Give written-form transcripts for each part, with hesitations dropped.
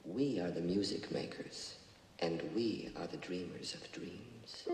We are the music makers, and we are the dreamers of dreams.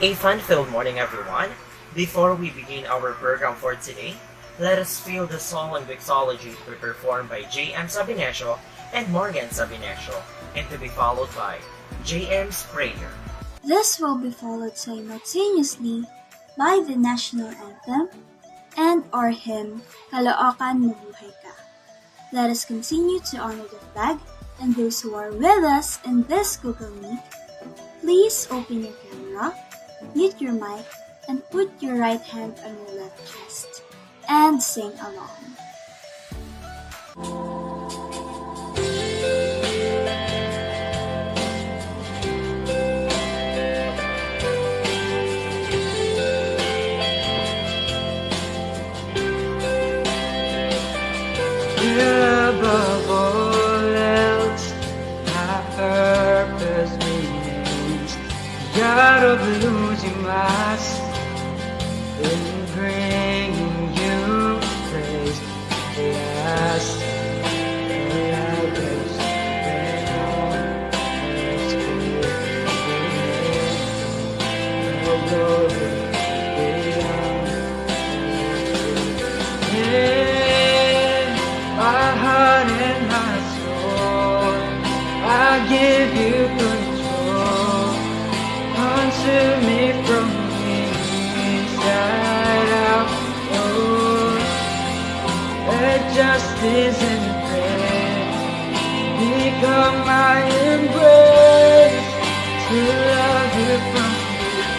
A fun-filled morning, everyone. Before we begin our program for today, let us feel the solemn mixology to be performed by J.M. Sabinesio and Morgan Sabinesio, and to be followed by J.M.'s Prayer. This will be followed simultaneously by the national anthem and our hymn, Kaloocan Mabuhay Ka. Let us continue to honor the flag and those who are with us in this Google Meet. Please open your camera, mute your mic, and put your right hand on your left chest and sing along. Above all else, my purpose remains. God of losing mass in bringing you praise. Last, my heart and my soul, I give you control. Answer me from inside out. Oh, let justice and praise become my embrace. To love you from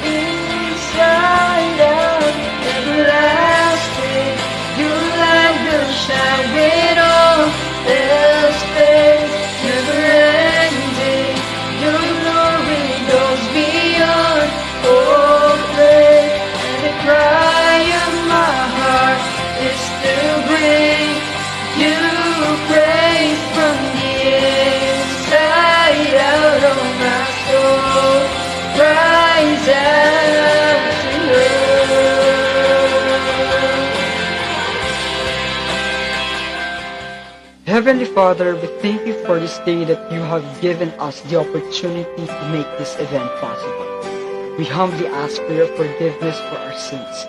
inside out, everlasting. Your light will shine when all else fades, never ending. Your glory goes beyond all praise, and the cry of my heart is to bring you praise from the inside out of my soul. Cries out to you. Heavenly Father, we thank you for this day that you have given us the opportunity to make this event possible. We humbly ask for your forgiveness for our sins.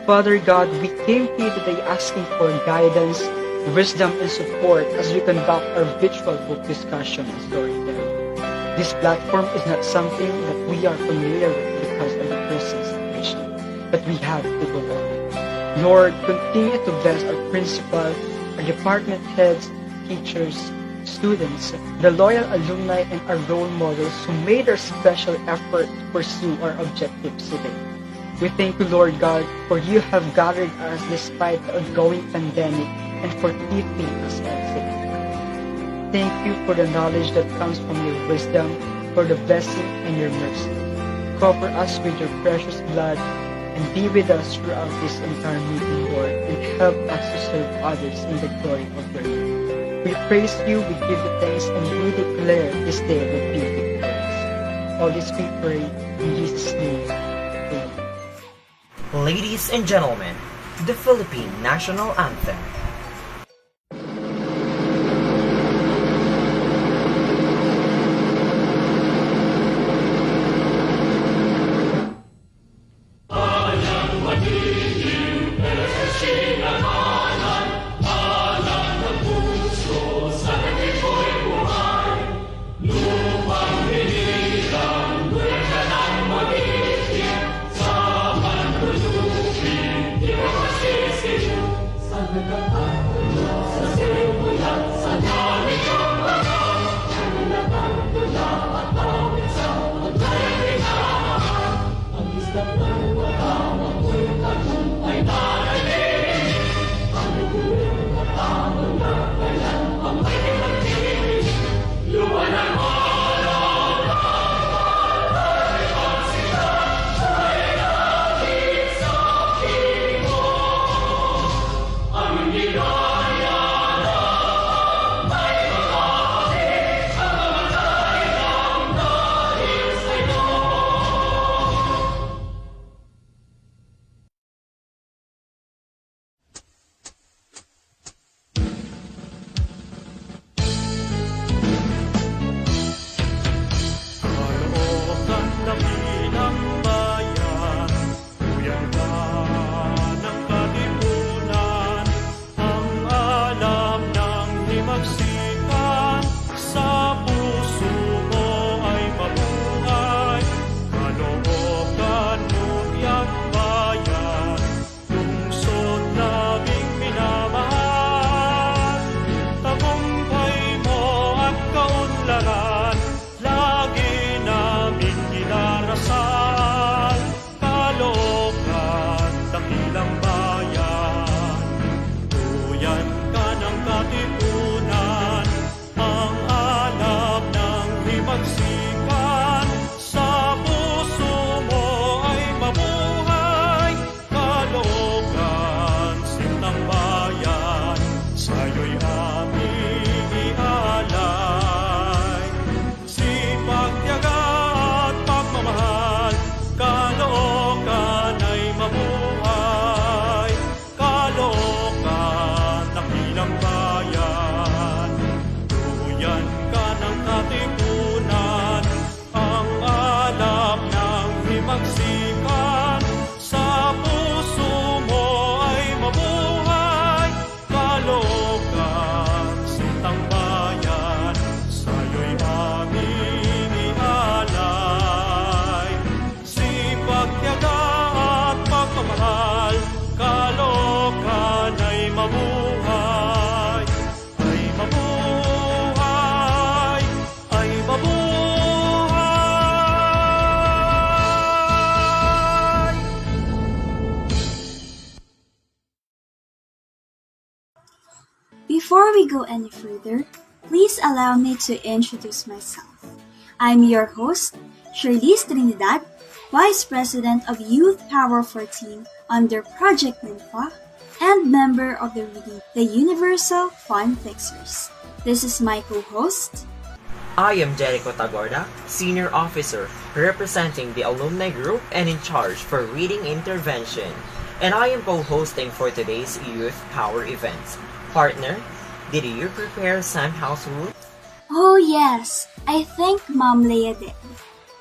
Father God, we came here today asking for guidance, wisdom, and support as we conduct our virtual book discussion and storytelling. This platform is not something that we are familiar with because of the present situation, but we have to go on. Lord, continue to bless our principal, our department heads, teachers, students, the loyal alumni, and our role models who made our special effort to pursue our objectives today. We thank you, Lord God, for you have gathered us despite the ongoing pandemic and for keeping us all safe. Thank you for the knowledge that comes from your wisdom, for the blessing and your mercy. Cover us with your precious blood and be with us throughout this entire meeting, Lord, and help us to serve others in the glory of your name. We praise you, we give you thanks, and we declare this day will be victorious. All this we pray in Jesus' name. Amen. Ladies and gentlemen, the Philippine National Anthem. Sa kasal, Caloocan, dakilang bayan. Tuyan ka ng katipunan, ang alab ng himagsikan. Sa puso mo ay mabuhay, Caloocan, sintang bayan. Sa'yo'y aming ialay. Sipag, tiyaga at pagmamahal, Caloocan ay mabuhay. Caloocan, dakilang bayan. Tuyan ka ng katipunan, ang alap ng himagsikan. Sa puso mo ay mabuhay, Caloocan, sintang bayan. Sa'yo'y aming ialay. Sipag, tiyaga at pagmamahal, Caloocan ay mabuhay. Ay mabuhay, ay mabuhay. Before we go any further, please allow me to introduce myself. I'm your host, Shirley Trinidad, Vice President of Youth Power 14 under Project Ninfa, and member of the reading The Universal Fun Fixers. This is my co-host. I am Jericho Tagorda, Senior Officer representing the Alumni Group and in charge for Reading Intervention. And I am co-hosting for today's Youth Power events. Partner, did you prepare some house rules? Oh yes, I think Ma'am Leia did.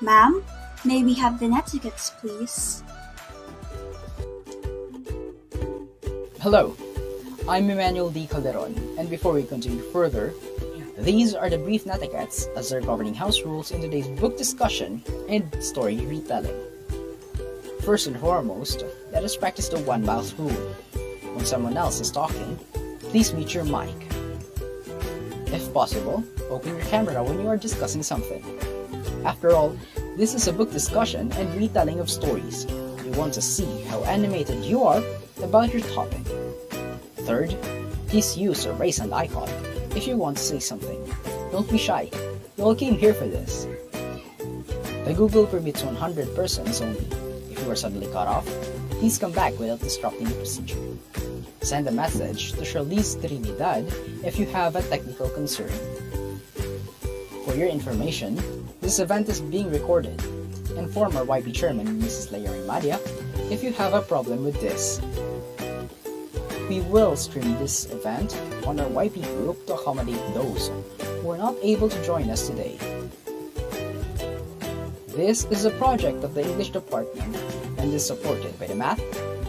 Ma'am, may we have the etiquettes, please? Hello, I'm Emmanuel D. Calderon, and before we continue further, these are the brief netiquettes as they're governing house rules in today's book discussion and story retelling. First and foremost, let us practice the one-mouth rule. When someone else is talking, please mute your mic. If possible, open your camera when you are discussing something. After all, this is a book discussion and retelling of stories. We want to see how animated you are about your topic. Third, please use or raise hand icon if you want to say something. Don't be shy. You all came here for this. The Google permits 100 persons only. If you are suddenly cut off, please come back without disrupting the procedure. Send a message to Charlize Trinidad if you have a technical concern. For your information, this event is being recorded. Inform our YP Chairman, Mrs. Leia Madia, if you have a problem with this. We will stream this event on our YP group to accommodate those who are not able to join us today. This is a project of the English Department and is supported by the Math,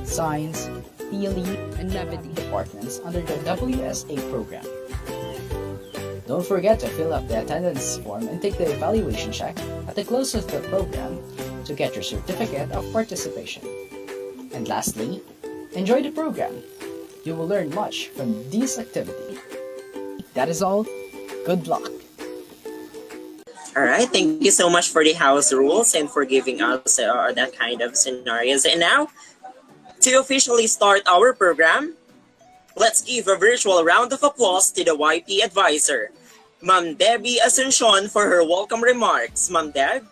Science, TLE, and Navigating departments under the WSA program. Don't forget to fill up the attendance form and take the evaluation check at the close of the program to get your certificate of participation. And lastly, enjoy the program. You will learn much from this activity. That is all. Good luck. Alright, thank you so much for the house rules and for giving us that kind of scenarios. And now, to officially start our program, let's give a virtual round of applause to the YP advisor, Ma'am Debbie Asuncion, for her welcome remarks. Ma'am Deb?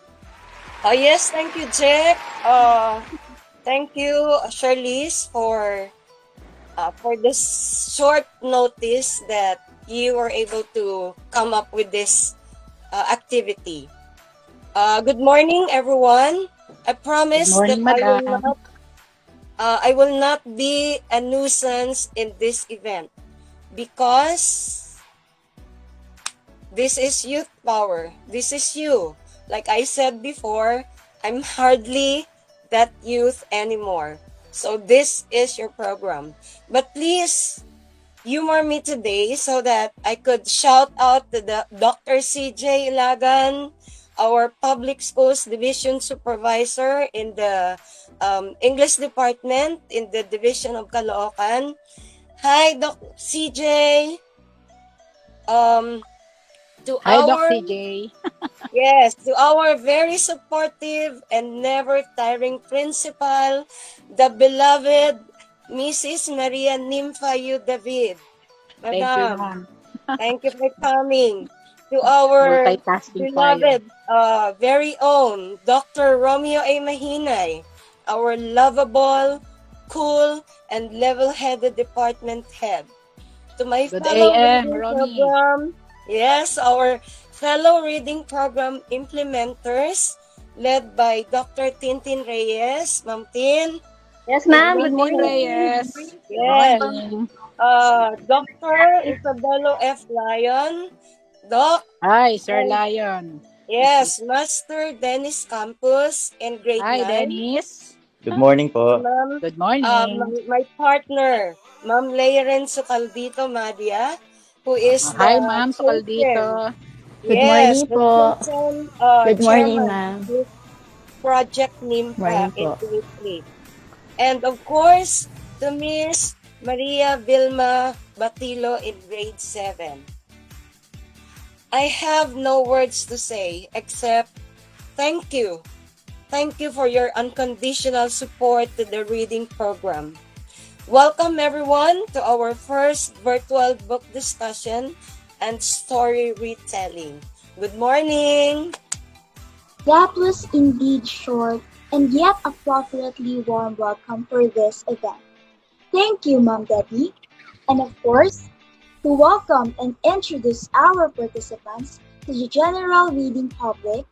Oh yes, thank you, Jack. Thank you, Charlize, for this short notice that you were able to come up with this activity. Good morning, everyone. I promise that I will not be a nuisance in this event because this is youth power. This is you. Like I said before, I'm hardly that youth anymore. So this is your program. But please humor me today so that I could shout out to the Dr. CJ Ilagan, our public schools division supervisor in the English department in the division of Caloocan. Hi, Doc CJ. To Hi, Doc our CJ. Yes, to our very supportive and never tiring principal, the beloved Mrs. Maria Nymphayu David. Thank you, Madam, ma'am. thank you for coming. To our Multitasking tayo. beloved, very own Dr. Romeo A. Mahinay, our lovable, cool, and level-headed department head. To my Good fellow AM, reading Romy. program, yes, our fellow reading program implementers led by Dr. Tintin Reyes. Ma'am Tin, Yes, Good ma'am. Good morning, morning. Reyes. Good yes. morning. Dr. Isabelo F. Lyon, Doc, Hi, Sir and Lion. yes, Master Dennis Campus in grade Hi, 9. Dennis. Good morning And po. ma'am, Good morning. my partner, Ma'am Leiren Sucaldito Madia, who is the Hi, ma'am. Sukal chosen, dito. Good yes, morning the po. chosen Good morning, chairman of ma'am. this Project NIMPA Morning in po. grade 8. And of course, to Miss Maria Vilma Batilo in grade 7. I have no words to say except thank you. Thank you for your unconditional support to the reading program. Welcome everyone to our first virtual book discussion and story retelling. Good morning! That was indeed short and yet appropriately warm welcome for this event. Thank you, Mom Debbie. And of course, to welcome and introduce our participants to the general reading public,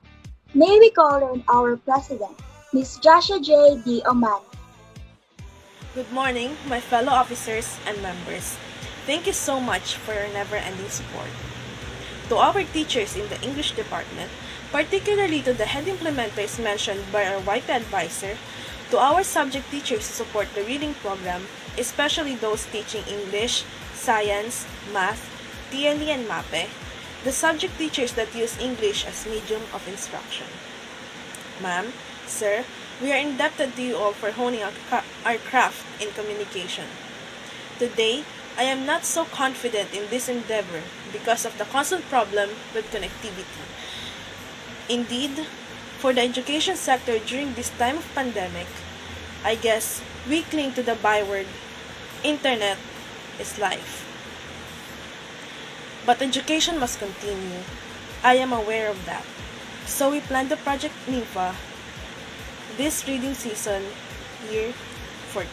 may we call on our president, Ms. Joshua J. D. Oman. Good morning, my fellow officers and members. Thank you so much for your never-ending support. To our teachers in the English department, particularly to the head implementers mentioned by our YP advisor, to our subject teachers who support the reading program, especially those teaching English, Science, Math, TLE, and MAPE, the subject teachers that use English as medium of instruction. Ma'am, sir, we are indebted to you all for honing our craft in communication. Today, I am not so confident in this endeavor because of the constant problem with connectivity. Indeed, for the education sector during this time of pandemic, I guess we cling to the byword, internet is life. But education must continue. I am aware of that. So we planned the Project NIFA this reading season, year 14.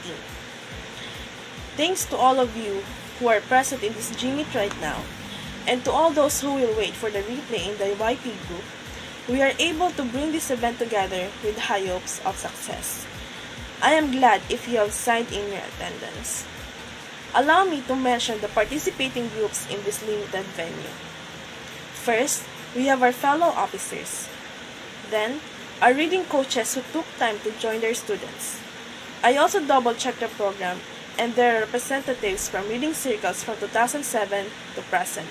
Thanks to all of you who are present in this Gmeet right now, and to all those who will wait for the replay in the YP group, we are able to bring this event together with high hopes of success. I am glad if you have signed in your attendance. Allow me to mention the participating groups in this limited venue. First, we have our fellow officers. Then, our reading coaches who took time to join their students. I also double-checked the program, and there are representatives from reading circles from 2007 to present.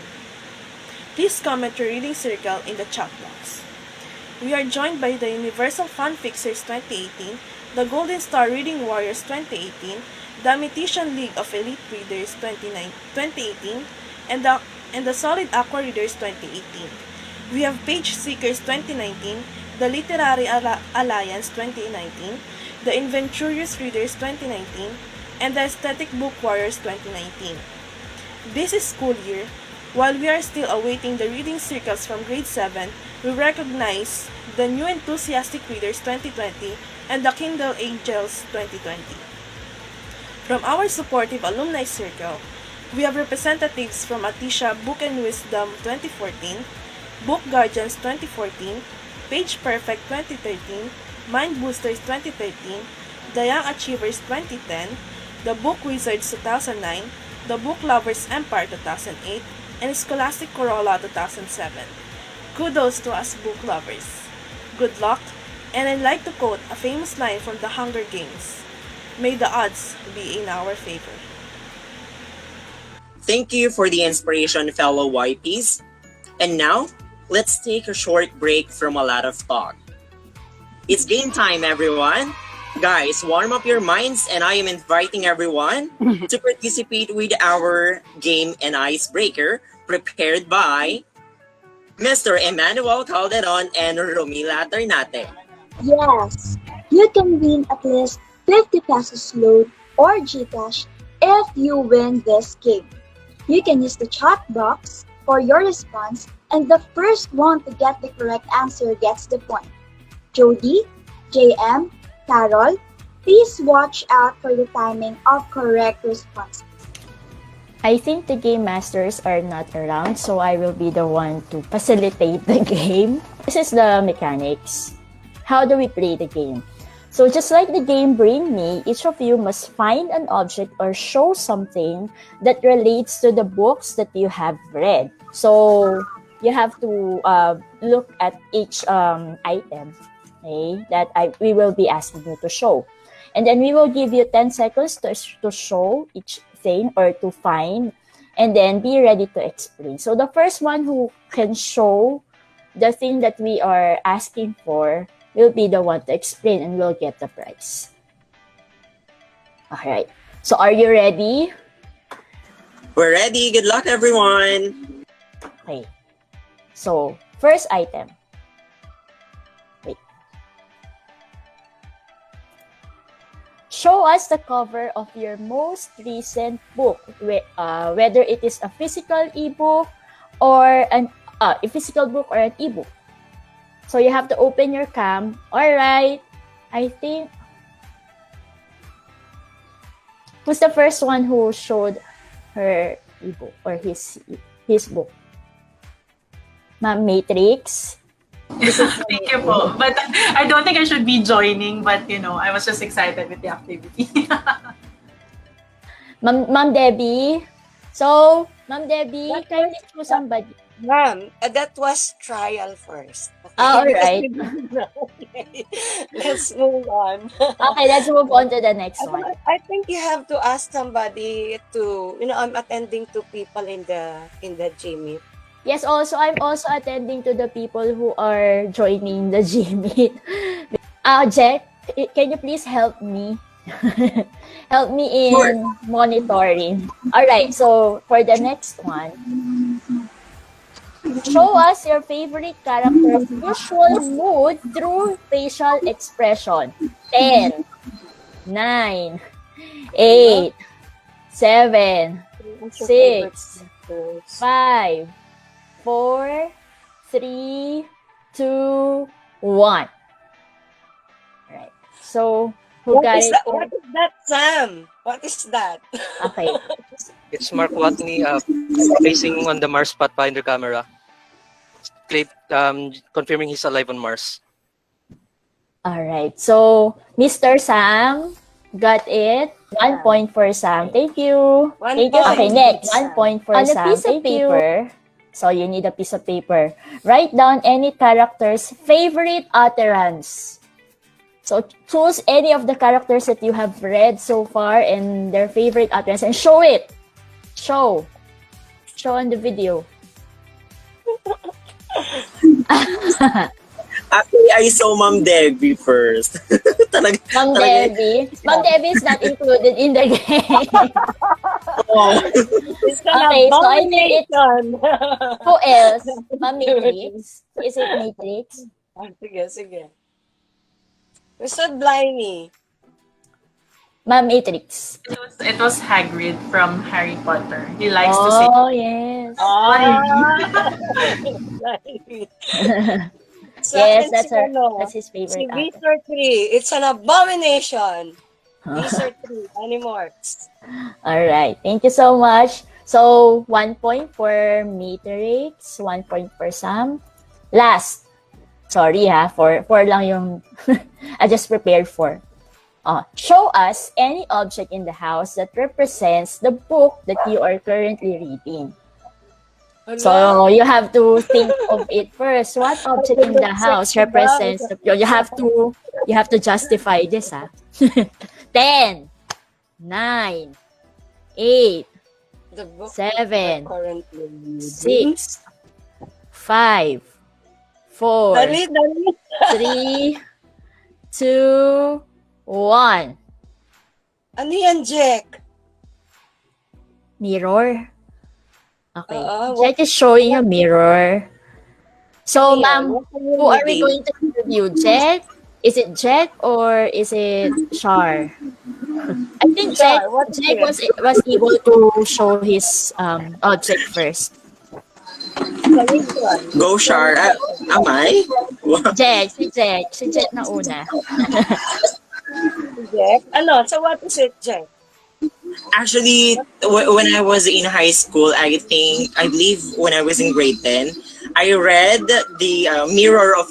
Please comment your reading circle in the chat box. We are joined by the Universal Fan Fixers 2018, the Golden Star Reading Warriors 2018, the Ametician League of Elite Readers 2018, and the Solid Aqua Readers 2018. We have Page Seekers 2019, the Literary Alliance 2019, the Inventurious Readers 2019, and the Aesthetic Book Warriors 2019. This school year, while we are still awaiting the reading circles from grade 7, we recognize the New Enthusiastic Readers 2020 and the Kindle Angels 2020. From our supportive alumni circle, we have representatives from Atisha Book and Wisdom 2014, Book Guardians 2014, Page Perfect 2013, Mind Boosters 2013, The Young Achievers 2010, The Book Wizards 2009, The Book Lovers Empire 2008, and Scholastic Corolla 2007. Kudos to us book lovers. Good luck, and I'd like to quote a famous line from the Hunger Games. May the odds be in our favor. Thank you for the inspiration, fellow YPs. And now, let's take a short break from a lot of talk. It's game time, everyone. Guys, warm up your minds, and I am inviting everyone to participate with our game and icebreaker prepared by Mr. Emmanuel Calderon and Romila Ternate. Yes, you can win at least 50 pesos load or GCash if you win this game. You can use the chat box for your response, and the first one to get the correct answer gets the point. Jody, JM, Carol, please watch out for the timing of correct responses. I think the game masters are not around, so I will be the one to facilitate the game. This is the mechanics. How do we play the game? So just like the game Bring Me, each of you must find an object or show something that relates to the books that you have read. So you have to look at each item, okay, that we will be asking you to show. And then we will give you 10 seconds to show each thing or to find, and then be ready to explain. So the first one who can show the thing that we are asking for will be the one to explain and will get the prize. All right. So are you ready? We're ready. Good luck, everyone. Okay. So first item. Wait. Show us the cover of your most recent book, whether it is a physical ebook or a physical book or an ebook. So you have to open your cam. All right. I think who's the first one who showed her ebook or his book? Ma'am Matrix. Thank you po. But I don't think I should be joining, but I was just excited with the activity. Ma'am Debbie. So, Ma'am Debbie, kindly choose somebody. Ma'am, that was trial first. Okay? All right. Okay. Let's move on. Okay, let's move on to the next one. I think you have to ask somebody to, I'm attending to people in the GMeet. Yes, I'm also attending to the people who are joining the GMeet. Jack, can you please help me? Help me in monitoring. All right, so for the next one, show us your favorite character's visual mood through facial expression. 10, 9, 8, 7, 6, 5, 4, 3, 2, 1. Right. So, who got it? What is that, Sam? What is that? Okay. It's Mark Watney facing on the Mars spot behind the camera. Confirming he's alive on Mars. All right. So, Mr. Sam got it. 1 point for Sam. Thank you. Thank you. Okay, next. 1 point for Sam. On a piece of paper. So, you need a piece of paper. Write down any character's favorite utterance. So, choose any of the characters that you have read so far and their favorite utterance and show it. Show on the video. Actually, I saw Ma'am Debbie first. Ma'am Debbie is not included in the game. Okay, so I think it's who else? Ma'am Matrix? Is it Matrix? Sige. Mr. Blimey. Ma'am Matrix. It was Hagrid from Harry Potter. He likes to say, oh, yes. Yes, that's his favorite. Si Victor 3, it's an abomination. Victor 3, Animorphs. All right, thank you so much. So, 1 point for Matrix, 1 point for Sam. Last, sorry four lang yung I just prepared for. Show us any object in the house that represents the book that you are currently reading. So you have to think of it first. What object in the house represents the book? You have to justify this. 10, 9, 8, 7, 6, 5, 4, 3, 2, 1. Ano yan, Jack? Mirror. Okay. Jack is showing a mirror. So, Leon, ma'am, what are you who are we reading? going to interview? Jack? Is it Jack or is it Shar? I think Jack Sure, what is Jack it? was able to show his object first. So which one? Go, Which one Shar. is it? Am I? Si Jack na una. Jack? Ano? So what is it, Jack? Actually, when I was in high school, I believe when I was in grade 10, I read the Mirror of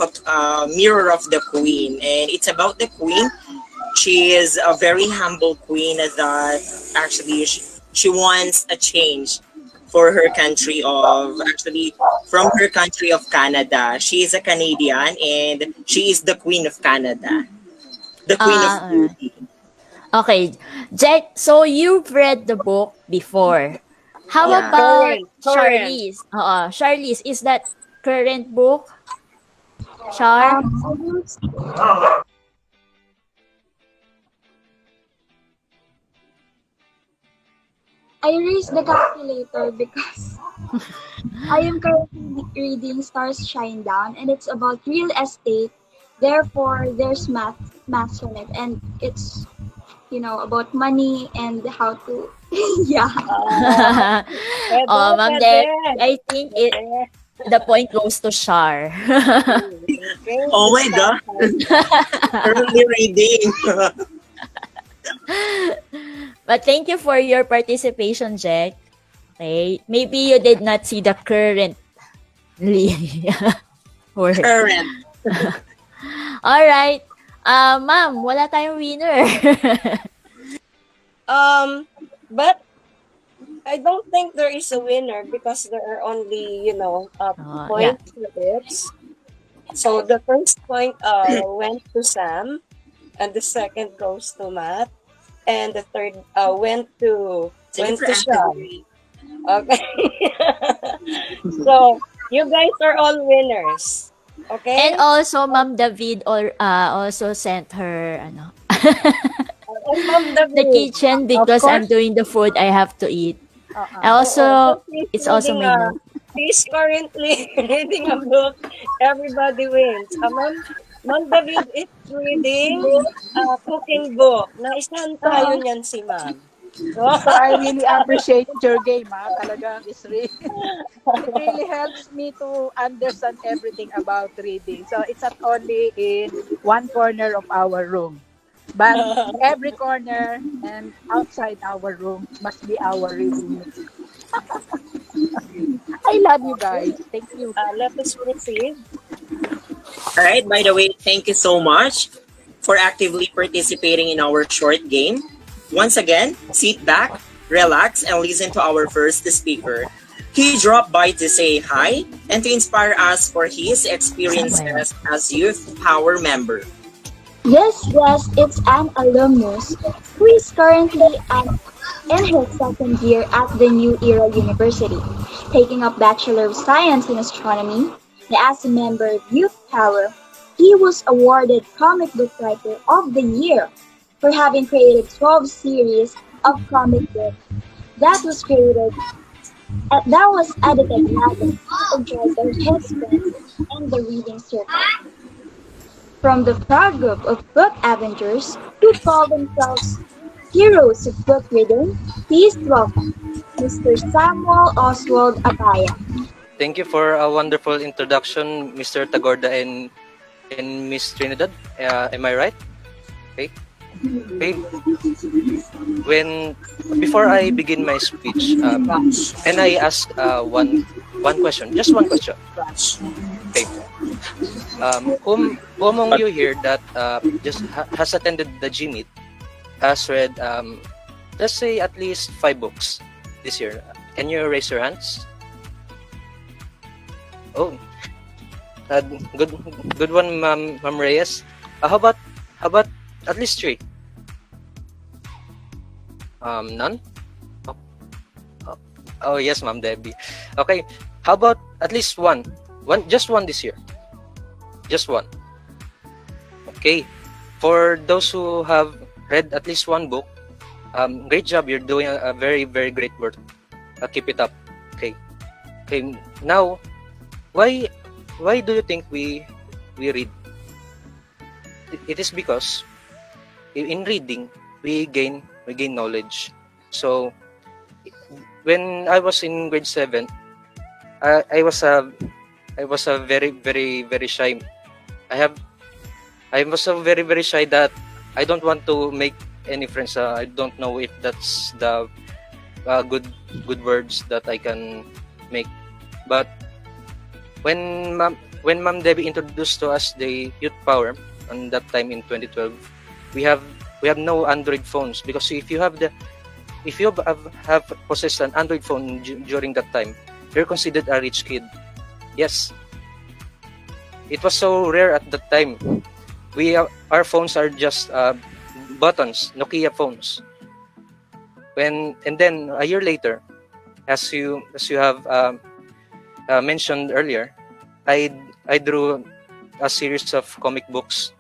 the Queen, and it's about the queen. She is a very humble queen that actually she wants a change for her country of actually from her country of Canada. She is a Canadian and she is the queen of Canada, the queen of Alright. beauty. Okay. Jack, so you've read the book before. How Yeah. about Current. Charlize? Charlize, is that current book? Char? I raised the calculator because I am currently reading Stars Shine Down, and it's about real estate. Therefore, there's maths on it, and it's about money and how to yeah. Oh, ma'am, Pwede. I think Pwede. the point goes to Char. Okay, Oh my God. Early reading. But thank you for your participation, Jack. Okay. Maybe you did not see the current word. Current. Alright. Ma'am, wala tayong winner. But I don't think there is a winner because there are only, points for it. So the first point went to Sam, and the second goes to Matt, and the third went to Sean. Okay. So you guys are all winners. Okay? And also, Ma'am David also sent her Ma'am the David. kitchen because I'm doing the food I have to eat. I also, it's also my note. He's currently reading a book. Everybody wins. Ma'am David is reading a cooking book. Naisahan tayo niyan si Ma'am. So I really appreciate your game, Talagang it really helps me to understand everything about reading. So it's not only in one corner of our room, but every corner and outside our room must be our reading. I love you guys. Thank you. Let us proceed. All right. By the way, thank you so much for actively participating in our short game. Once again, sit back, relax, and listen to our first speaker. He dropped by to say hi and to inspire us for his experiences as Youth Power member. Yes, it's an alumnus who is currently in his second year at the New Era University, taking up Bachelor of Science in Astronomy. And as a member of Youth Power, he was awarded Comic Book Writer of the Year for having created 12 series of comic books that was edited rather enjoyed by his friends and the reading circle. From the proud group of book avengers who call themselves heroes of book reading, please welcome Mr. Samuel Oswald Abaya. Thank you for a wonderful introduction, Mr. Tagorda and Miss Trinidad. Am I right? Okay. Before I begin my speech, and I ask one question, just one question. Okay. Who among you here that has attended the G-Meet has read, let's say, at least 5 books this year? Can you raise your hands? Oh, good one, Ma'am Reyes. How about at least 3? None? Oh yes, Ma'am Debbie. Okay. How about at least one? Just one this year. Just one. Okay. For those who have read at least one book, great job. You're doing a very, very great work. Keep it up. Okay. Okay. Now, why why do you think we read? It is because in reading we gain knowledge. So when I was in grade 7, I was a very very very shy. I have I was so very very shy that I don't want to make any friends. I don't know if that's the good words that I can make. But when Ma'am Debbie introduced to us the Youth Power on that time in 2012, we have we have no Android phones, because if you have possessed an Android phone during that time, you're considered a rich kid. Yes, it was so rare at that time. Our phones are just buttons, Nokia phones. And then a year later, as you have mentioned earlier, I drew a series of comic books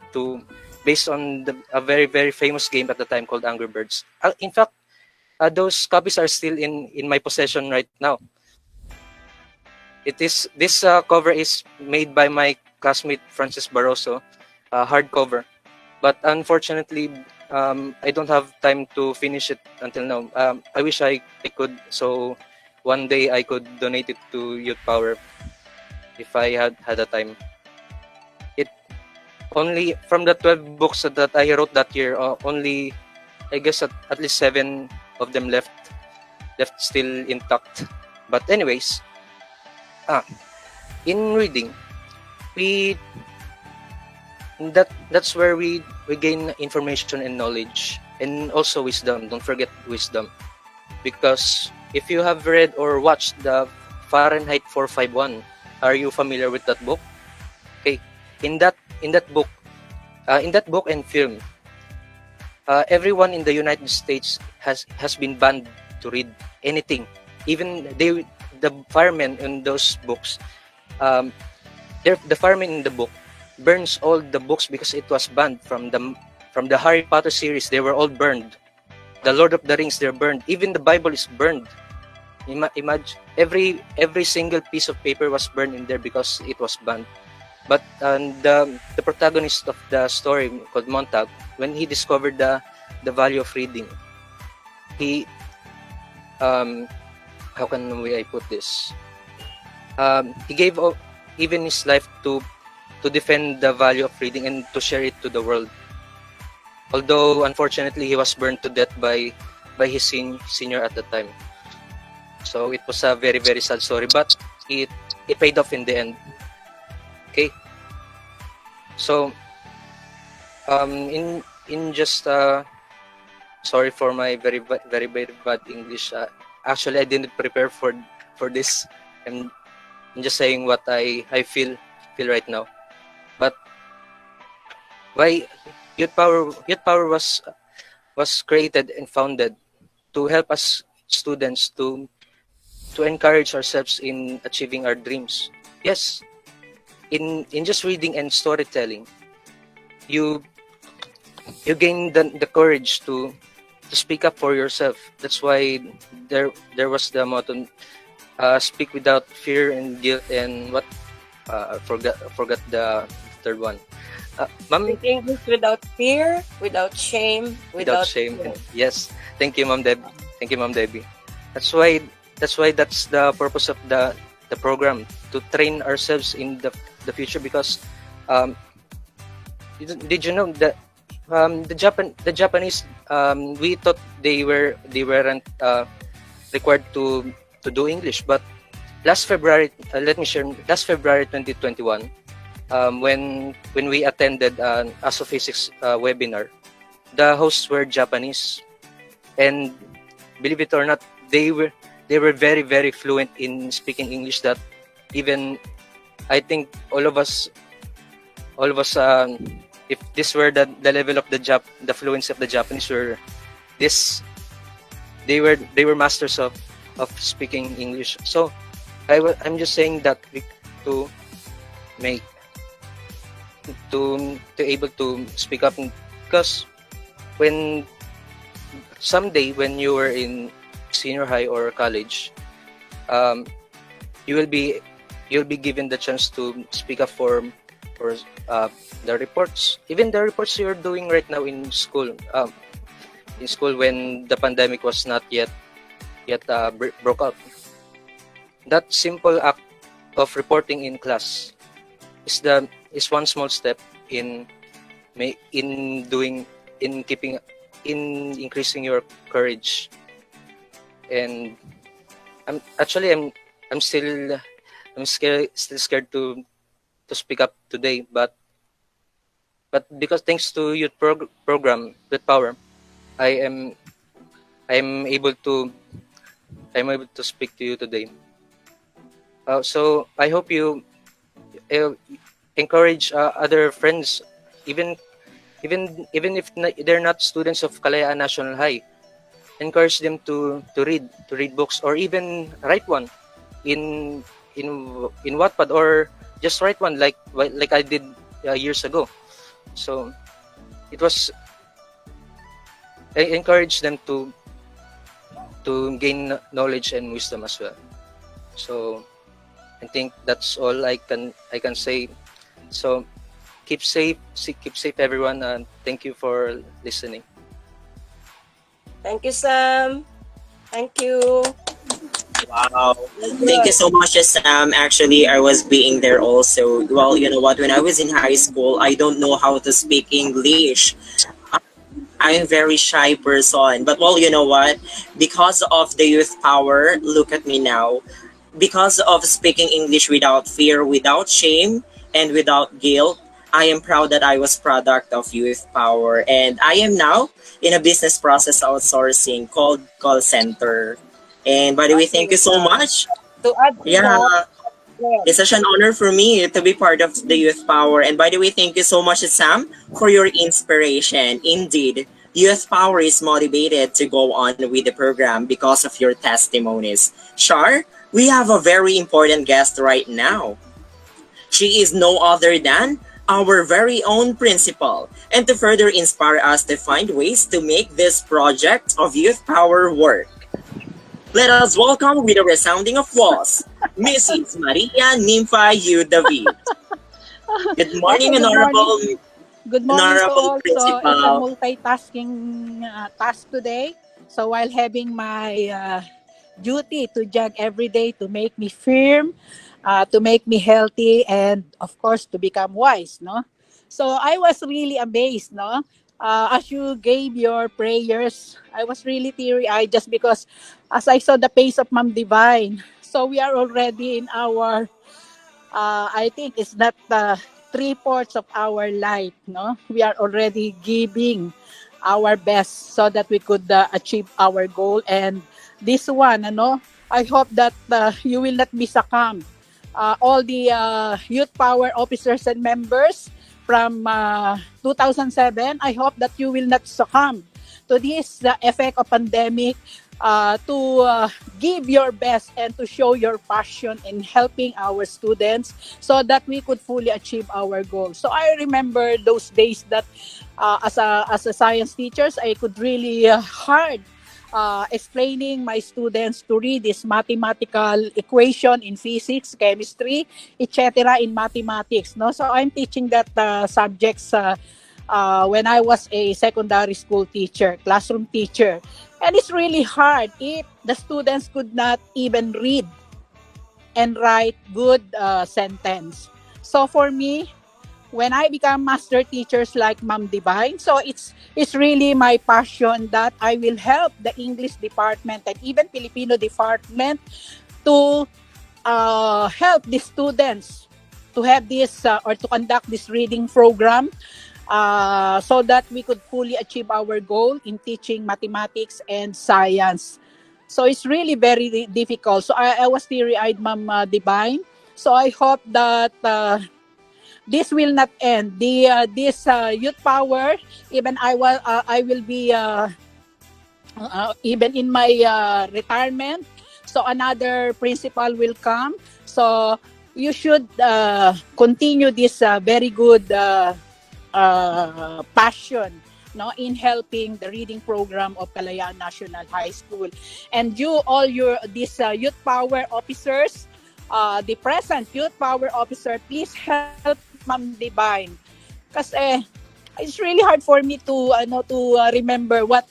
based on a very very famous game at the time called Angry Birds. In fact, those copies are still in my possession right now. This cover is made by my classmate Francis Barroso, hardcover. But unfortunately, I don't have time to finish it until now. I wish I could, so one day I could donate it to Youth Power if I had a time. It only from the 12 books that I wrote that year, only I guess at least 7 of them left still intact. But anyways, in reading, we that's where we gain information and knowledge, and also wisdom. Don't forget wisdom, because if you have read or watched the Fahrenheit 451, are you familiar with that book? Okay, in that book and film, everyone in the United States has been banned to read anything. Even the firemen in those books, the firemen in the book burns all the books because it was banned from the Harry Potter series. They were all burned. The Lord of the Rings, they're burned. Even the Bible is burned. Imagine every single piece of paper was burned in there because it was banned. But the protagonist of the story, called Montag, when he discovered the value of reading, he how can I put this? He gave even his life to defend the value of reading and to share it to the world. Although unfortunately he was burned to death by his senior at the time. So it was a very very sad story, but it paid off in the end. Okay. So in just sorry for my very very very bad English. Actually, I didn't prepare for this. I'm just saying what I feel right now. But why Youth Power was created and founded to help us students to encourage ourselves in achieving our dreams. Yes, in just reading and storytelling, you gain the courage to speak up for yourself. That's why there was the motto, speak without fear and guilt, and what forgot the third one. Ma'am, Speak English without fear, without shame, without shame. Yes, thank you, Ma'am Debbie. Thank you, Ma'am Debbie. That's why that's the purpose of the program, to train ourselves in the future. Because did you know that the Japanese, we thought they weren't required to do English, but last February, let me share, last February 2021, when we attended an astrophysics webinar, the hosts were Japanese, and believe it or not, they were very very fluent in speaking English. That even I think all of us, if this were the level of the fluency of the Japanese, were this, they were masters of speaking English. So I'm just saying that to make to able to speak up, because when someday when you were in senior high or college, you will be you'll be given the chance to speak up for the reports, even the reports you're doing right now in school. In school when the pandemic was not yet broke out. That simple act of reporting in class is one small step in in doing in keeping in increasing your courage. And I'm still still scared to speak up today, but because thanks to youth program with power, I am I'm able to I'm able to speak to you today. So I hope you uh, encourage other friends, even even if they're not students of Kalayaan National High. Encourage them to read books, or even write one in in Wattpad, or just write one like I did years ago. So it was I encourage them to gain knowledge and wisdom as well. So I think that's all I can say. So keep safe everyone, and thank you for listening. Thank you, Sam. Thank you. Wow. That's Thank you good. so much, Sam. Actually, I was being there also. Well, you know what? When I was in high school, I don't know how to speak English. I'm a very shy person. But well, you know what? Because of the youth power, look at me now. Because of speaking English without fear, without shame, and without guilt, I am proud that I was product of youth power. And I am now in a business process outsourcing called call center. And by the way, thank Okay. you so much. To add to Yeah, that, yes. it's such an honor for me to be part of the Youth Power. And by the way, thank you so much, Sam, for your inspiration. Indeed, Youth Power is motivated to go on with the program because of your testimonies. Shar, we have a very important guest right now. She is no other than our very own principal. And to further inspire us to find ways to make this project of Youth Power work, let us welcome with a resounding applause, Mrs. Maria Nympha U. David. Good Okay, morning, good morning. Honorable, Good morning to Honorable all. So it's a Principal. multitasking task today. So while having my duty to jog every day to make me firm, to make me healthy, and of course to become wise, no? So I was really amazed, no? As you gave your prayers, I was really teary-eyed just because as I saw the face of Ma'am Divine. So we are already in our I think it's not three-fourths of our life, no? We are already giving our best so that we could achieve our goal. And this one, ano, I hope that you will not be succumb. All the youth power officers and members from 2007, I hope that you will not succumb to this effect of pandemic, to give your best and to show your passion in helping our students so that we could fully achieve our goals. So I remember those days that as a science teachers, I could really hard explaining my students to read this mathematical equation in physics, chemistry, etc. in mathematics. No, so I'm teaching that subjects when I was a secondary school teacher, classroom teacher. And it's really hard if the students could not even read and write good sentence. So for me, when I become master teachers like Ma'am Divine, so it's really my passion that I will help the English department and even Filipino department to help the students to have this or to conduct this reading program, so that we could fully achieve our goal in teaching mathematics and science. So it's really very difficult. So I was teary-eyed, Ma'am Divine. So I hope that this will not end. This youth power, even I will be even in my retirement. So another principal will come. So you should continue this very good passion, no, in helping the reading program of Kalayaan National High School. And you all your these youth power officers, the present Youth Power Officer, please help Ma'am Divine. Kasi it's really hard for me to remember what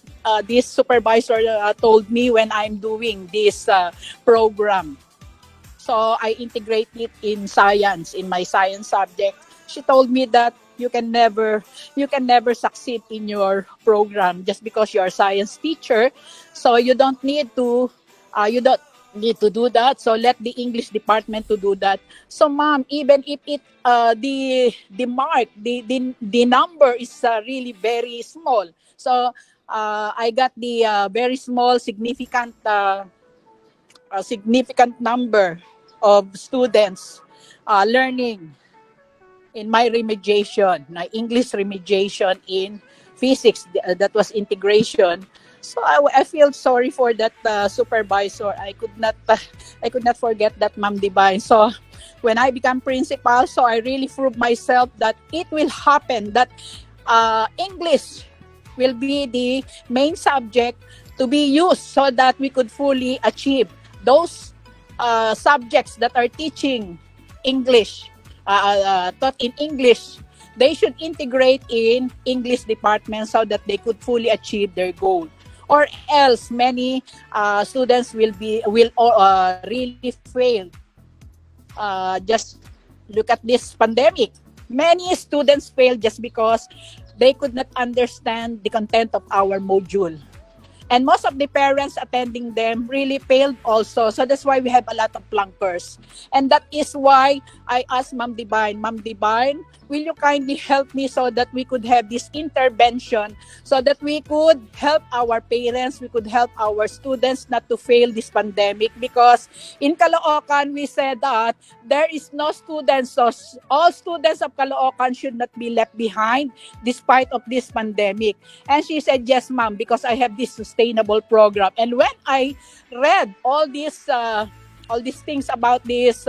this supervisor told me when I'm doing this program. So I integrate it in science, in my science subject. She told me that you can never succeed in your program just because you're a science teacher. So you don't need to do that. So let the English department to do that. So ma'am, even if the mark, the number is really very small. So I got the very small significant number of students learning in my remediation, my English remediation in physics. That was integration. So I feel sorry for that supervisor. I could not forget that Ma'am Divine. So when I become principal, so I really proved myself that it will happen. That English will be the main subject to be used so that we could fully achieve those subjects that are teaching English, taught in English. They should integrate in English department so that they could fully achieve their goal. Or else, many students will really fail. Just look at this pandemic. Many students fail just because they could not understand the content of our module. And most of the parents attending them really failed also. So that's why we have a lot of flunkers. And that is why I asked Ma'am Divine, will you kindly help me so that we could have this intervention so that we could help our parents, we could help our students not to fail this pandemic? Because in Caloocan, we said that there is no students. So all students of Caloocan should not be left behind despite of this pandemic. And she said, yes, ma'am, because I have this sustainable program. And when I read all these things about this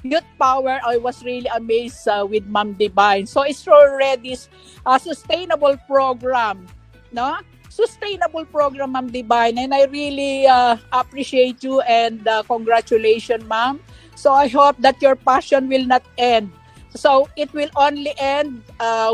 youth power, I was really amazed with Ma'am Divine. So it's already a sustainable program, no? Sustainable program, Ma'am Divine, and I really appreciate you and congratulations, Ma'am. So I hope that your passion will not end. So it will only end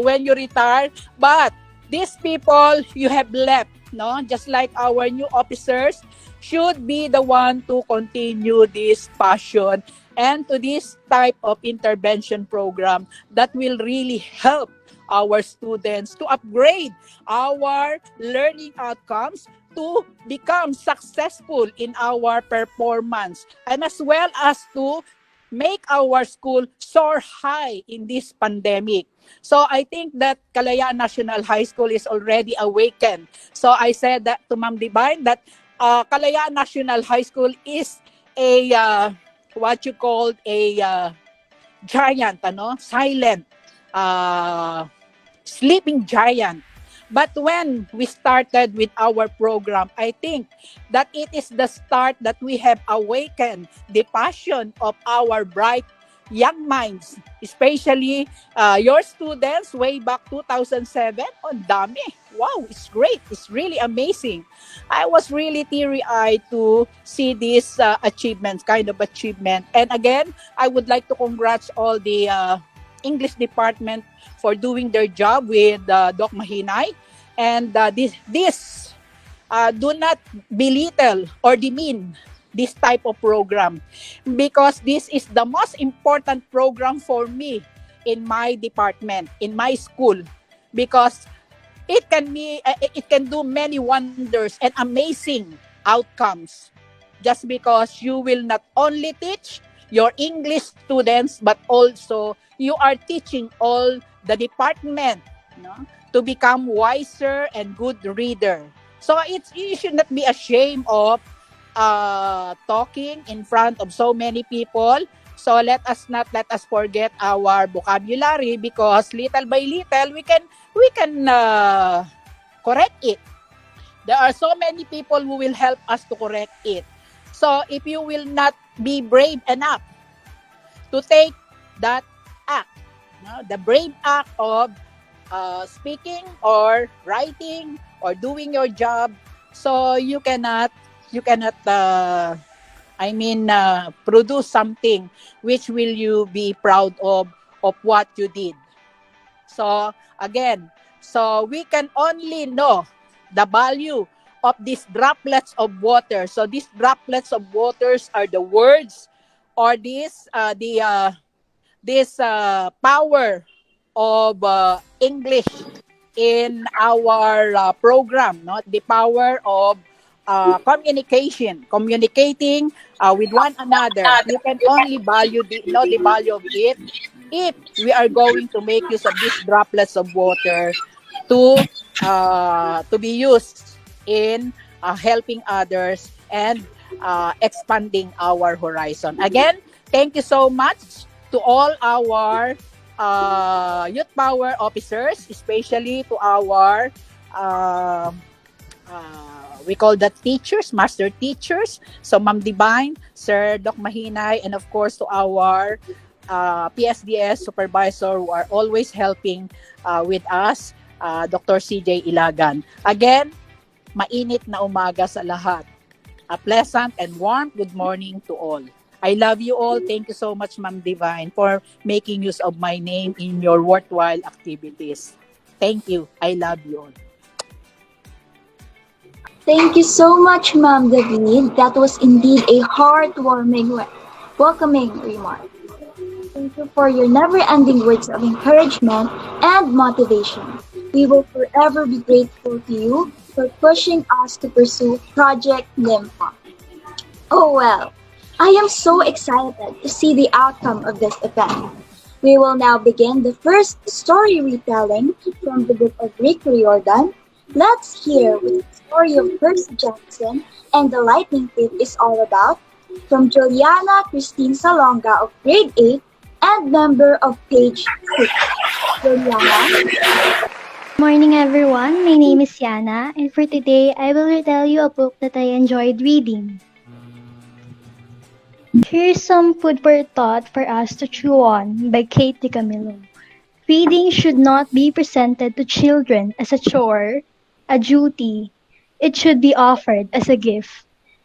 when you retire, but these people you have left, no, just like our new officers, should be the one to continue this passion and to this type of intervention program that will really help our students to upgrade our learning outcomes to become successful in our performance, and as well as to make our school soar high in this pandemic. So I think that Kalayaan National High School is already awakened. So I said that to Ma'am Divine that Kalayaan National High School is a what you call a giant, silent, uh, sleeping giant. But when we started with our program, I think that it is the start that we have awakened the passion of our bright young minds, especially your students way back 2007. On dami. Wow, it's great. It's really amazing. I was really teary-eyed to see this kind of achievement. And again, I would like to congratulate all the English department for doing their job with Doc Mahinay. And this do not belittle or demean this type of program, because this is the most important program for me in my department, in my school, because it can do many wonders and amazing outcomes, just because you will not only teach your English students, but also you are teaching all the department, no, to become wiser and good reader. So you should not be ashamed of talking in front of so many people. So let us forget our vocabulary, because little by little we can correct it. There are so many people who will help us to correct it. So if you will not be brave enough to take that act, no, the brave act of speaking or writing or doing your job, so you cannot I mean, produce something which will you be proud of what you did. So again, so we can only know the value of these droplets of water. So these droplets of waters are the words, or this power of English in our program, no? The power of communicating with one another. You can only value know the value of it if we are going to make use of these droplets of water to be used in helping others and expanding our horizon. Again, thank you so much to all our youth power officers, especially to our we call that teachers, master teachers. So Ma'am Divine, Sir Doc Mahinay, and of course to our PSDS supervisor who are always helping with us, Dr. CJ Ilagan. Again, mainit na umaga sa lahat. A pleasant and warm good morning to all. I love you all. Thank you so much, Ma'am Divine, for making use of my name in your worthwhile activities. Thank you. I love you all. Thank you so much, Ma'am David. That was indeed a heartwarming, welcoming remark. Thank you for your never-ending words of encouragement and motivation. We will forever be grateful to you for pushing us to pursue Project Nympha. Oh well, I am so excited to see the outcome of this event. We will now begin the first story retelling from the book of Rick Riordan. Let's hear what the story of Percy Jackson and the Lightning Thief is all about from Juliana Christine Salonga of grade 8 and member of page 6. Juliana? Morning everyone, my name is Yana and for today I will retell you a book that I enjoyed reading. Here's some food for thought for us to chew on by Kate DiCamillo. Reading should not be presented to children as a chore, a duty. It should be offered as a gift.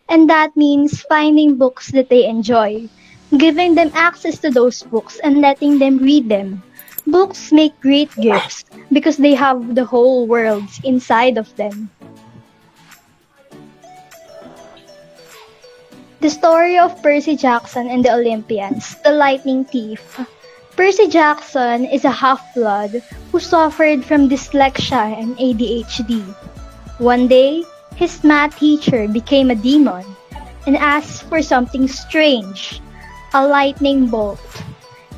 And that means finding books that they enjoy, giving them access to those books and letting them read them. Books make great gifts because they have the whole world inside of them. The story of Percy Jackson and the Olympians, the Lightning Thief. Percy Jackson is a half-blood who suffered from dyslexia and ADHD. One day, his math teacher became a demon and asked for something strange, a lightning bolt.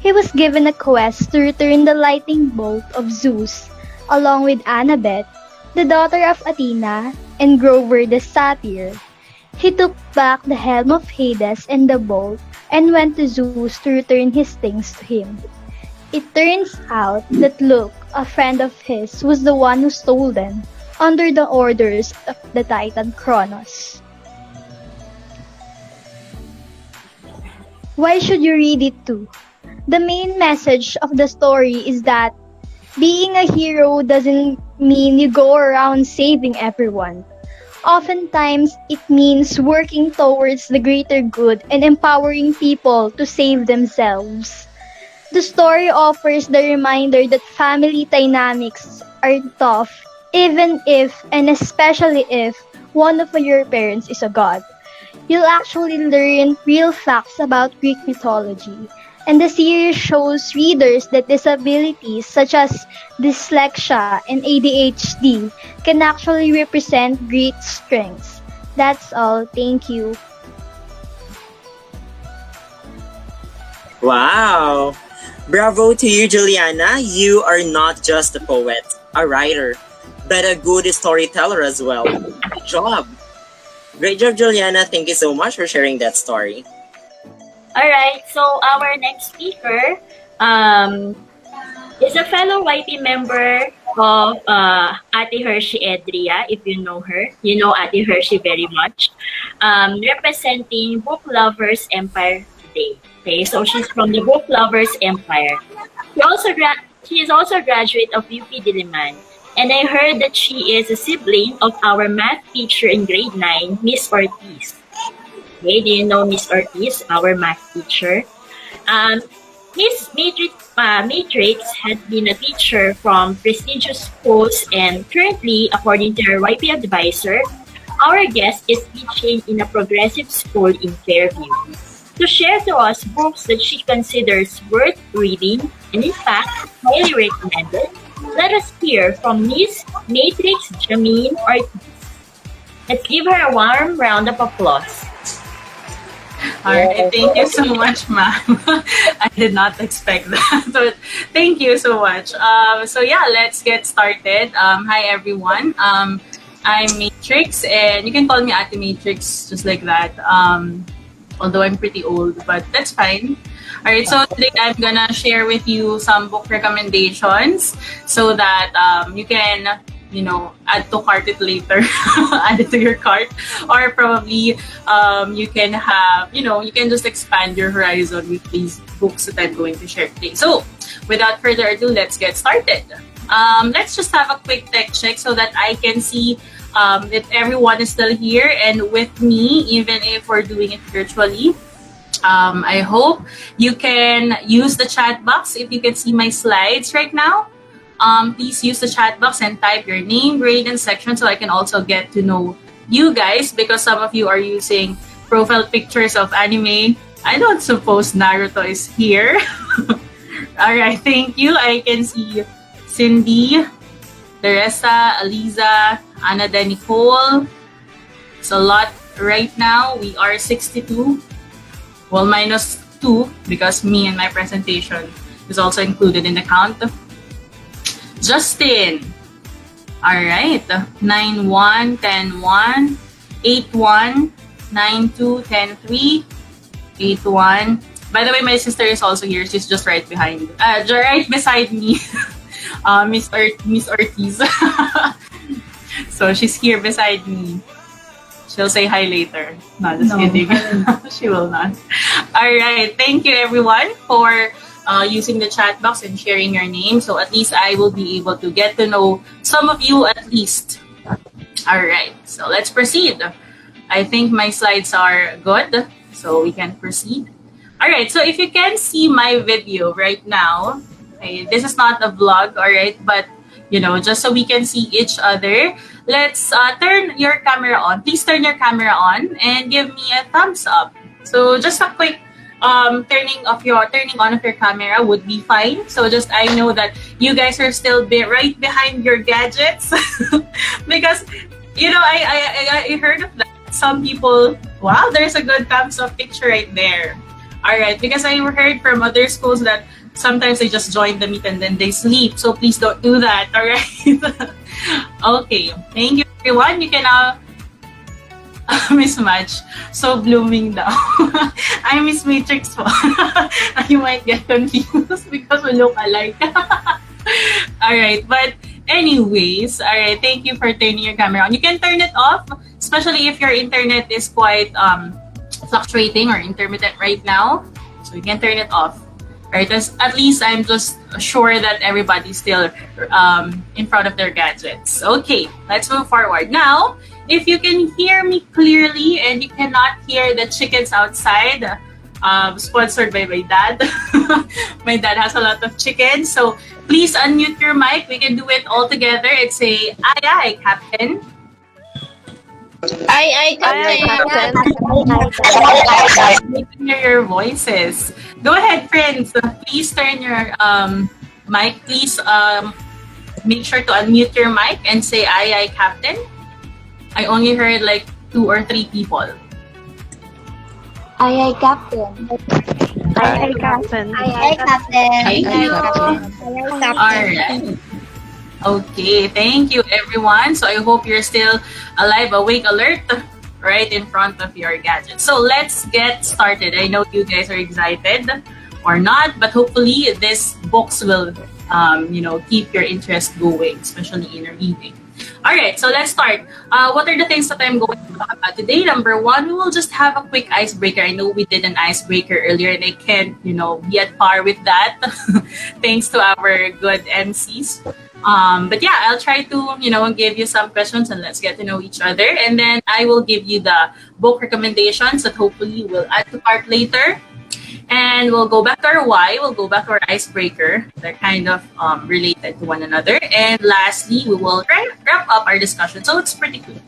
He was given a quest to return the lightning bolt of Zeus, along with Annabeth, the daughter of Athena, and Grover the satyr. He took back the helm of Hades and the bolt and went to Zeus to return his things to him. It turns out that Luke, a friend of his, was the one who stole them, under the orders of the Titan Kronos. Why should you read it too? The main message of the story is that being a hero doesn't mean you go around saving everyone. Oftentimes, it means working towards the greater good and empowering people to save themselves. The story offers the reminder that family dynamics are tough, even if and especially if one of your parents is a god. You'll actually learn real facts about Greek mythology. And the series shows readers that disabilities such as dyslexia and ADHD can actually represent great strengths. That's all. Thank you. Wow! Bravo to you, Juliana. You are not just a poet, a writer, but a good storyteller as well. Good job! Great job, Juliana. Thank you so much for sharing that story. Alright, so our next speaker is a fellow YP member of Ate Hershey Edria, if you know her. You know Ate Hershey very much. Representing Book Lovers Empire today. Okay, so she's from the Book Lovers Empire. She is also a graduate of UP Diliman. And I heard that she is a sibling of our math teacher in grade 9, Miss Ortiz. Okay, do you know Miss Ortiz, our math teacher? Um, Miss Matrix has been a teacher from prestigious schools, and currently, according to her YP advisor, our guest is teaching in a progressive school in Fairview to share to us books that she considers worth reading and, in fact, highly recommended. Let us hear from Miss Matrix Jameen Ortiz. Let's give her a warm round of applause. All right, thank you so much, ma'am. I did not expect that, but thank you so much. So yeah, let's get started. Hi everyone. I'm Matrix, and you can call me Ate Matrix, just like that. Although I'm pretty old, but that's fine. All right, so today I'm gonna share with you some book recommendations so that you can, add to cart it later, add it to your cart, or probably you can have, you can just expand your horizon with these books that I'm going to share today. So without further ado, let's get started. Let's just have a quick tech check so that I can see if everyone is still here and with me, even if we're doing it virtually. I hope you can use the chat box if you can see my slides right now. Please use the chat box and type your name, grade, and section so I can also get to know you guys, because some of you are using profile pictures of anime. I don't suppose Naruto is here. Alright, thank you. I can see Cindy, Teresa, Aliza, Ana de Nicole. It's a lot right now. We are 62. Well, minus 2 because me and my presentation is also included in the count. Justin. Alright. 9-1, 10-1, 8-1, 9-2, 10-3, 8-1. By the way, my sister is also here. She's just right behind, right beside me. Miss Ortiz. So she's here beside me. She'll say hi later. No, just kidding. She will not. All right. Thank you, everyone, for using the chat box and sharing your name. So at least I will be able to get to know some of you at least. All right. So let's proceed. I think my slides are good, so we can proceed. All right. So if you can see my video right now, okay, this is not a vlog, all right, but just so we can see each other, let's turn your camera on. Please turn your camera on and give me a thumbs up. So just a quick turning on of your camera would be fine. So just I know that you guys are still right behind your gadgets because I heard of that. Some people, wow, there's a good thumbs up picture right there. All right, because I heard from other schools that sometimes they just join the meet and then they sleep. So please don't do that, all right? Okay, thank you, everyone. You can now mismatch. So blooming daw. I Miss Matrix po. You might get confused because we look alike. All right, but anyways, all right, thank you for turning your camera on. You can turn it off, especially if your internet is quite fluctuating or intermittent right now. So you can turn it off. Right, at least I'm just sure that everybody's still in front of their gadgets. Okay, let's move forward. Now, if you can hear me clearly and you cannot hear the chickens outside, sponsored by my dad. My dad has a lot of chickens, so please unmute your mic. We can do it all together. It's a aye aye, Captain. Aye, Captain. We can hear your voices. Go ahead, friends. Please turn your mic. Please make sure to unmute your mic and say aye, aye, Captain. I only heard like 2 or 3 people. Aye, aye, Captain. Aye, Captain. Aye, Captain. Thank you. All right. Okay, thank you, everyone. So I hope you're still alive, awake, alert, right in front of your gadget. So let's get started. I know you guys are excited or not, but hopefully this books will, keep your interest going, especially in reading. All right, so let's start. What are the things that I'm going to talk about today? Number 1, we will just have a quick icebreaker. I know we did an icebreaker earlier and I can't, be at par with that thanks to our good MCs. But yeah, I'll try to, give you some questions and let's get to know each other. And then I will give you the book recommendations that hopefully we'll add to cart later. And we'll go back to our why, we'll go back to our icebreaker. They're kind of related to one another. And lastly, we will wrap up our discussion. So it's pretty cool.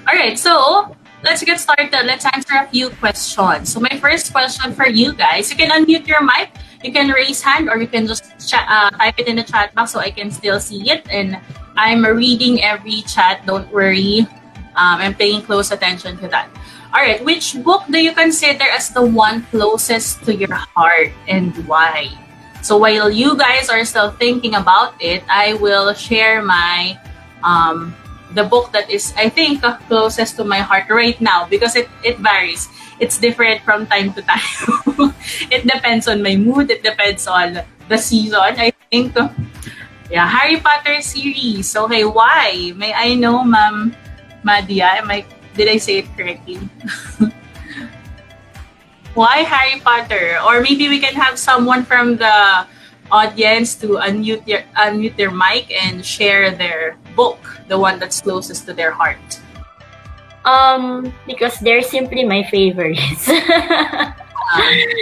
All right, so let's get started. Let's answer a few questions. So my first question for you guys, you can unmute your mic, you can raise hand, or you can just type it in the chat box so I can still see it. And I'm reading every chat, don't worry. I'm paying close attention to that. All right, which book do you consider as the one closest to your heart and why? So while you guys are still thinking about it, I will share my the book that is, I think, closest to my heart right now, because it varies. It's different from time to time. It depends on my mood. It depends on the season, I think. Yeah, Harry Potter series. Okay, why? May I know, Ma'am Madia? Did I say it correctly? Why Harry Potter? Or maybe we can have someone from the audience to unmute their mic and share their book, the one that's closest to their heart. Because they're simply my favorites.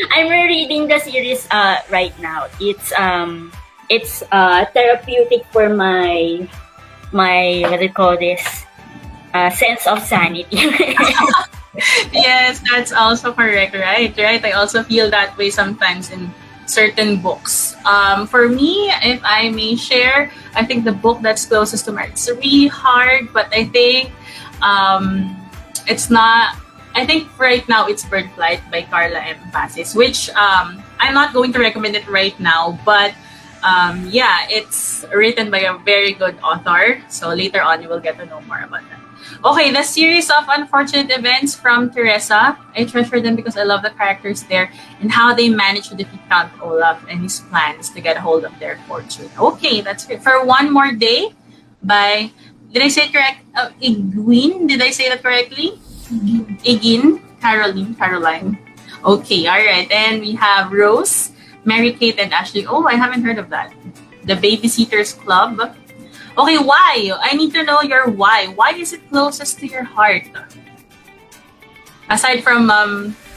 I'm rereading the series right now. It's therapeutic for my what do you call this? Sense of sanity. Yes, that's also correct, right? I also feel that way sometimes in certain books. For me, if I may share, I think the book that's closest to my heart, it's really hard, but I think it's not. I think right now it's Bird Flight by Carla M. Pacis, which I'm not going to recommend it right now, but yeah, it's written by a very good author. So later on, you will get to know more about that. Okay, the series of unfortunate events from Teresa. I treasure them because I love the characters there and how they manage to defeat Count Olaf and his plans to get a hold of their fortune. Okay, that's good. For One More Day by, did I say it correct? Iguin? Did I say that correctly? Igin? Caroline. Okay, all right. And we have Rose, Mary Kate, and Ashley. Oh, I haven't heard of that. The Babysitters Club. Okay, why? I need to know your why. Why is it closest to your heart? Aside from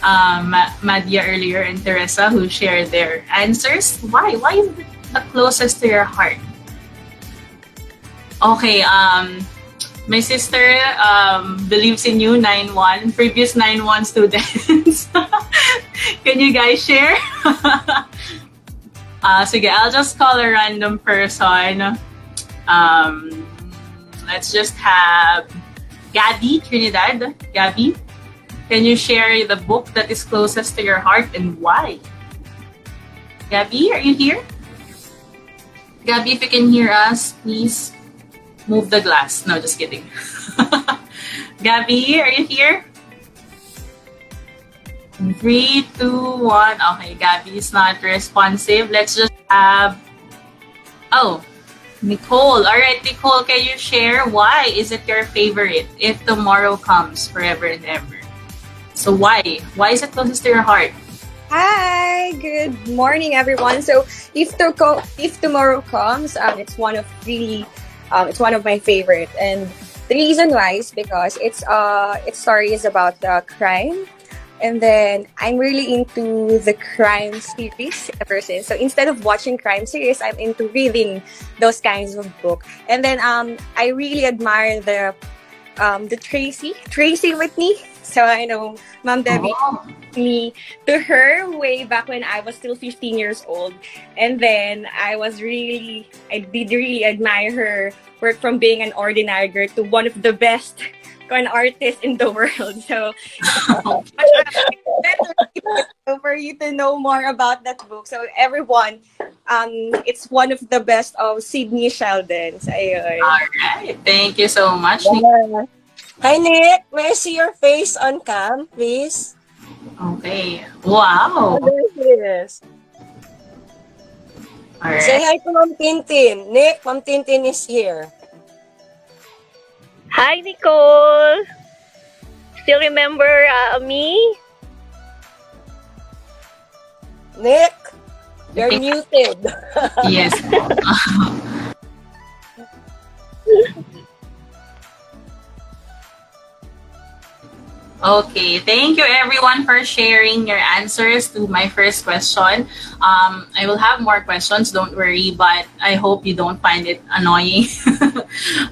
Madia earlier and Teresa who shared their answers, why? Why is it the closest to your heart? Okay, my sister believes in you, 9-1, previous 9-1 students. Can you guys share? Sige, I'll just call a random person. Let's just have Gabby Trinidad. Gabby, can you share the book that is closest to your heart and why? Gabby, are you here? Gabby, if you can hear us, please move the glass. No, just kidding. Gabby, are you here? 3, 2, 1. Okay, Gabby is not responsive. Let's just have... Oh, Nicole. All right, Nicole, can you share why is it your favorite? If Tomorrow Comes, Forever and Ever. So why? Why is it closest to your heart? Hi, good morning, everyone. So if Tomorrow Comes, it's one of my favorite, and the reason why is because its story is about crime. And then I'm really into the crime series ever since. So instead of watching crime series, I'm into reading those kinds of book. And then I really admire the Tracy Whitney. So I know Mom Debbie me to her way back when I was still 15 years old. And then I did really admire her work from being an ordinary girl to one of the best an artist in the world. So for you to know more about that book. So everyone, it's one of the best of Sydney Sheldon's. Ayun. All right. Thank you so much. Yeah. Hi, Nick. May I see your face on cam, please? Okay. Wow. Yes. All right. Say hi to Mom Tintin. Nick, Mom Tintin is here. Hi, Nicole. Still remember me? Nick? You're muted. Yes. Okay, thank you everyone for sharing your answers to my first question. I will have more questions, don't worry, but I hope you don't find it annoying.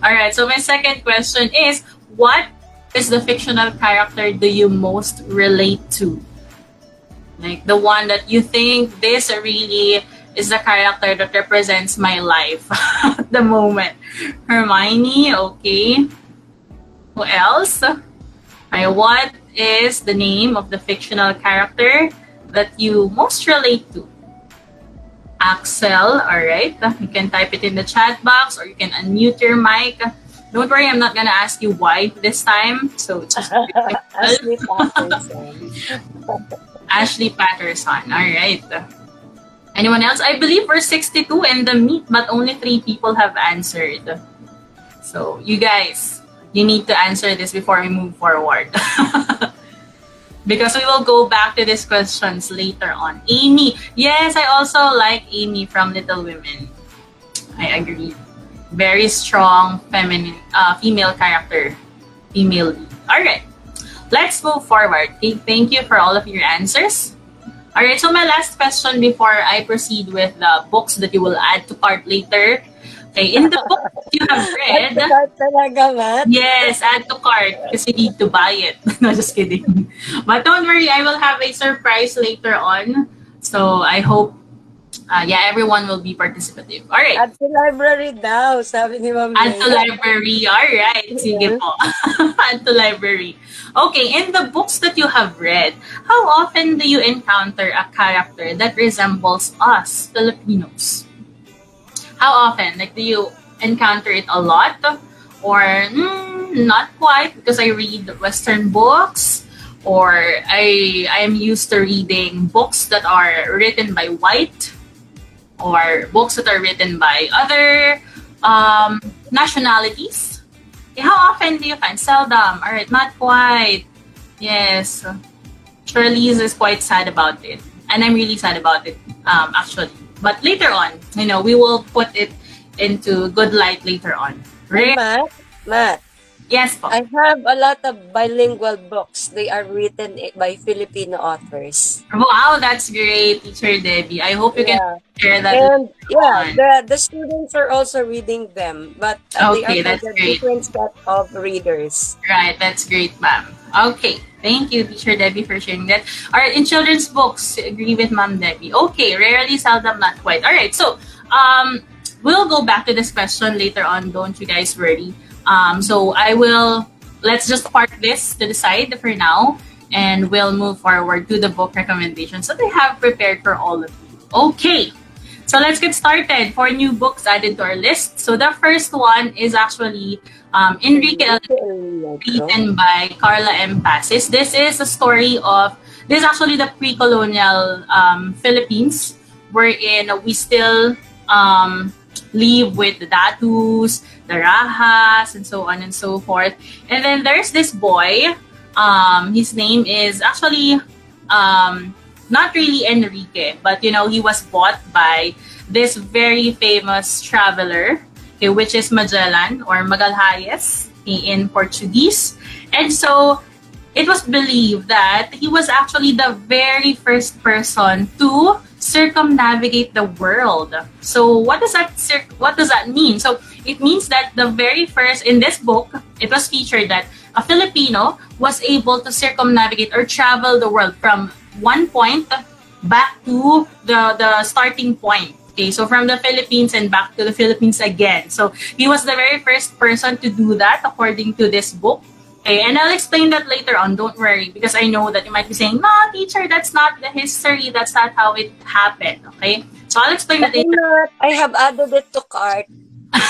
All right, so my second question is, what is the fictional character do you most relate to? Like the one that you think this really is the character that represents my life at the moment. Hermione, okay. Who else? What is the name of the fictional character that you most relate to? Axel, alright. You can type it in the chat box or you can unmute your mic. Don't worry, I'm not gonna ask you why this time. So just Ashley Patterson. Ashley Patterson, alright. Anyone else? I believe we're 62 in the meet, but only 3 people have answered. So you guys, you need to answer this before we move forward. Because we will go back to these questions later on. Amy. Yes, I also like Amy from Little Women. I agree. Very strong female character. Female lead. Alright. Let's move forward. Okay, thank you for all of your answers. Alright, so my last question before I proceed with the books that you will add to cart later. Okay, in the book you have read, yes, add to cart because you need to buy it. No, just kidding. But don't worry, I will have a surprise later on. So I hope, everyone will be participative. All right. Add to library daw, sabi ni Ma'am Add to Leia. library. All right. Sige po. Add to library. Okay, in the books that you have read, how often do you encounter a character that resembles us, Filipinos? How often? Like, do you encounter it a lot? Or not quite, because I read Western books, or I am used to reading books that are written by white, or books that are written by other nationalities. Okay, how often do you find? Seldom. All right, not quite. Yes. Charlize is quite sad about it. And I'm really sad about it, actually. But later on, we will put it into good light later on. Hey, Matt. Yes, po. I have a lot of bilingual books. They are written by Filipino authors. Wow, that's great, Teacher Debbie. I hope you can share that. And the students are also reading them, but Okay, they are that's for the great. different set of readers. Right, that's great, ma'am. Okay, thank you, Teacher Debbie, for sharing that. All right, in children's books, agree with Ma'am Debbie. Okay, rarely, seldom, not quite. All right, so we'll go back to this question later on. Don't you guys worry. So let's just park this to the side for now, and we'll move forward to the book recommendations that I have prepared for all of you. Okay, so let's get started for new books added to our list. So the first one is actually Enrique, written by Carla M. Pasis. This is a story this is actually the pre-colonial Philippines, wherein we still live with the Datus, the Rahas, and so on and so forth. And then there's this boy. His name is actually not really Enrique, but he was bought by this very famous traveler, okay, which is Magellan or Magalhães in Portuguese. And so it was believed that he was actually the very first person to circumnavigate the world. So what does that mean? So it means that the very first, in this book, it was featured that a Filipino was able to circumnavigate or travel the world from one point back to the starting point. Okay, so from the Philippines and back to the Philippines again. So he was the very first person to do that according to this book. Okay, and I'll explain that later on, don't worry, because I know that you might be saying, no, teacher, that's not the history, that's not how it happened, okay? So I'll explain that later. I have added it to cart.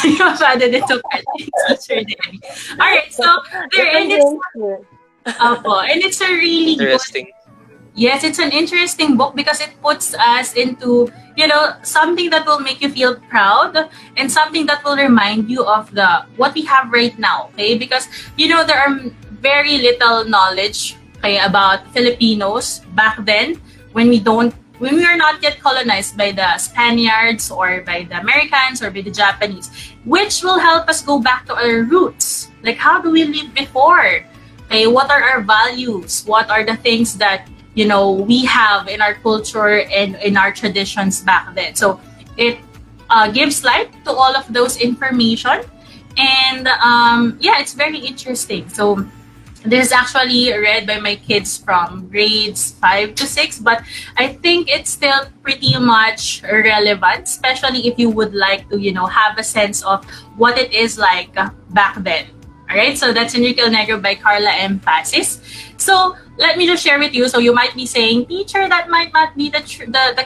You have added it to cart, teacher Debbie. All right, so and it's a really Interesting. Yes, it's an interesting book because it puts us into, something that will make you feel proud and something that will remind you of what we have right now, okay? Because, there are very little knowledge, okay, about Filipinos back then when we don't when we are not yet colonized by the Spaniards or by the Americans or by the Japanese, which will help us go back to our roots. Like, how do we live before? Okay, what are our values? What are the things that, we have in our culture and in our traditions back then? So it gives light to all of those information. And it's very interesting. So this is actually read by my kids from grades 5 to 6, but I think it's still pretty much relevant, especially if you would like to, have a sense of what it is like back then. All right, so that's Enrique El Negro by Carla M. Pasis. So let me just share with you. So you might be saying, teacher, that might not be the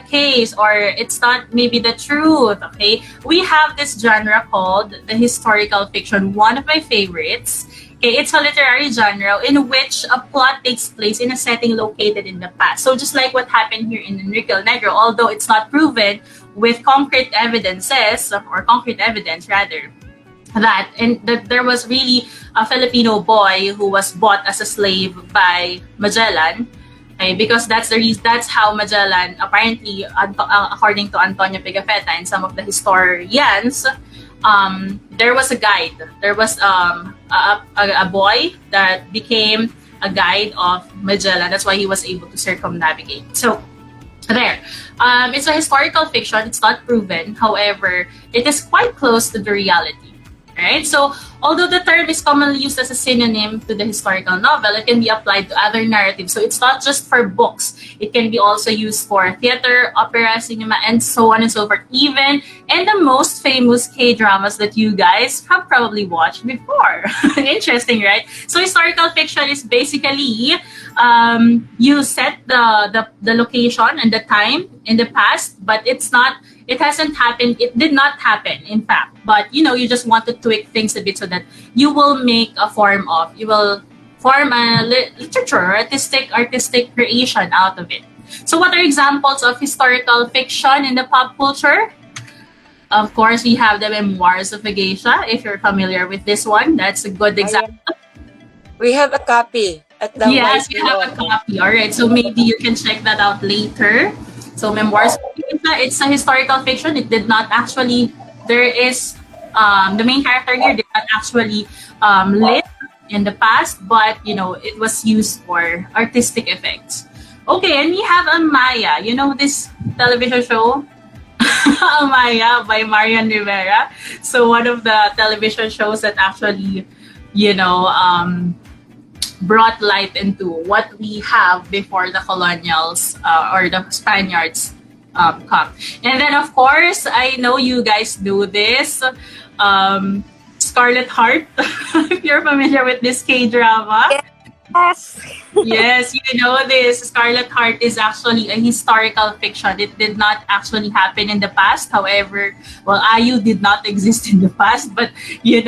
case, or it's not maybe the truth. Okay, we have this genre called the historical fiction, one of my favorites. Okay, it's a literary genre in which a plot takes place in a setting located in the past. So just like what happened here in Enrique El Negro, although it's not proven with concrete evidence rather, that there was really a Filipino boy who was bought as a slave by Magellan, okay, because that's how Magellan apparently, according to Antonio Pigafetta and some of the historians, there was a guide. There was a boy that became a guide of Magellan. That's why he was able to circumnavigate. So there. It's a historical fiction. It's not proven. However, it is quite close to the reality. Right? So, although the term is commonly used as a synonym to the historical novel, it can be applied to other narratives. So, it's not just for books. It can be also used for theater, opera, cinema, and so on and so forth. Even in the most famous K-dramas that you guys have probably watched before. Interesting, right? So, historical fiction is basically you set the location and the time in the past, but it hasn't happened. It did not happen, in fact. But, you just want to tweak things a bit so that you will form a literature, artistic creation out of it. So what are examples of historical fiction in the pop culture? Of course, we have the Memoirs of a Geisha. If you're familiar with this one, that's a good example. We have a copy at the Yes, we have a copy. All right, so maybe you can check that out later. So Memoirs of a Geisha, it's a historical fiction. It did not actually, the main character here did not actually live in the past, but, it was used for artistic effects. Okay, and we have Amaya. You know this television show? Amaya by Marian Rivera. So one of the television shows that actually, brought light into what we have before the colonials or the Spaniards come. And then, of course, I know you guys do this. Scarlet Heart, if you're familiar with this K-drama. Yes. Yes, you know this. Scarlet Heart is actually a historical fiction. It did not actually happen in the past. However, Ayu did not exist in the past, but they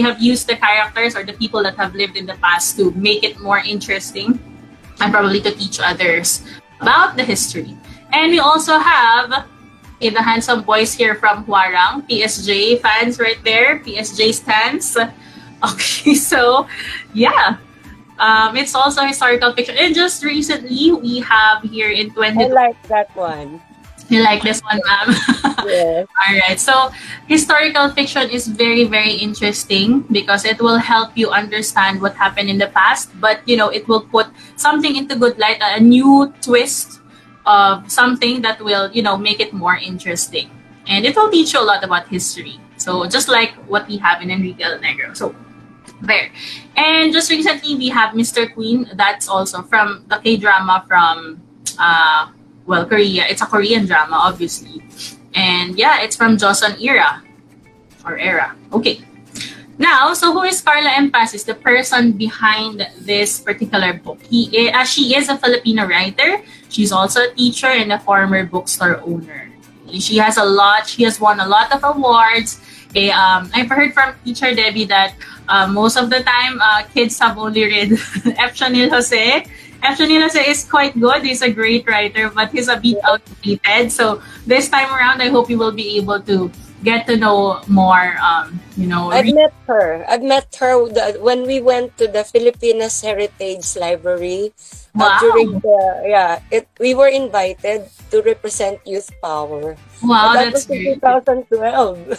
have used the characters or the people that have lived in the past to make it more interesting and probably to teach others about the history. And we also have the handsome boys here from Huarang, PSJ fans right there, PSJ stands. Okay, so yeah. It's also historical fiction. And just recently, we have here in 20... I like that one. You like this one, ma'am? Yes. All right. So, historical fiction is very, very interesting because it will help you understand what happened in the past. But, it will put something into good light, a new twist of something that will, make it more interesting. And it will teach you a lot about history. So, just like what we have in Enrique El Negro. So, there. And just recently, we have Mr. Queen. That's also from the K-drama from, Korea. It's a Korean drama, obviously. And yeah, it's from Joseon era. Okay. Now, so who is Carla M. Pasis, the person behind this particular book? She is a Filipino writer. She's also a teacher and a former bookstore owner. She has won a lot of awards. I've heard from Teacher Debbie that most of the time, kids have only read F. Chanil Jose. F. Chanil Jose is quite good. He's a great writer, but he's a bit outdated. So this time around, I hope you will be able to get to know more, you know. I've met her. When we went to the Filipinas Heritage Library. During Wow. we were invited to represent Youth Power. Wow, That that's was in great. 2012.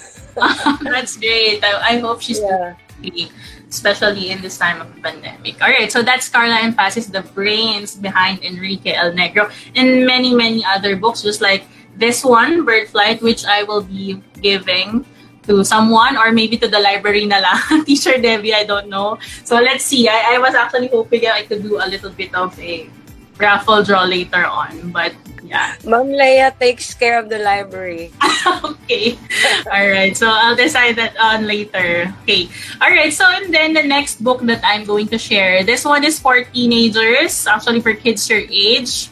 That's great. I hope she's doing okay, especially in this time of pandemic. All right, so that's Carla and Passes, the brains behind Enrique El Negro, and many, many other books, just like this one, Bird Flight, which I will be giving to someone or maybe to the library na lang. Teacher Debbie, I don't know. So let's see. I was actually hoping I could do a little bit of a raffle draw later on, but yeah. Ma'am Leia takes care of the library. Okay. All right. So I'll decide that on later. Okay. All right. So and then the next book that I'm going to share, this one is for teenagers, actually for kids your age.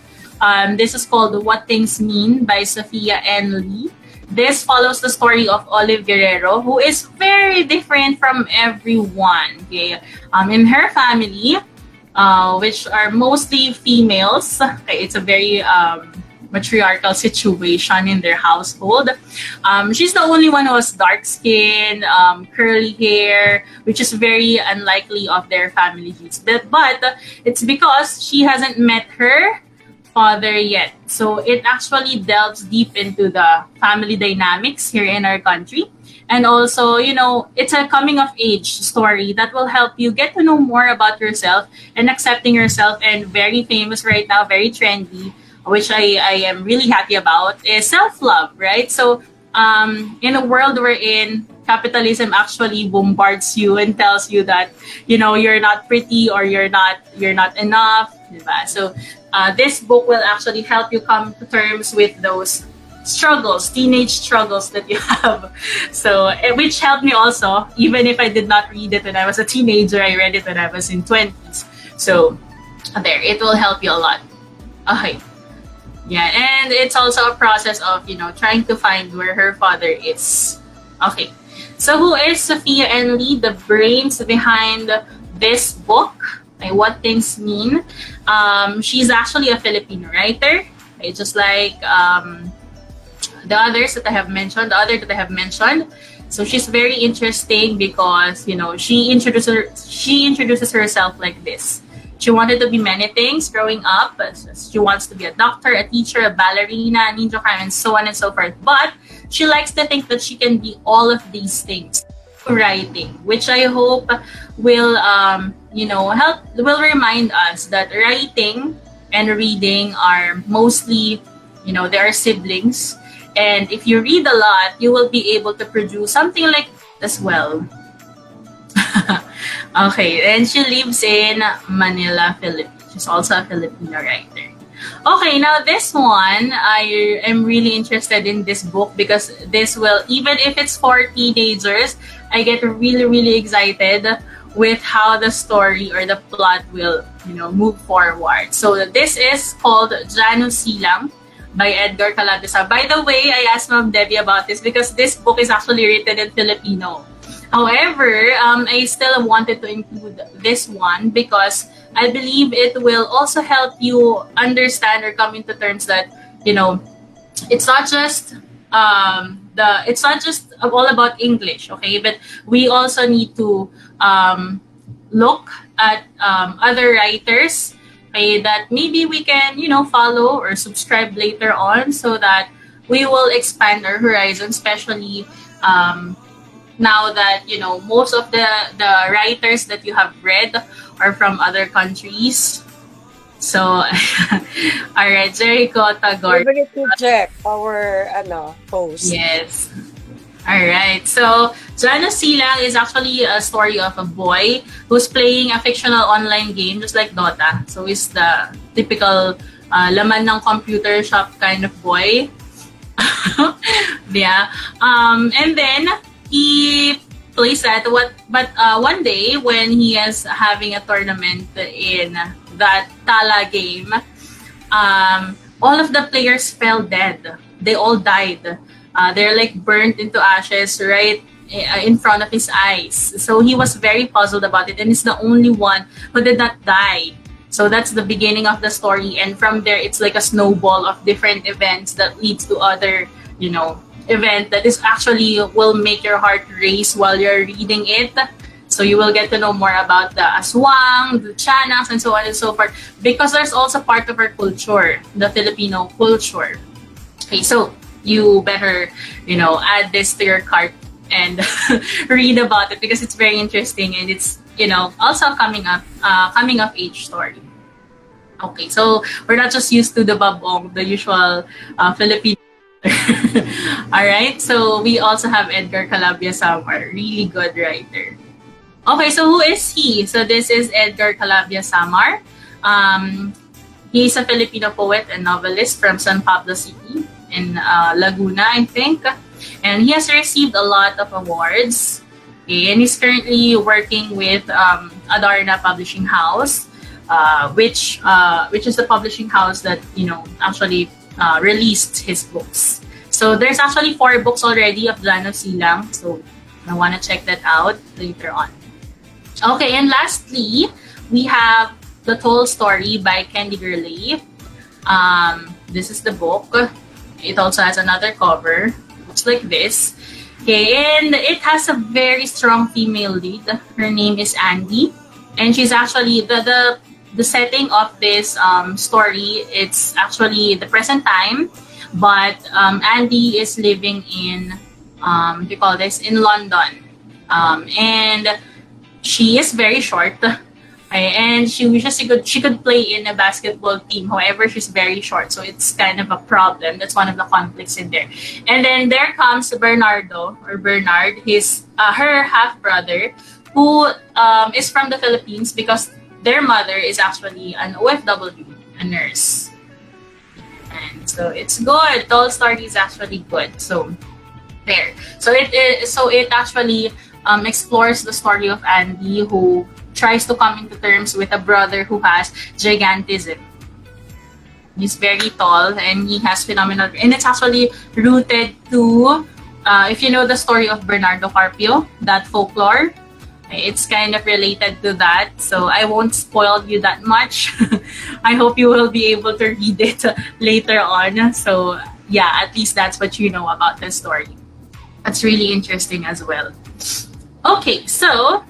This is called What Things Mean by Sophia N. Lee. This follows the story of Olive Guerrero, who is very different from everyone. Okay. In her family, which are mostly females, okay, it's a very matriarchal situation in their household. She's the only one who has dark skin, curly hair, which is very unlikely of their family genes. But it's because she hasn't met her father yet. So it actually delves deep into the family dynamics here in our country. And also, you know, it's a coming of age story that will help you get to know more about yourself and accepting yourself. And very famous right now, very trendy, which I am really happy about, is self-love, right? So in a world wherein capitalism actually bombards you and tells you that, you know, you're not pretty or you're not enough, diba? So this book will actually help you come to terms with those struggles, teenage struggles that you have. So, which helped me also, even if I did not read it when I was a teenager, I read it when I was in 20s. So, there, it will help you a lot. Okay. Yeah, and it's also a process of, you know, trying to find where her father is. Okay. So, who is Sophia N. Lee, the brains behind this book? Okay, What Things Mean. She's actually a Filipino writer. Okay, just like the others that I have mentioned. So she's very interesting because, you know, she introduces herself like this. She wanted to be many things growing up. She wants to be a doctor, a teacher, a ballerina, a ninja crime, and so on and so forth. But she likes to think that she can be all of these things. Writing, which I hope will, will remind us that writing and reading are mostly, you know, they are siblings. And if you read a lot, you will be able to produce something like that as well. Okay, and she lives in Manila, Philippines. She's also a Filipino writer. Okay, now this one, I am really interested in this book because this will, even if it's for teenagers, I get really, really excited with how the story or the plot will, you know, move forward. So this is called Janus Silang by Edgar Calatesa. By the way, I asked Ma'am Debbie about this because this book is actually written in Filipino. However, I still wanted to include this one because I believe it will also help you understand or come into terms that, you know, it's not just all about English, okay? But we also need to look at other writers, okay, that maybe we can, you know, follow or subscribe later on so that we will expand our horizon, especially now that, you know, most of the writers that you have read are from other countries. So, all right, Jericho Tagore. We're going to check our post. Yes. All right. So, Janus Silang is actually a story of a boy who's playing a fictional online game just like Dota. So, he's the typical laman ng computer shop kind of boy. Yeah. And then he plays that. But one day when he is having a tournament in that Tala game, all of the players fell dead. They all died. They're like burnt into ashes right in front of his eyes. So he was very puzzled about it, and he's the only one who did not die. So that's the beginning of the story, and from there it's like a snowball of different events that leads to other, you know, event that is actually will make your heart race while you're reading it. So you will get to know more about the aswang, the tiyanas, and so on and so forth. Because there's also part of our culture, the Filipino culture. Okay, so you better, add this to your cart and read about it because it's very interesting and it's, also a coming of age story. Okay, so we're not just used to the babong, the usual Filipino. All right, so we also have Edgar Calabia Samar, really good writer. Okay, so who is he? So this is Edgar Calabia Samar. He's a Filipino poet and novelist from San Pablo City in Laguna, I think. And he has received a lot of awards. Okay, and he's currently working with Adarna Publishing House, which is the publishing house that actually released his books. So there's actually 4 books already of Dano Silang. So I want to check that out later on. Okay, and lastly, we have The Tall Story by Candy Girlay. This is the book. It also has another cover. Looks like this. Okay, and it has a very strong female lead. Her name is Andy. And she's actually, the setting of this story, it's actually the present time. But Andy is living in, what do you call this, in London. And she is very short. And she wishes she could play in a basketball team. However, she's very short, so it's kind of a problem. That's one of the conflicts in there. And then there comes Bernard, his her half brother, who is from the Philippines because their mother is actually an OFW, a nurse. And so it's good. Tall Story is actually good. So there. So it actually explores the story of Andy, who tries to come into terms with a brother who has gigantism. He's very tall and he has phenomenal, and it's actually rooted to, if you know the story of Bernardo Carpio, that folklore, it's kind of related to that. So I won't spoil you that much. I hope you will be able to read it later on. So yeah, at least that's what you know about the story. That's really interesting as well. Okay, so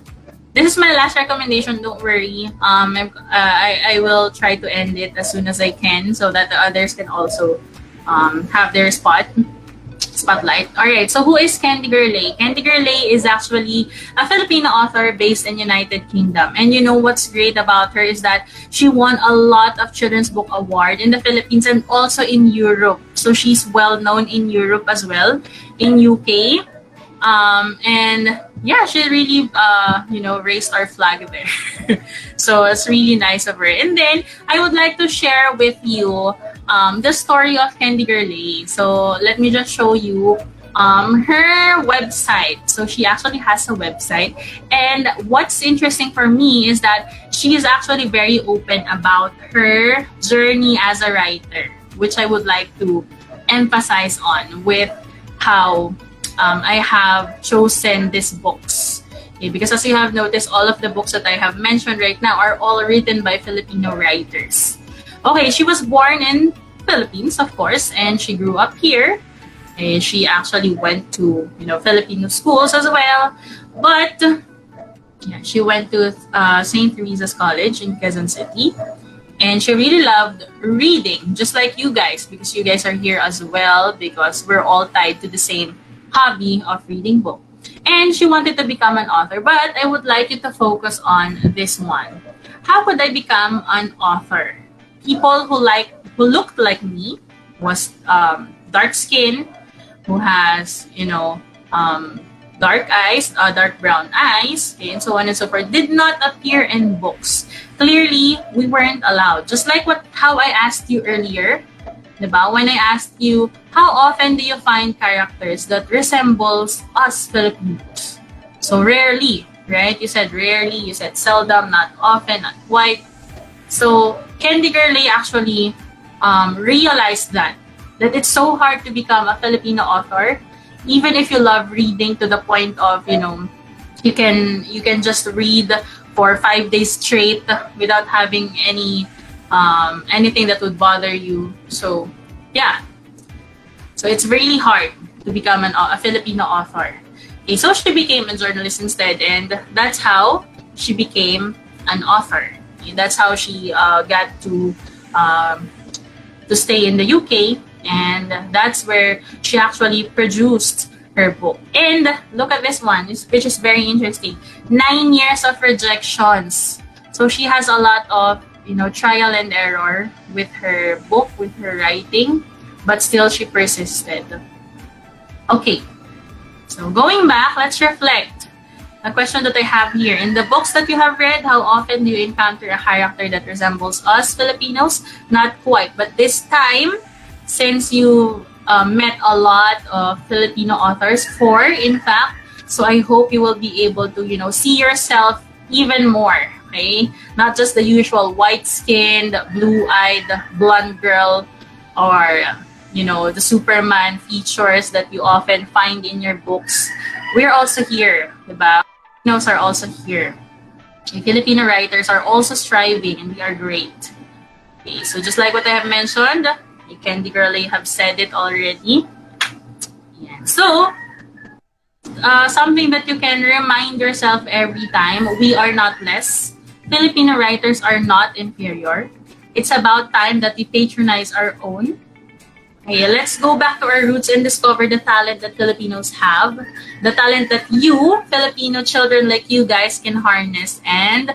this is my last recommendation. Don't worry. I will try to end it as soon as I can so that the others can also have their spotlight. All right. So who is Candy Girlay? Candy Girlay is actually a Filipino author based in United Kingdom. And you know what's great about her is that she won a lot of children's book award in the Philippines and also in Europe. So she's well known in Europe as well, in UK. And yeah, she really, raised our flag there. So it's really nice of her. And then I would like to share with you the story of Candy Girlay. So let me just show you her website. So she actually has a website. And what's interesting for me is that she is actually very open about her journey as a writer, which I would like to emphasize on with how I have chosen these books. Okay, because as you have noticed, all of the books that I have mentioned right now are all written by Filipino writers. Okay, she was born in Philippines, of course, and she grew up here. And she actually went to, Filipino schools as well. But yeah, she went to St. Teresa's College in Quezon City. And she really loved reading, just like you guys, because you guys are here as well, because we're all tied to the same hobby of reading book. And she wanted to become an author, but I would like you to focus on this one. How could I become an author? People who looked like me, was dark skin, who has dark eyes, dark brown eyes, okay, and so on and so forth, did not appear in books. Clearly, we weren't allowed. Just like how I asked you earlier, diba? When I asked you, how often do you find characters that resembles us Filipinos? So rarely, right? You said rarely, you said seldom, not often, not quite. So Candy Girlay actually realized that it's so hard to become a Filipino author, even if you love reading to the point of, you can just read for 5 days straight without having anything that would bother you. So yeah, so it's really hard to become a Filipino author. Okay, so she became a journalist instead, and that's how she became an author. Okay, that's how she got to stay in the UK, and that's where she actually produced her book. And look at this one, which is very interesting. 9 years of rejections. So she has a lot of trial and error with her book, with her writing, but still she persisted. Okay, so going back, let's reflect. A question that I have here. In the books that you have read, how often do you encounter a character that resembles us Filipinos? Not quite, but this time, since you met a lot of Filipino authors, 4 in fact, so I hope you will be able to, see yourself even more, okay? Not just the usual white-skinned, blue-eyed, blonde girl, or the Superman features that you often find in your books. We're also here, diba? Filipinos are also here. The Filipino writers are also striving, and we are great. Okay, so just like what I have mentioned, Candy Girl, I have said it already. Yeah. So, something that you can remind yourself every time, we are not less. Filipino writers are not inferior. It's about time that we patronize our own. Okay, let's go back to our roots and discover the talent that Filipinos have. The talent that you, Filipino children like you guys, can harness and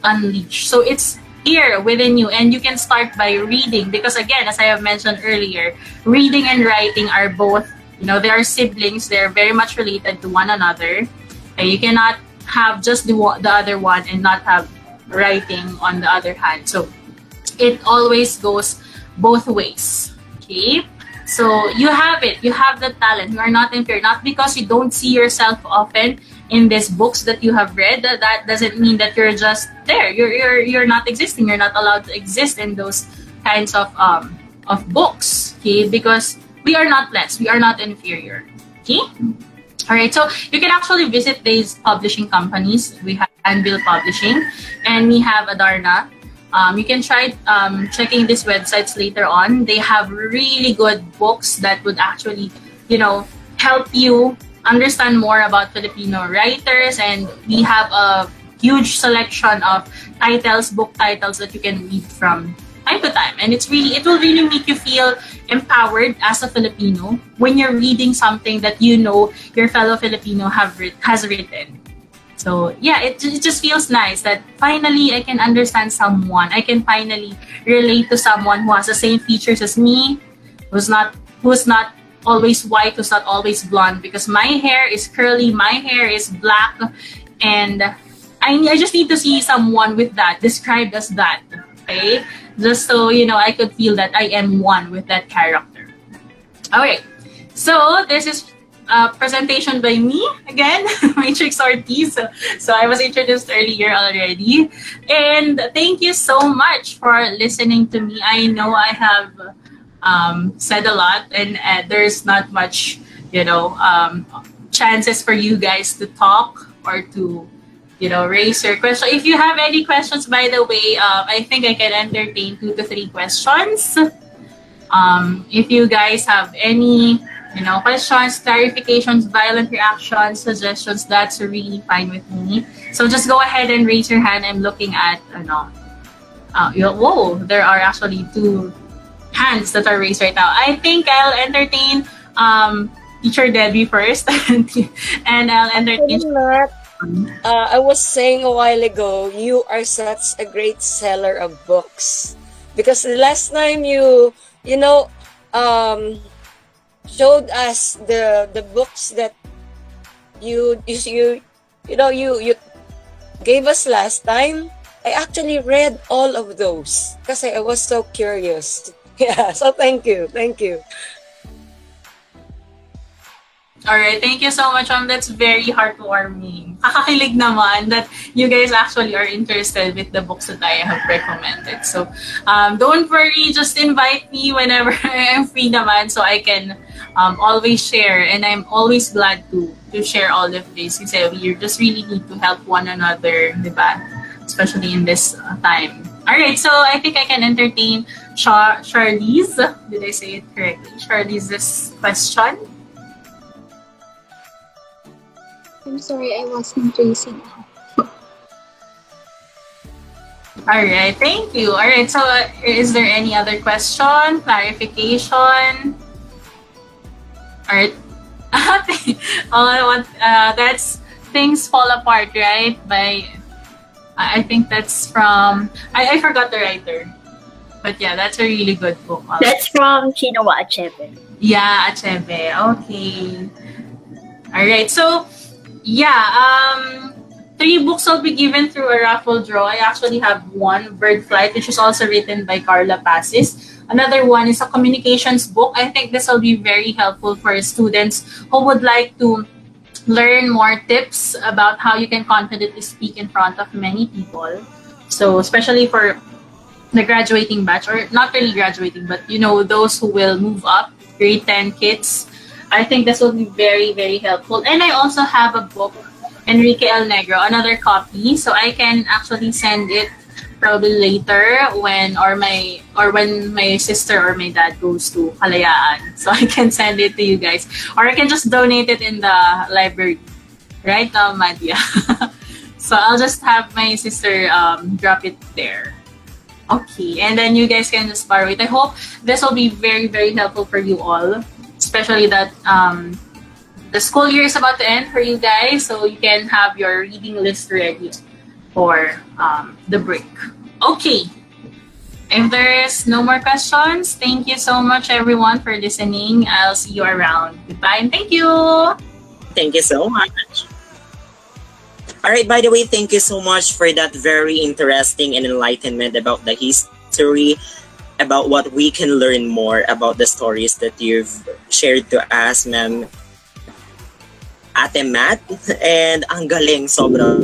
unleash. So it's here within you, and you can start by reading, because again, as I have mentioned earlier, reading and writing are both, they are siblings. They're very much related to one another. Okay, you cannot have just the other one and not have writing on the other hand. So it always goes both ways. Okay, so you have it. You have the talent. You are not inferior. Not because you don't see yourself often in these books that you have read. That doesn't mean that you're just there. You're not existing. You're not allowed to exist in those kinds of books. Okay, because we are not less. We are not inferior. Okay. All right. So you can actually visit these publishing companies. We have Anvil Publishing, and we have Adarna. You can try checking these websites later on. They have really good books that would actually, help you understand more about Filipino writers. And we have a huge selection of book titles that you can read from time to time. And it will really make you feel empowered as a Filipino when you're reading something that your fellow Filipino has written. So yeah, it just feels nice that finally I can understand someone. I can finally relate to someone who has the same features as me, who's not always white, who's not always blonde, because my hair is curly, my hair is black, and I just need to see someone with that, described as that, okay? Just so, I could feel that I am one with that character. Okay, so this is presentation by me again, Matrix Ortiz. So I was introduced earlier already, and thank you so much for listening to me. I know I have said a lot, and there's not much chances for you guys to talk or to raise your question. If you have any questions, by the way, I think I can entertain 2 to 3 questions. If you guys have any questions, clarifications, violent reactions, suggestions, that's really fine with me. So just go ahead and raise your hand. I'm looking at, whoa, there are actually 2 hands that are raised right now. I think I'll entertain Teacher Debbie first, and I'll entertain. I was saying a while ago, you are such a great seller of books, because the last time you showed us the books that you gave us last time. I actually read all of those because I was so curious. Yeah, so thank you. All right, thank you so much, That's very heartwarming. Kakakilig naman that you guys actually are interested with the books that I have recommended. So, don't worry, just invite me whenever I am free naman, so I can always share. And I'm always glad to share all of this. Kasi we just really need to help one another, diba? Especially in this time. All right, so I think I can entertain Charlize. Did I say it correctly? Charlize's question. I'm sorry, I wasn't tracing. All right, thank you. All right, so is there any other question, clarification? All right. All I want, that's Things Fall Apart, right? I think that's from, I forgot the writer. But yeah, that's a really good book. Also. That's from Chinua Achebe. Yeah, Achebe. Okay. All right. So, yeah, 3 books will be given through a raffle draw. I actually have one, Bird Flight, which is also written by Carla Pasis. Another one is a communications book. I think this will be very helpful for students who would like to learn more tips about how you can confidently speak in front of many people. So, especially for the graduating batch, or not really graduating, but those who will move up, grade 10 kids. I think this will be very, very helpful. And I also have a book, Enrique El Negro, another copy, so I can actually send it probably later when my sister or my dad goes to Kalayaan. So I can send it to you guys. Or I can just donate it in the library. Right now, Madia. So I'll just have my sister drop it there. Okay, and then you guys can just borrow it. I hope this will be very, very helpful for you all, especially that the school year is about to end for you guys, so you can have your reading list ready for the break. Okay, if there's no more questions, thank you so much, everyone, for listening. I'll see you around. Goodbye, and thank you. Thank you so much. All right, by the way, thank you so much for that very interesting and enlightenment about the history, about what we can learn more about the stories that you've shared to us, ma'am. Ate Matt, and ang galing, sobra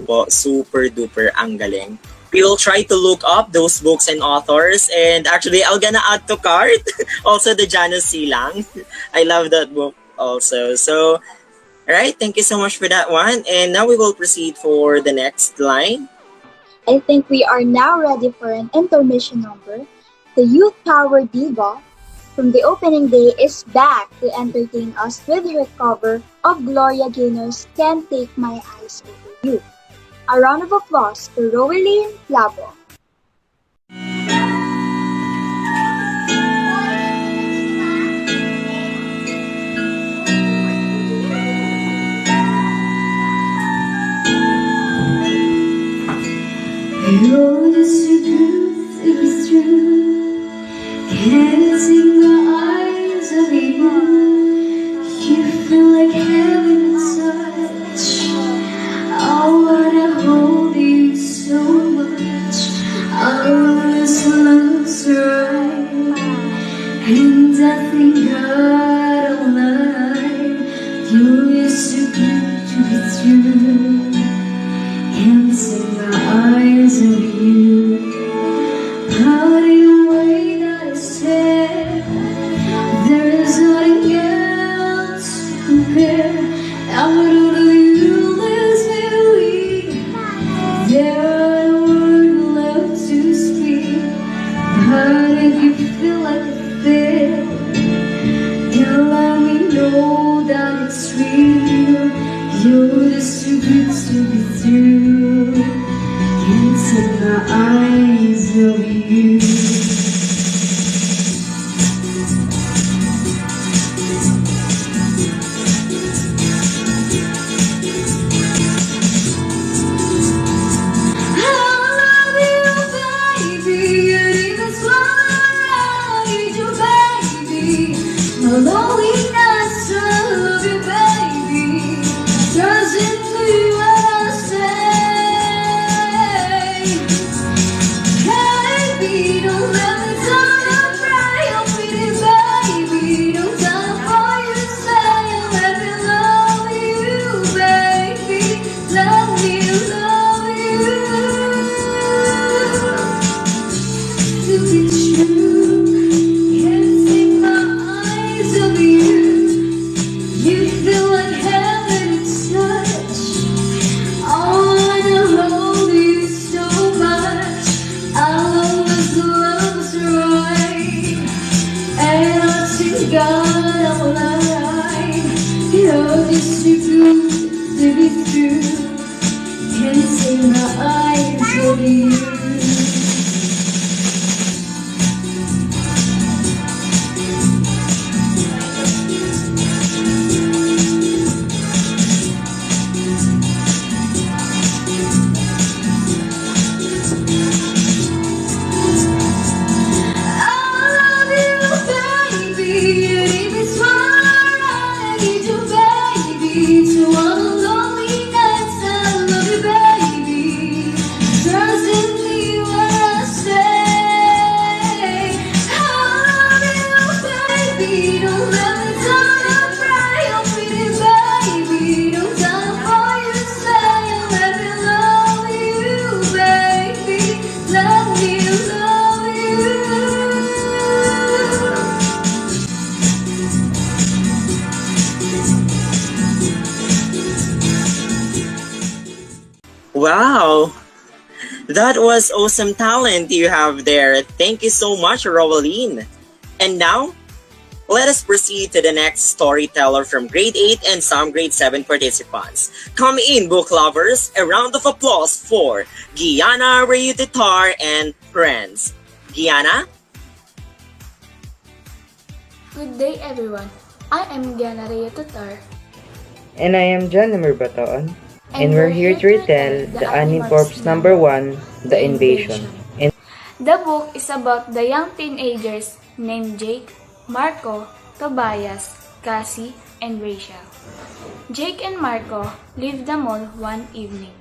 po, super duper ang galing. We will try to look up those books and authors, and actually, I'm gonna add to cart also the Janus Silang. I love that book also. So, all right, thank you so much for that one. And now we will proceed for the next line. I think we are now ready for an intermission number. The Youth Power Diva from the opening day is back to entertain us with her cover of Gloria Gaynor's Can't Take My Eyes Over You. A round of applause to Roweline Plabo. Oh, this is truth, it's true. Can't take my eyes off you. You feel like heaven touch. I wanna hold you so much. I always lose right. And I think God alive. You're so good to be true. Can't take my eyes off you. How do you wait that I said there is nothing else to compare? I would do you less me. There are no words left to speak. How did you feel like a failed? You let me know that it's real. You're just too good to be true. Can't take my eyes off you. Be Wow, that was awesome talent you have there. Thank you so much, Rowaline. And now, let us proceed to the next storyteller from grade 8 and some grade 7 participants. Come in, book lovers. A round of applause for Gianna, Reyutitar, and friends. Gianna? Good day, everyone. I am Gianna Tutar. And I am John Bataon. And we're here to retell the Anime Corps number 1, The Invasion. The book is about the young teenagers named Jake, Marco, Tobias, Cassie, and Rachel. Jake and Marco leave the mall one evening.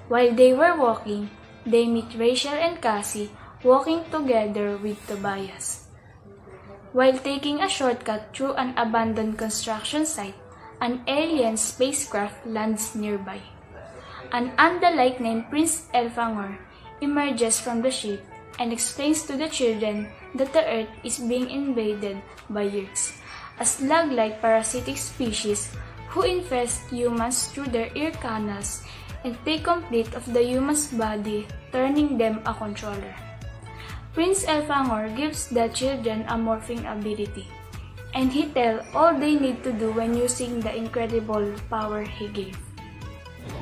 While they were walking, they meet Rachel and Cassie walking together with Tobias. While taking a shortcut through an abandoned construction site, an alien spacecraft lands nearby. An Andalite named Prince Elfangor emerges from the ship and explains to the children that the Earth is being invaded by Yerks, a slug-like parasitic species who infest humans through their ear canals and take complete of the human's body, turning them a controller. Prince Elfangor gives the children a morphing ability, and he tells all they need to do when using the incredible power he gave.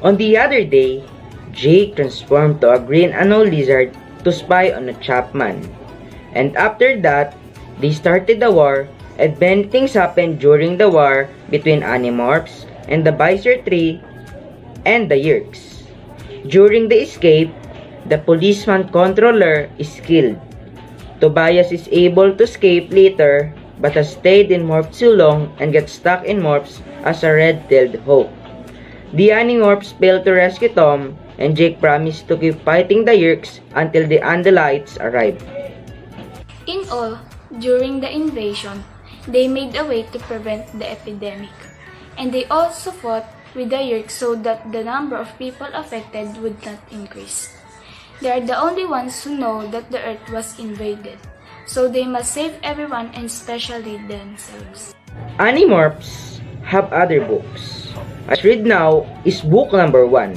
On the other day, Jake transformed to a green anole lizard to spy on a Chapman. And after that, they started the war, and many things happened during the war between Animorphs and the Visor Tree and the Yerks. During the escape, the policeman controller is killed. Tobias is able to escape later but has stayed in Morph too long and gets stuck in Morphs as a red-tailed hawk. The Animorphs fail to rescue Tom, and Jake promised to keep fighting the Yerks until the Andalites arrive. In all, during the invasion, they made a way to prevent the epidemic, and they also fought with the Yerks so that the number of people affected would not increase. They are the only ones who know that the Earth was invaded, so they must save everyone and especially themselves. Animorphs have other books. As read now is book number 1,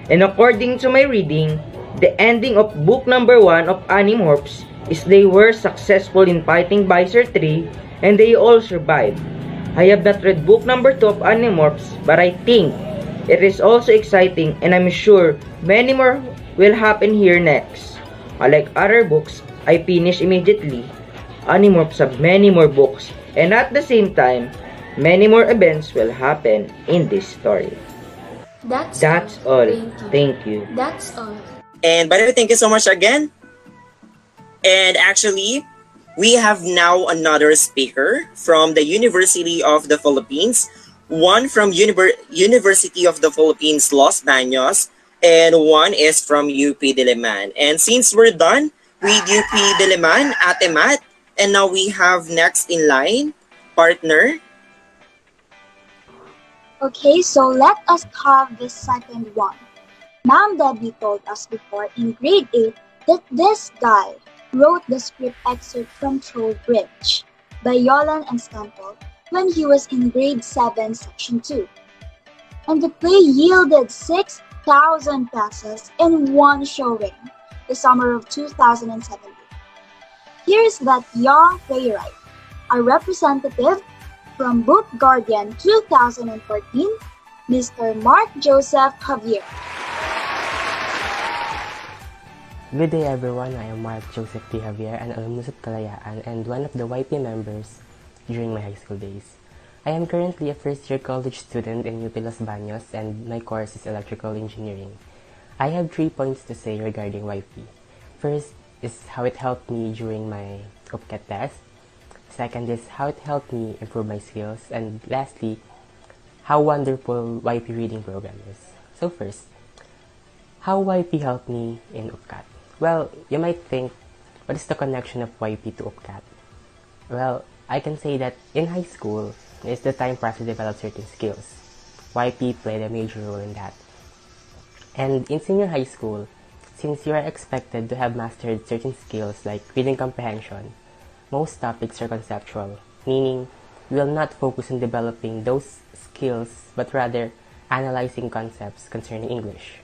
and according to my reading, the ending of book number 1 of Animorphs is they were successful in fighting Visor Tree and they all survived. I have not read book number 2 of Animorphs, but I think it is also exciting and I'm sure many more will happen here next. Unlike other books I finish immediately, Animorphs have many more books, and at the same time, many more events will happen in this story. That's all. Thank you. That's all. And by the way, thank you so much again. And actually, we have now another speaker from the University of the Philippines, one from University of the Philippines, Los Baños, and one is from UP Diliman. And since we're done with UP Diliman, Ate Matt, and now we have next in line, partner. Okay, so let us have the second one. Ma'am Debbie told us before in grade 8 that this guy wrote the script excerpt from Troll Bridge by Yolan and Scampbell when he was in grade 7, section 2. And the play yielded 6,000 pesos in one showing, the summer of 2017. Here's that young playwright, a representative from Book Guardian 2014, Mr. Mark Joseph Javier. Good day everyone, I am Mark Joseph P. Javier, an alumnus at Kalayaan and one of the YP members during my high school days. I am currently a first-year college student in UP Los Baños and my course is electrical engineering. I have 3 points to say regarding YP. First is how it helped me during my UPCAT test. Second is how it helped me improve my skills. And lastly, how wonderful YP reading program is. So first, how YP helped me in UPCAT. Well, you might think, what is the connection of YP to UPCAT? Well, I can say that in high school, it's the time for us to develop certain skills. YP played a major role in that. And in senior high school, since you are expected to have mastered certain skills like reading comprehension, most topics are conceptual, meaning we will not focus on developing those skills but rather analyzing concepts concerning English.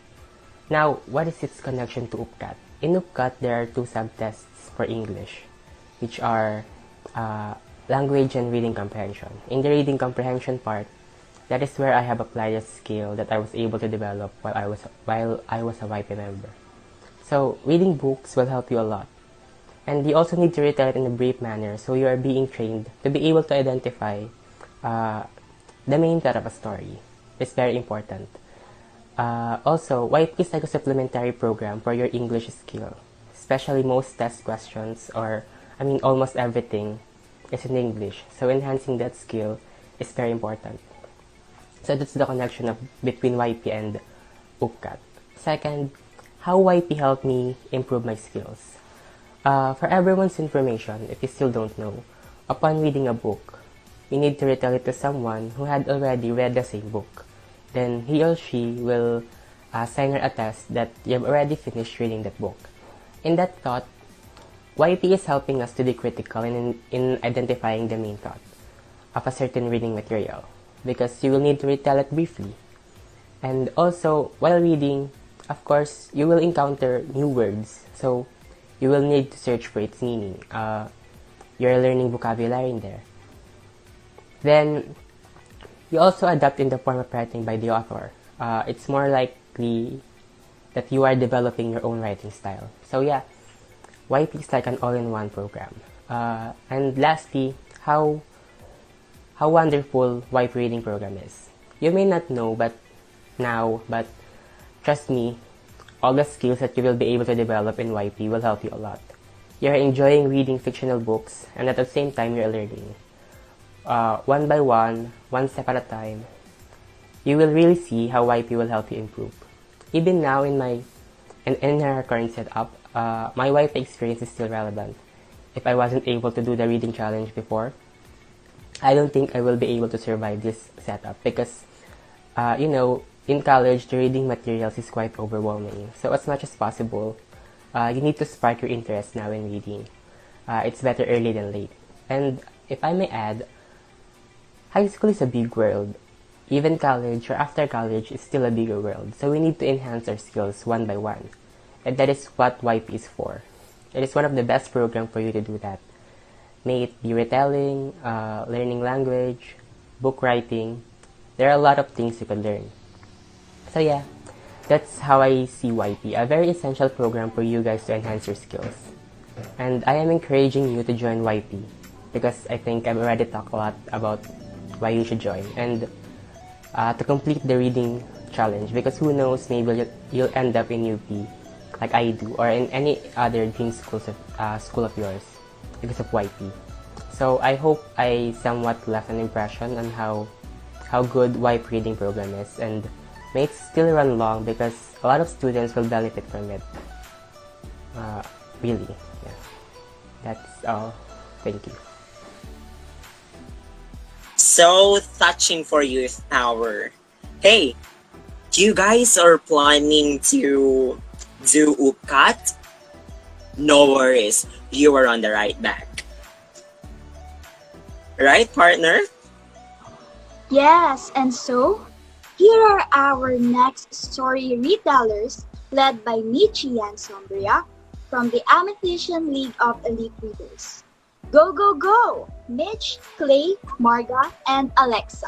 Now, what is its connection to UPCAT? In UPCAT, there are two subtests for English, which are uh, language and reading comprehension. In the reading comprehension part, that is where I have applied a skill that I was able to develop while I was a YP member. So, reading books will help you a lot. And you also need to retell it in a brief manner so you are being trained to be able to identify uh, the main plot of a story. It's very important. Also, YP is like a supplementary program for your English skill, especially most test questions, or I mean almost everything is in English. So enhancing that skill is very important. So that's the connection of between YP and UPCAT. Second, how YP helped me improve my skills. For everyone's information, if you still don't know, upon reading a book, you need to retell it to someone who had already read the same book. Then he or she will sign or attest that you have already finished reading that book. In that thought, YP is helping us to be critical in identifying the main thought of a certain reading material, because you will need to retell it briefly. And also, while reading, of course, you will encounter new words, so you will need to search for its meaning. You're learning vocabulary in there. Then, you also adapt in the form of writing by the author. It's more likely that you are developing your own writing style. So yeah, YP is like an all-in-one program. And lastly, how wonderful YP reading program is. You may not know but trust me, all the skills that you will be able to develop in YP will help you a lot. You're enjoying reading fictional books, and at the same time you're learning. One by one step at a time, you will really see how YP will help you improve. Even now in our current setup, my YP experience is still relevant. If I wasn't able to do the reading challenge before, I don't think I will be able to survive this setup because, in college, the reading materials is quite overwhelming. So as much as possible, you need to spark your interest now in reading. It's better early than late. And if I may add, high school is a big world. Even college or after college is still a bigger world. So we need to enhance our skills one by one. And that is what YP is for. It is one of the best programs for you to do that. May it be retelling, learning language, book writing. There are a lot of things you can learn. So yeah, that's how I see YP, a very essential program for you guys to enhance your skills. And I am encouraging you to join YP because I think I've already talked a lot about why you should join, and to complete the reading challenge, because who knows, maybe you'll end up in UP like I do, or in any other dream school of yours because of YP. So I hope I somewhat left an impression on how good YP reading program is, and may it still run long because a lot of students will benefit from it. Really, yeah. That's all. Thank you. So touching for Youth Hour. Hey, you guys are planning to do UPCAT? No worries, you are on the right track. Right, partner? Yes, and so, here are our next story retellers led by Michi and Sombria from the Amethystian League of Elite Readers. Go, go, go! Mitch, Clay, Marga, and Alexa.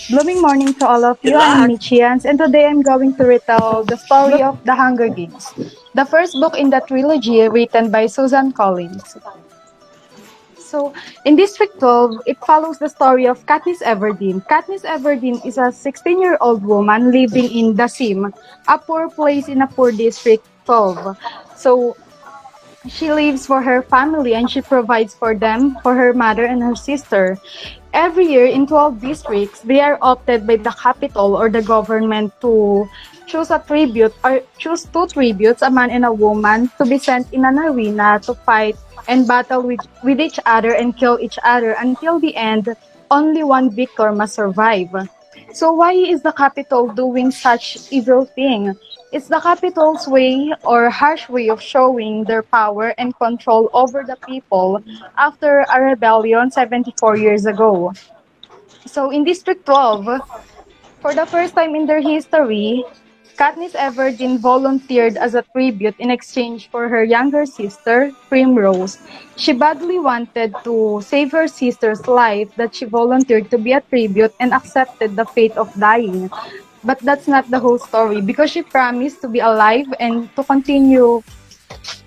Blooming morning to all of Good you. I'm luck! Michians, and today I'm going to retell the story of The Hunger Games, the first book in the trilogy written by Susan Collins. So, in District 12, it follows the story of Katniss Everdeen. Katniss Everdeen is a 16-year-old woman living in the Sim, a poor place in a poor District 12. So, she lives for her family and she provides for them, for her mother and her sister. Every year in 12 districts, they are opted by the capital or the government to choose a tribute or choose two tributes, a man and a woman, to be sent in an arena to fight and battle with each other and kill each other until the end. Only one victor must survive. So why is the capital doing such evil thing? It's the capital's way or harsh way of showing their power and control over the people after a rebellion 74 years ago. So in District 12, for the first time in their history, Katniss Everdeen volunteered as a tribute in exchange for her younger sister, Primrose. She badly wanted to save her sister's life that she volunteered to be a tribute and accepted the fate of dying. But that's not the whole story because she promised to be alive and to continue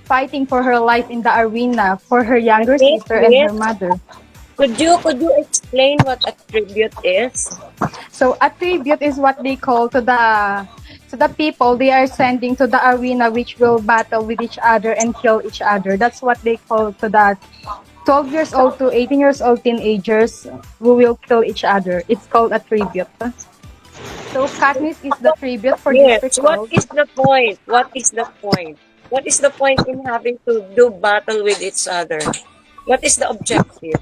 fighting for her life in the arena for her younger Wait, sister and her wait. mother. Could you explain what a tribute is? So a tribute is what they call to the people they are sending to the arena which will battle with each other and kill each other. That's what they call to the 12 years old to 18 years old teenagers who will kill each other. It's called a tribute. So Katniss is the tribute for Yes. District What 12. is the point? What is the point? What is the point in having to do battle with each other? What is the objective?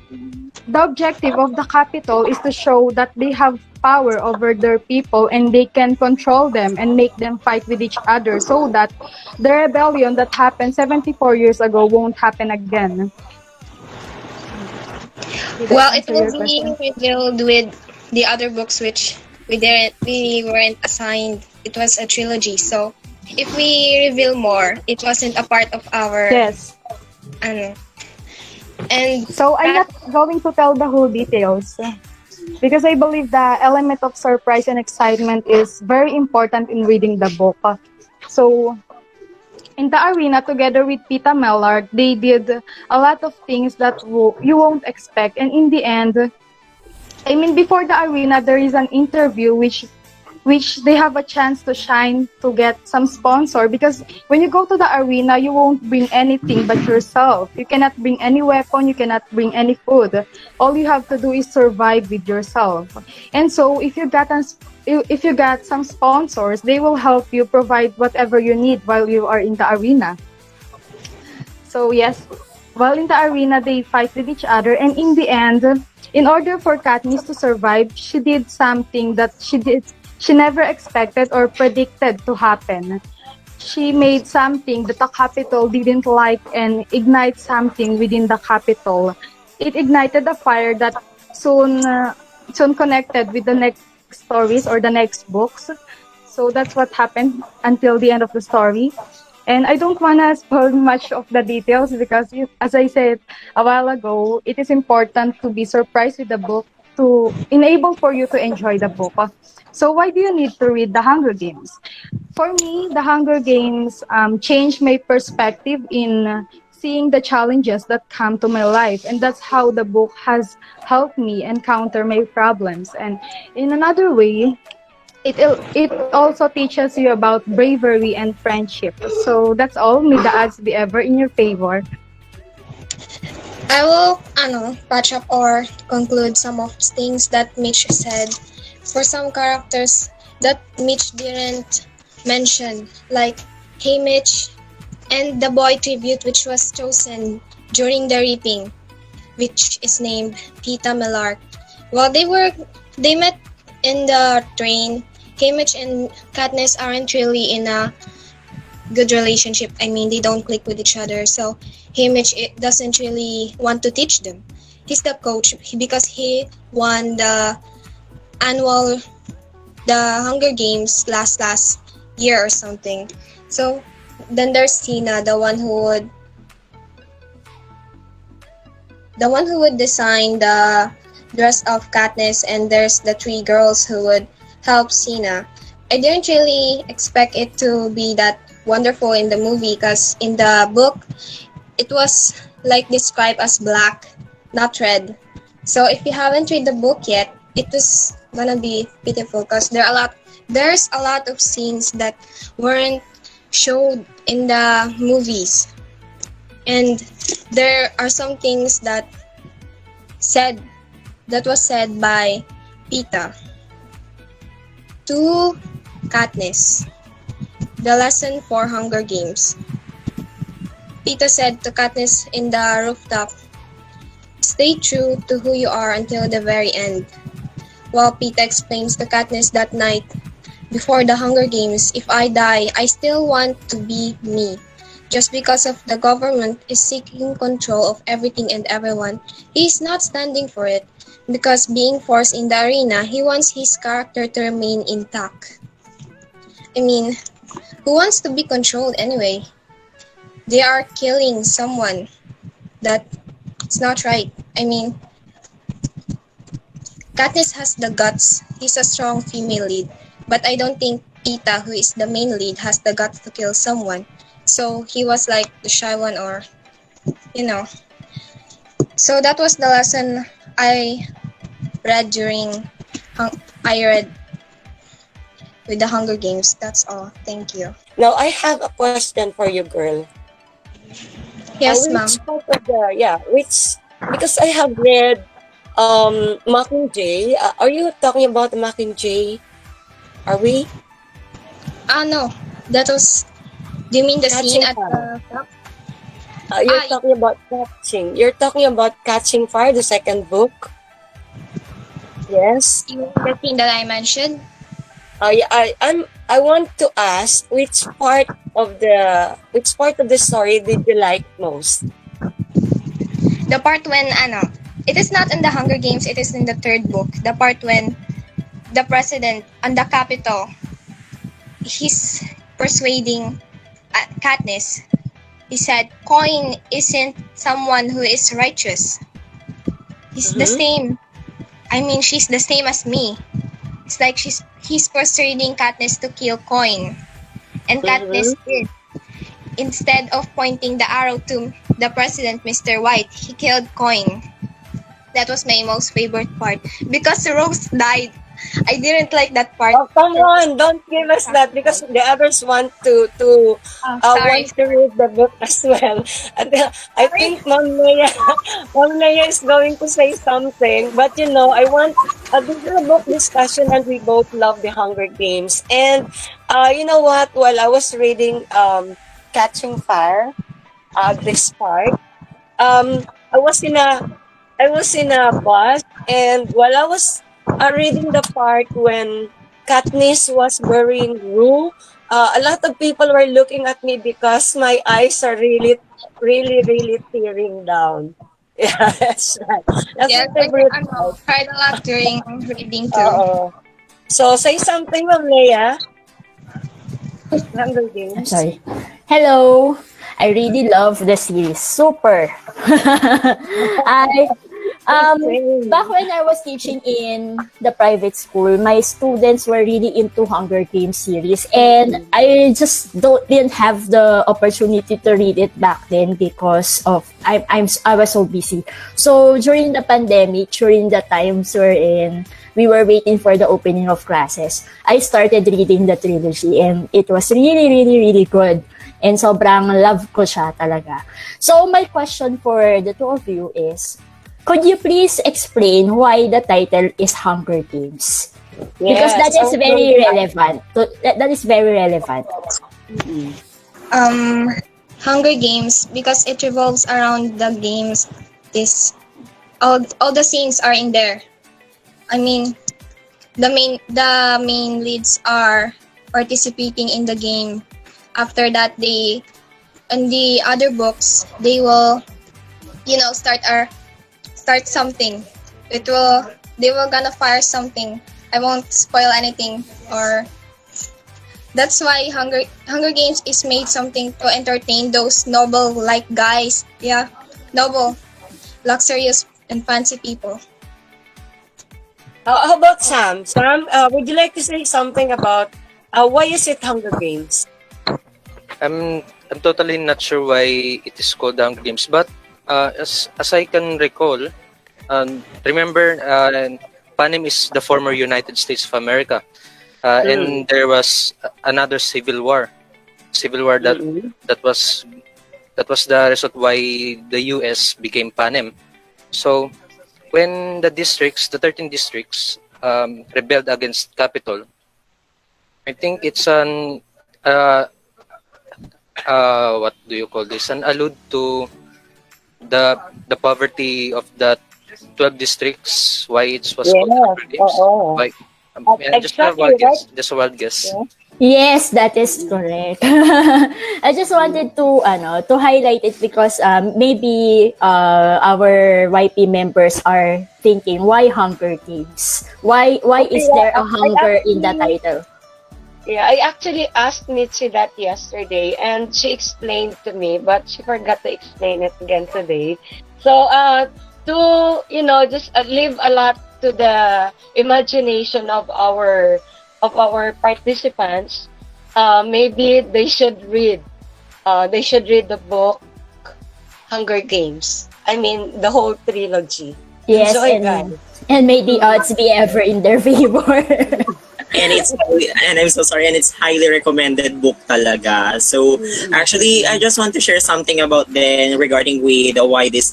The objective of the capital is to show that they have power over their people and they can control them and make them fight with each other so that the rebellion that happened 74 years ago won't happen again. Did I Well, it answer will your be question? revealed with the other books which we weren't assigned. It was a trilogy. So if we reveal more, it wasn't a part of our Yes. ano. And So I'm not going to tell the whole details because I believe the element of surprise and excitement is very important in reading the book. So in the arena, together with Pita Mellard, they did a lot of things that you won't expect. And in the end, I mean, before the arena, there is an interview which they have a chance to shine to get some sponsor because when you go to the arena, you won't bring anything but yourself. You cannot bring any weapon, you cannot bring any food. All you have to do is survive with yourself. And so if you got some sponsors, they will help you provide whatever you need while you are in the arena. So yes, while in the arena, they fight with each other, and in the end, in order for Katniss to survive, she did something that she never expected or predicted to happen. She made something that the Capitol didn't like and ignite something within the Capitol. It ignited a fire that soon connected with the next stories or the next books. So that's what happened until the end of the story. And I don't want to spoil much of the details because, as I said a while ago, it is important to be surprised with the book to enable for you to enjoy the book. So why do you need to read The Hunger Games? For me, The Hunger Games changed my perspective in seeing the challenges that come to my life. And that's how the book has helped me encounter my problems. And in another way, it also teaches you about bravery and friendship. So that's all. May the odds be ever in your favor. I will patch up or conclude some of things that Mitch said. For some characters that Mitch didn't mention, like Haymitch and the boy tribute which was chosen during the reaping, which is named Pita Millard. While they met in the train, Haymitch and Katniss aren't really in a good relationship. I mean, they don't click with each other. So Haymitch doesn't really want to teach them. He's the coach because he won the annual the Hunger Games last year or something. So then there's Tina, the one who would design the dress of Katniss, and there's the three girls who would help Cena. I didn't really expect it to be that wonderful in the movie because in the book it was like described as black, not red. So if you haven't read the book yet, it was gonna be pitiful because there's a lot of scenes that weren't showed in the movies, and there are some things that was said by Pita to Katniss. The lesson for Hunger Games. Pita said to Katniss in the rooftop, "Stay true to who you are until the very end." While Pita explains to Katniss that night, "Before the Hunger Games, if I die, I still want to be me. Just because of the government is seeking control of everything and everyone, he is not standing for it. Because being forced in the arena, he wants his character to remain intact." I mean, who wants to be controlled anyway? They are killing someone. That's not right. I mean, Katniss has the guts. He's a strong female lead. But I don't think Pita, who is the main lead, has the guts to kill someone. So he was like the shy one, or, you know. So that was the lesson I read during I read with the Hunger Games. That's all. Thank you. Now I have a question for you, girl. Yes, Which ma'am. part of the which because I have read Mockingjay. Are you talking about Mockingjay? Are we? No. That was. Do you mean the scene Catching at Fire. the top? You're talking about catching. You're talking about Catching Fire, the second book. Yes. You mean the scene that I mentioned? Yeah, I want to ask which part of the story did you like most? The part when it is not in the Hunger Games. It is in the third book. The part when the president on the Capitol, he's persuading Katniss. He said, "Coin isn't someone who is righteous. He's the same. I mean, she's the same as me." It's like he's persuading Katniss to kill Coin, and Katniss did. Instead of pointing the arrow to the president, Mr. White, he killed Coin. That was my most favorite part because Rose died. I didn't like that part. Oh, come on! Don't give us that because the others want to sorry. want to read the book as well. And I think Ma'am Leia, Ma'am Leia is going to say something, but I want this is a book discussion, and we both love the Hunger Games. And you know what? While I was reading Catching Fire, this part, I was in a bus, and while I was reading the part when Katniss was burying Rue, a lot of people were looking at me because my eyes are really, really, really tearing down. Yeah, that's right. That's Yes, my favorite I part. cried a lot during reading too. So say something, Ma'am Leia. Hunger I'm Games. sorry. Hello. I really love the series. Super. I back when I was teaching in the private school, my students were really into Hunger Games series, and I just didn't have the opportunity to read it back then because of I was so busy. So during the pandemic, during the times wherein we were waiting for the opening of classes, I started reading the trilogy, and it was really, really, really good. And sobrang love ko siya talaga. So my question for the two of you is, could you please explain why the title is Hunger Games? Because that is very relevant. That is very relevant. Hunger Games, because it revolves around the games. All the scenes are in there. I mean, the main leads are participating in the game. After that, in the other books, they will, start something. They will gonna fire something. I won't spoil anything, or that's why Hunger Games is made something to entertain those noble like guys. Yeah, noble, luxurious, and fancy people. How about Sam? Sam, would you like to say something about why is it Hunger Games? I'm totally not sure why it is called Hunger Games, but as I can recall, remember, Panem is the former United States of America, and there was another civil war that was the result why the U.S. became Panem. So when the 13 districts, rebelled against Capitol, I think it's an what do you call this? An allude to the poverty of the 12 districts. Why it was called Hunger Games? Why? Just a wild guess. Just a wild guess. Yes, that is correct. I just wanted to highlight it because maybe our YP members are thinking, why Hunger Games? Why is there a hunger in the title? Yeah, I actually asked Mitzi that yesterday and she explained to me, but she forgot to explain it again today. So, to, just leave a lot to the imagination of our participants, maybe they should read the book Hunger Games. I mean, the whole trilogy. Yes, Enjoy, guys. and may the odds be ever in their favor. And and I'm so sorry, and it's highly recommended book talaga. So actually, I just want to share something about then regarding with why this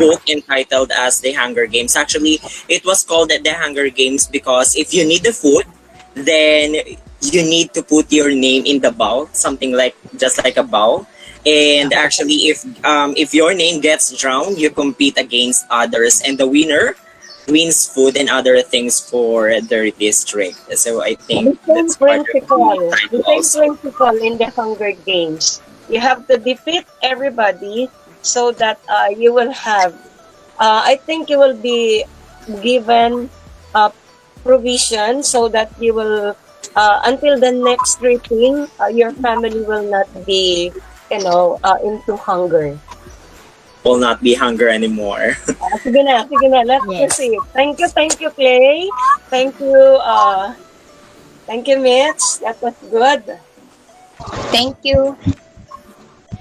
book entitled as The Hunger Games. Actually, it was called The Hunger Games because if you need the food, then you need to put your name in the bowl, something like just like a bowl. And actually, if your name gets drowned, you compete against others, and the winner wins food and other things for their district. So I think The same that's part of the principle. The title same also. principle in the Hunger Games. You have to defeat everybody so that you will have. I think you will be given provision so that you will until the next rating, your family will not be into hunger. Will not be hunger anymore. Sige na, let's proceed. Thank you, Clay. Thank you, Mitch. That was good. Thank you.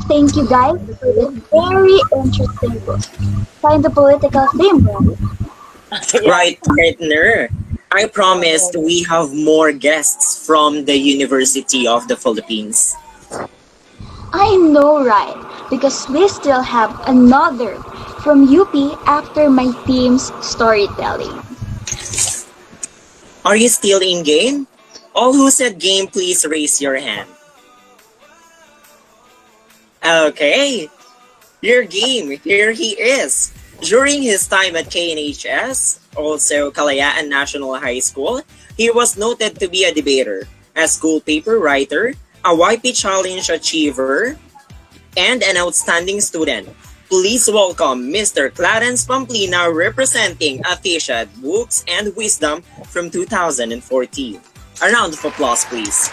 Thank you guys for this very interesting book. Find the political theme, right? Right, partner. I promised we have more guests from the University of the Philippines. I know, right? Because we still have another from UP after my team's storytelling. Are you still in game? All who said game, please raise your hand. Okay, your game. Here he is. During his time at KNHS, also Kalayaan National High School, he was noted to be a debater, a school paper writer, a YP Challenge achiever, and an outstanding student. Please welcome Mr. Clarence Pamplina representing Atisha Books and Wisdom from 2014. A round of applause, please.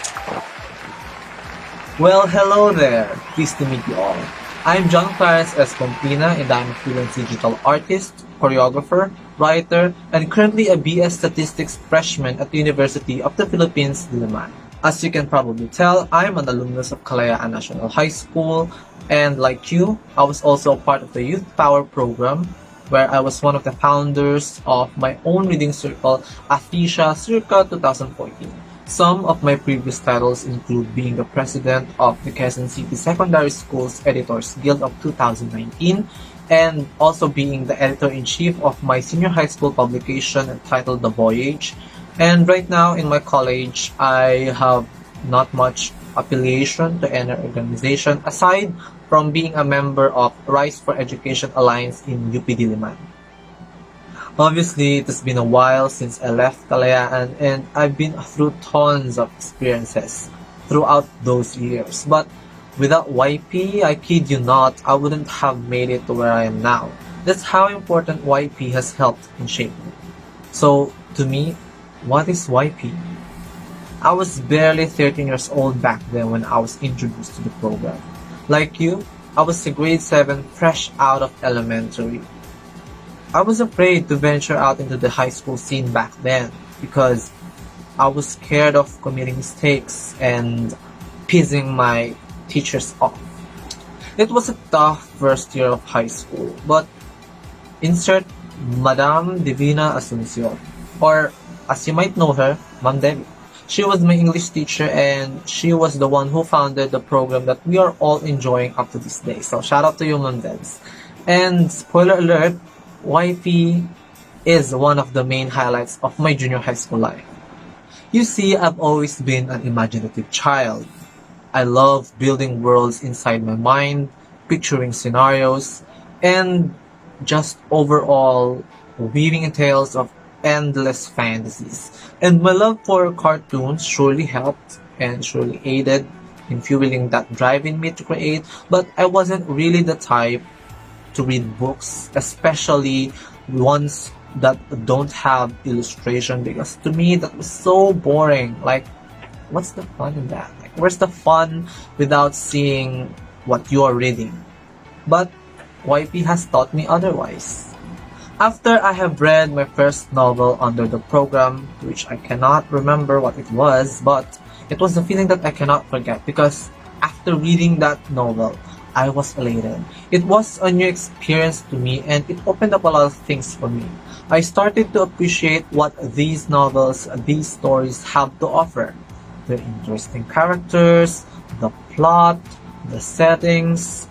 Well, hello there. Pleased to meet you all. I'm John Clarence S. Pamplina and I'm a freelance digital artist, choreographer, writer, and currently a BS Statistics freshman at the University of the Philippines, Diliman. As you can probably tell, I'm an alumnus of Kalayaan National High School, and like you, I was also a part of the Youth Power program, where I was one of the founders of my own reading circle, Atisha circa 2014. Some of my previous titles include being the president of the Quezon City Secondary Schools Editors Guild of 2019, and also being the editor-in-chief of my senior high school publication entitled The Voyage. And right now in my college, I have not much affiliation to any organization aside from being a member of Rise for Education Alliance in UP Diliman. Obviously, it has been a while since I left Kalayaan and I've been through tons of experiences throughout those years. But without YP, I kid you not, I wouldn't have made it to where I am now. That's how important YP has helped in shaping me. So, to me, what is YP? I was barely 13 years old back then when I was introduced to the program. Like you, I was a grade 7 fresh out of elementary. I was afraid to venture out into the high school scene back then because I was scared of committing mistakes and pissing my teachers off. It was a tough first year of high school, but insert Madame Divina Asuncion, or as you might know her, Ma'am Debbie. She was my English teacher and she was the one who founded the program that we are all enjoying up to this day. So shout out to you, Ma'am Debs. And spoiler alert, YP is one of the main highlights of my junior high school life. You see, I've always been an imaginative child. I love building worlds inside my mind, picturing scenarios, and just overall weaving tales of endless fantasies. And my love for cartoons surely helped and surely aided in fueling that drive in me to create, but I wasn't really the type to read books, especially ones that don't have illustration, because to me that was so boring. Like, what's the fun in that? Like, where's the fun without seeing what you're reading? But YP has taught me otherwise. After I have read my first novel under the program, which I cannot remember what it was, but it was a feeling that I cannot forget, because after reading that novel, I was elated. It was a new experience to me, and it opened up a lot of things for me. I started to appreciate what these novels, these stories have to offer. The interesting characters, the plot, the settings,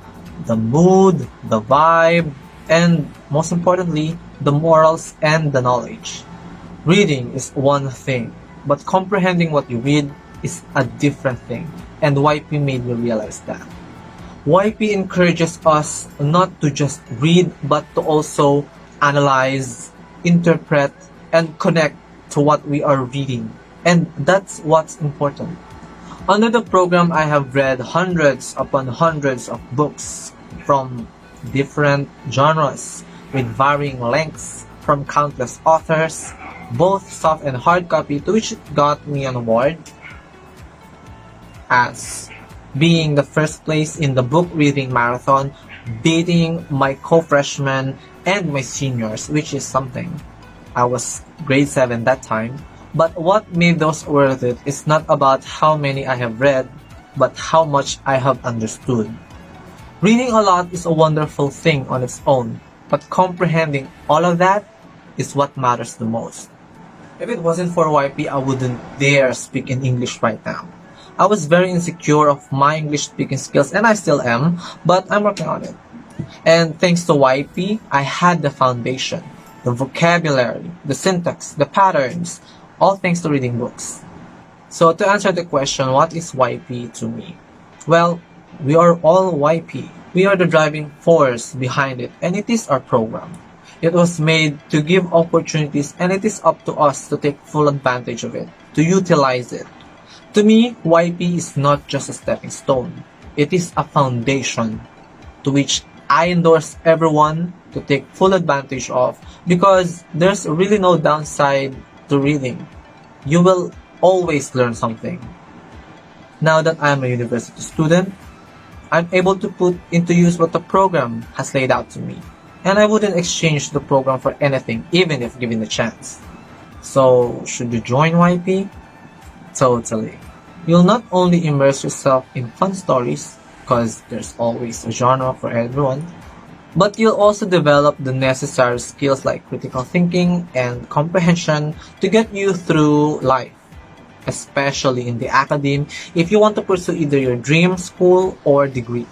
the mood, the vibe, and most importantly, the morals and the knowledge. Reading is one thing, but comprehending what you read is a different thing, and YP made me realize that. YP encourages us not to just read, but to also analyze, interpret, and connect to what we are reading. And that's what's important. Under the program, I have read hundreds upon hundreds of books from different genres with varying lengths from countless authors, both soft and hard copy, to which got me an award as being the first place in the book reading marathon, beating my co-freshmen and my seniors, which is something. I was grade 7 that time. But what made those worth it is not about how many I have read, but how much I have understood. Reading a lot is a wonderful thing on its own, but comprehending all of that is what matters the most. If it wasn't for YP, I wouldn't dare speak in English right now. I was very insecure of my English speaking skills, and I still am, but I'm working on it. And thanks to YP, I had the foundation, the vocabulary, the syntax, the patterns, all thanks to reading books. So to answer the question, what is YP to me? Well, we are all YP. We are the driving force behind it, and it is our program. It was made to give opportunities, and it is up to us to take full advantage of it, to utilize it. To me, YP is not just a stepping stone. It is a foundation to which I endorse everyone to take full advantage of, because there's really no downside to reading. You will always learn something. Now that I am a university student, I'm able to put into use what the program has laid out to me, and I wouldn't exchange the program for anything, even if given the chance. So, should you join YP? Totally. You'll not only immerse yourself in fun stories, because there's always a genre for everyone, but you'll also develop the necessary skills like critical thinking and comprehension to get you through life, especially in the academe if you want to pursue either your dream school or degree.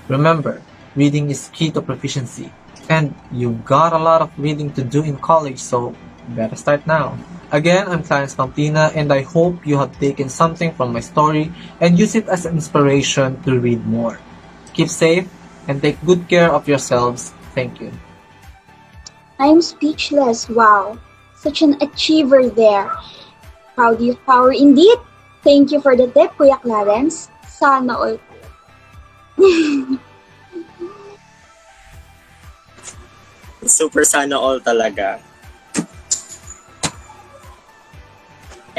Remember, reading is key to proficiency, and you've got a lot of reading to do in college, so better start now. Again, I'm Clarence Pampina, and I hope you have taken something from my story and use it as an inspiration to read more. Keep safe and take good care of yourselves. Thank you. I'm speechless. Wow. Such an achiever there. Proud youth power indeed. Thank you for the tip, Kuya Clarence. Sana all. Super sana all talaga.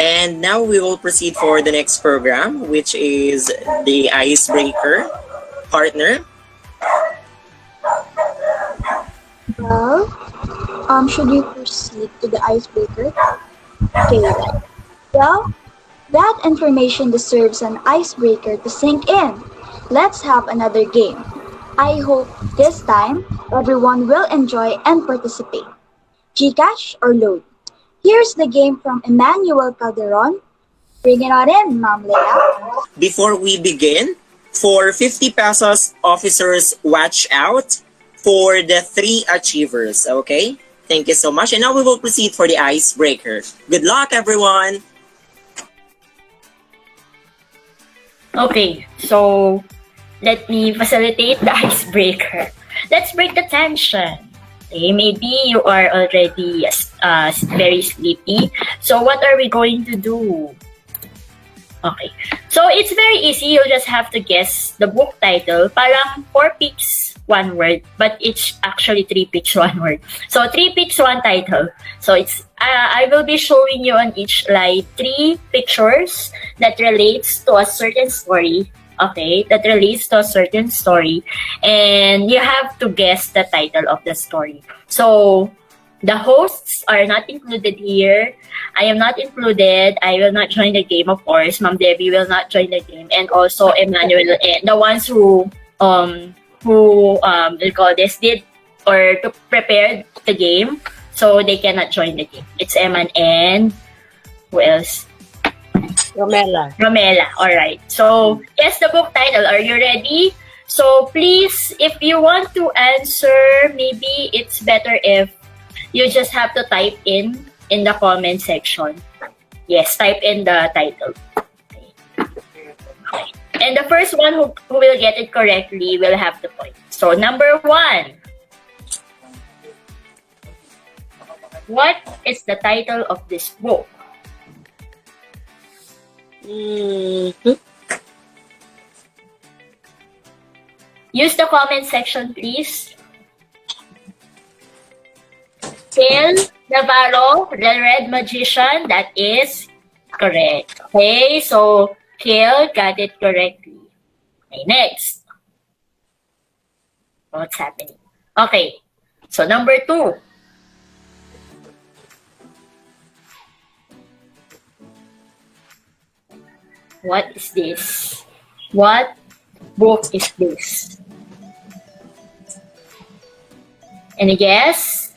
And now we will proceed for the next program, which is the icebreaker partner. Well, should we proceed to the icebreaker? Okay, right. Well, that information deserves an icebreaker to sink in. Let's have another game. I hope this time everyone will enjoy and participate. Gcash or load? Here's the game from Emmanuel Calderon. Bring it on in, Ma'am Leia. Before we begin, for 50 pesos, officers watch out for the 3 achievers, okay? Thank you so much. And now we will proceed for the icebreaker. Good luck, everyone! Okay, so let me facilitate the icebreaker. Let's break the tension. Okay, maybe you are already very sleepy. So what are we going to do? Okay, so it's very easy. You just have to guess the book title. Parang 4 picks one word, but it's actually three picks, one word. So three picks, one title. So it's I will be showing you on each slide three pictures that relates to a certain story. Okay, that relates to a certain story, and you have to guess the title of the story. So the hosts are not included here. I am not included. I will not join the game, of course. Ma'am Debbie will not join the game, and also Emmanuel and the ones who we call this did or to prepare the game, so they cannot join the game. It's Eman and who else? Romela. Romela. All right. So guess the book title. Are you ready? So please, if you want to answer, maybe it's better if you just have to type in the comment section. Yes, type in the title. Okay. And the first one who will get it correctly will have the point. So number 1. What is the title of this book? Use the comment section, please. Phil Navarro, the Red Magician, that is correct. Okay, so Phil got it correctly. Okay, next. What's happening? Okay, so number 2. What is this? What book is this? Any guess?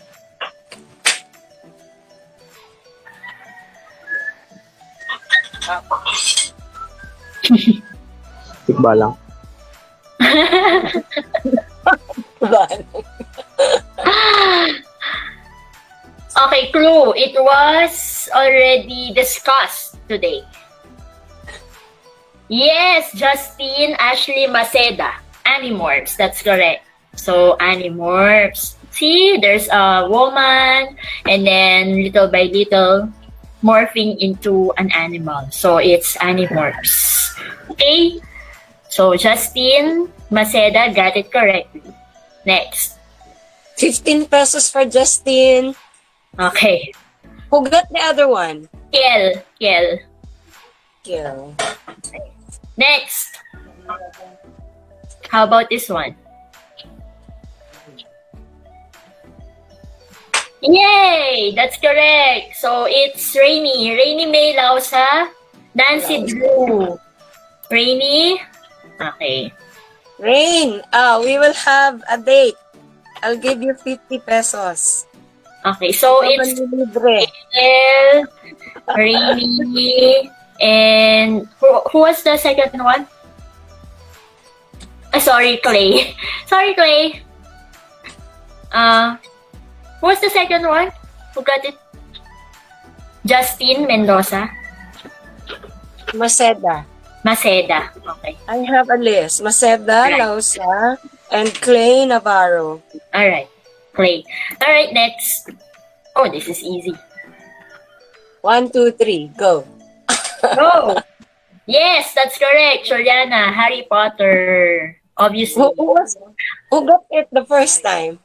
Tikbalang. Okay, clue. It was already discussed today. Yes, Justine Ashley Maceda. Animorphs, that's correct. So, Animorphs. See, there's a woman, and then little by little, morphing into an animal. So, it's Animorphs. Okay? So, Justine Maceda got it correctly. Next. 15 pesos for Justin. Okay. Who got the other one? Kiel. Next. How about this one? Yay! That's correct. So it's Rainy. Rainy May Lausa. Nancy Drew. Rainy. Okay. Rain, we will have a date. I'll give you 50 pesos. Okay, so it's Rainiel, Rainy, and who was the second one? Sorry, Clay. Sorry, Clay. Who was the second one? Who got it? Justine Mendoza. Maceda. Okay. I have a list. Maceda, Right. Lausa, and Clay Navarro. Alright. Clay. Alright, next. Oh, this is easy. 1, 2, 3, go. Go! Yes, that's correct. Juliana, Harry Potter. Obviously. Who got it the first time?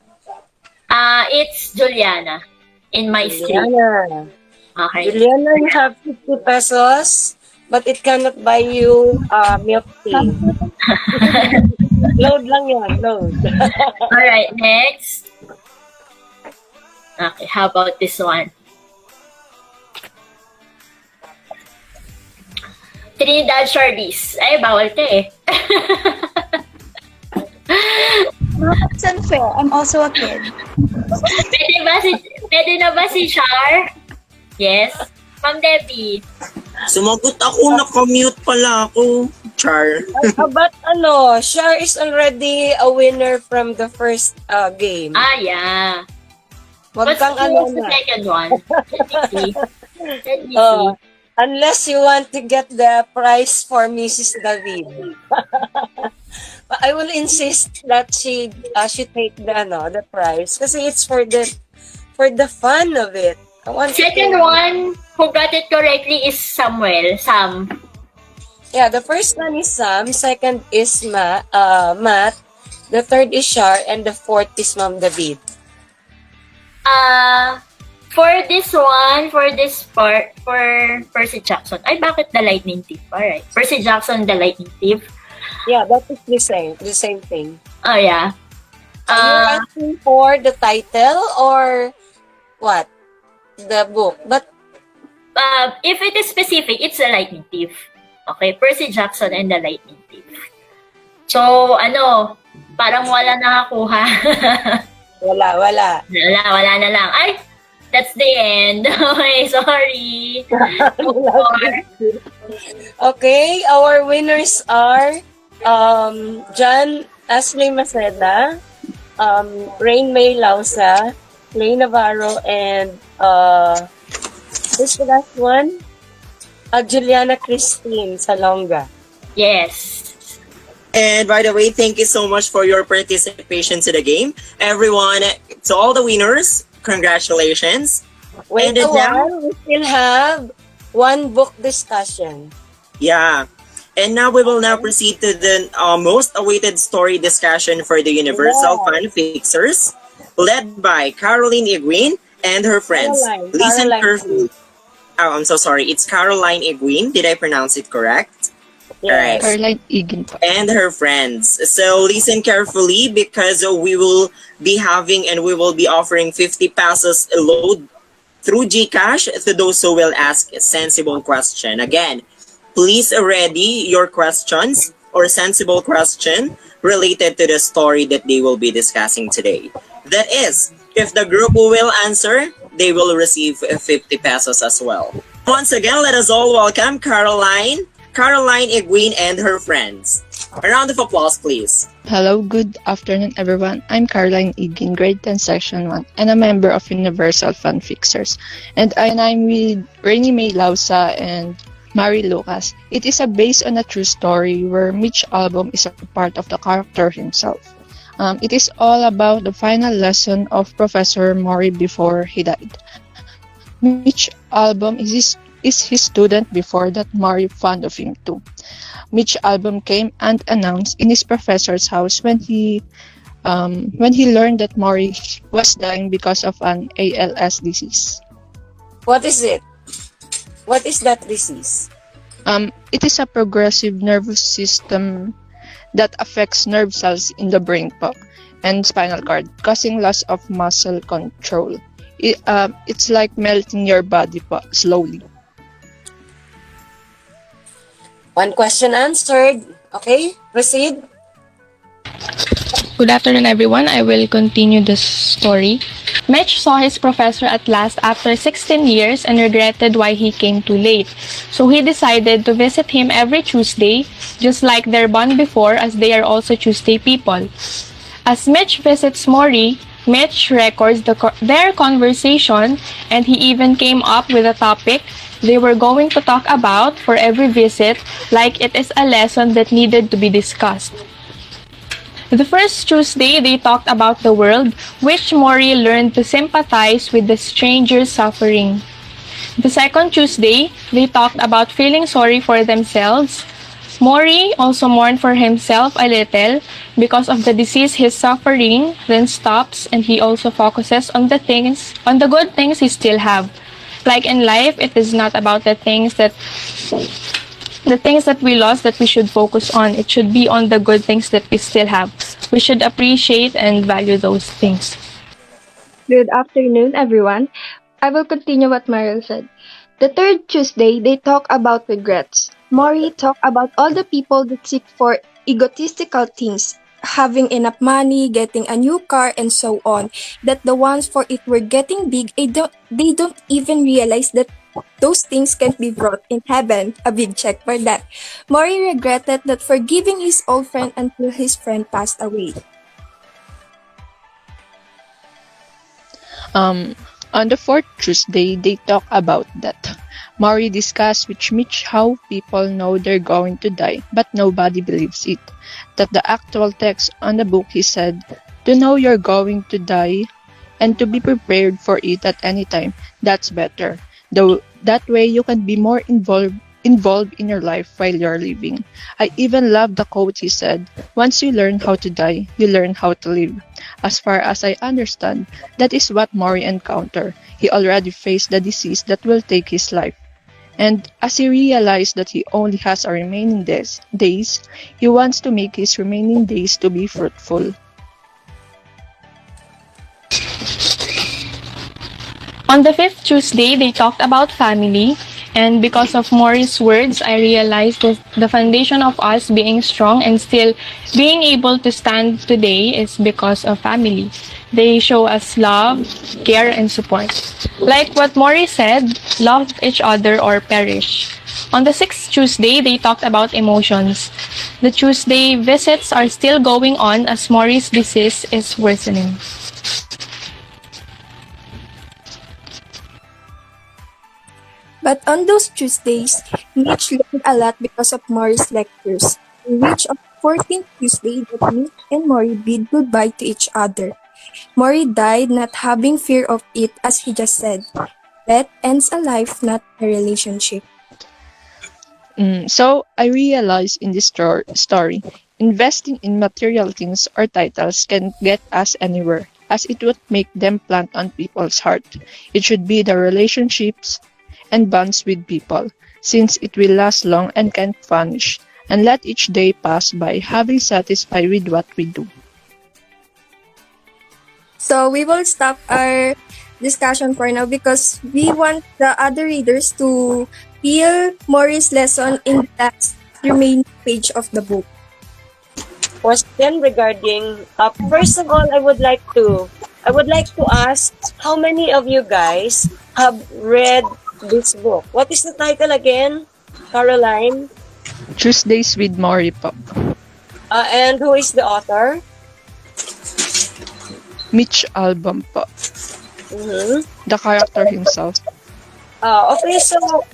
It's Juliana. In my street. Juliana. Okay. Juliana, you have 50 pesos, but it cannot buy you milk tea. Load lang yun, load. Alright, next. Okay, how about this one? Trinidad Shorties. Ay, bawal ka eh. It's unfair. I'm also a kid. Pwede na ba si Char? Yes. Ma'am Debbie. Sumagot ako, nakamute pala ako. Char. But Shar is already a winner from the first game. Yeah. Wag What's kang the second one? Let me see. Unless you want to get the prize for Mrs. David. I will insist that she take the prize kasi it's for the fun of it. Second one who got it correctly is Sam. Yeah, the first one is Sam, second is Matt, The third is Shar, and the fourth is Ma'am David. For this one, for this part, for Percy Jackson. Ay, bakit the lightning thief? Alright. Percy Jackson, the lightning thief. Yeah, that is the same thing. Oh, yeah. Are you asking for the title or what? The book. But if it is specific, it's a lightning thief. Okay, Percy Jackson and the lightning thief. So, parang wala nakakuha. Wala na lang. Ay, that's the end. Okay, sorry. Okay, our winners are John Ashley Maceda, Rain May Lausa, Lay Navarro, and who's the last one? Juliana Christine Salonga. Yes. And by the way, thank you so much for your participation to the game. Everyone, to all the winners, congratulations. Wait And a now, while, we still have one book discussion. yeah. And now we will now proceed to the most awaited story discussion for the Universal Fan Fixers, led by Caroline Iguin and her friends. Listen carefully. Oh, I'm so sorry. It's Caroline Iguin. Did I pronounce it correct? Yes. Caroline Iguin. And her friends. So listen carefully because we will be having and we will be offering 50 pesos a load through GCash to those who will ask a sensible question. Again, please ready your questions or sensible question related to the story that they will be discussing today. That is, if the group will answer, they will receive 50 pesos as well. Once again, let us all welcome Caroline Iguin and her friends. A round of applause, please. Hello, good afternoon, everyone. I'm Caroline Iguin, grade 10, section 1, and a member of Universal Fan Fixers. And I'm with Rainy May Lausa and Mari Lucas. It is based on a true story where Mitch Albom is a part of the character himself. It is all about the final lesson of Professor Mori before he died. Mitch Albom is his student before that Mori fond of him too. Mitch Albom came unannounced in his professor's house when he learned that Mori was dying because of an ALS disease. What is it? What is that disease? It is a progressive nervous system that affects nerve cells in the brain and spinal cord, causing loss of muscle control. It's like melting your body slowly. One question answered. Okay, proceed. Good afternoon, everyone. I will continue the story. Mitch saw his professor at last after 16 years and regretted why he came too late. So he decided to visit him every Tuesday, just like their bond before, as they are also Tuesday people. As Mitch visits Mori, Mitch records their conversation, and he even came up with a topic they were going to talk about for every visit, like it is a lesson that needed to be discussed. The first Tuesday, they talked about the world, which Mori learned to sympathize with the stranger's suffering. The second Tuesday, they talked about feeling sorry for themselves. Mori also mourned for himself a little because of the disease he's suffering, then stops, and he also focuses on the good things he still have. Like in life, it is not about the things that we lost that we should focus on. It should be on the good things that we still have. We should appreciate and value those things. Good afternoon, everyone. I will continue what Mariel said. The third Tuesday, they talk about regrets. Mori talked about all the people that seek for egotistical things, having enough money, getting a new car, and so on, that the ones for it were getting big, they don't even realize that those things can't be brought in heaven. A big check for that. Mori regretted not forgiving his old friend until his friend passed away. On the fourth Tuesday, they talk about that. Mori discussed with Mitch how people know they're going to die, but nobody believes it. That the actual text on the book, he said, to know you're going to die and to be prepared for it at any time, that's better. Though that way you can be more involved involved in your life while you're living. I even love the quote he said, "Once you learn how to die, you learn how to live." As far as I understand, that is what Maury encountered. He already faced the disease that will take his life. And as he realized that he only has a remaining days, he wants to make his remaining days to be fruitful. On the fifth Tuesday, they talked about family, and because of Maury's words, I realized that the foundation of us being strong and still being able to stand today is because of family. They show us love, care, and support. Like what Maury said, love each other or perish. On the sixth Tuesday, they talked about emotions. The Tuesday visits are still going on as Maury's disease is worsening. But on those Tuesdays, Mitch learned a lot because of Maury's lectures. They reached on the 14th Tuesday that Mitch and Maury bid goodbye to each other. Maury died not having fear of it, as he just said. Death ends a life, not a relationship. So I realized in this story, investing in material things or titles can get us anywhere, as it would make them plant on people's heart. It should be the relationships and bonds with people, since it will last long and can't vanish, and let each day pass by having satisfied with what we do. So we will stop our discussion for now because we want the other readers to feel Maury's lesson in the last remaining page of the book. Question regarding first of all, I would like to ask how many of you guys have read this book. What is the title again, Caroline? Tuesdays with Maury po. And who is the author? Mitch Albom po. Mm-hmm. The character himself. Okay, so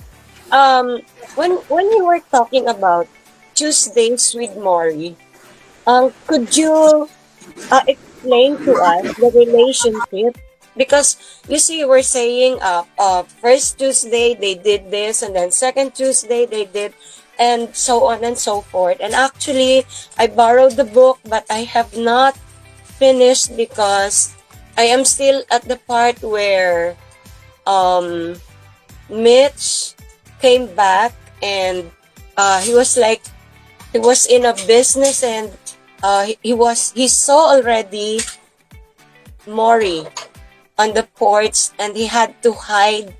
when you were talking about Tuesdays with Maury, could you explain to us the relationship? Because you see, we're saying first Tuesday they did this, and then second Tuesday they did, and so on and so forth. And actually, I borrowed the book, but I have not finished because I am still at the part where Mitch came back and he was in a business, and he saw already Maury on the porch, and he had to hide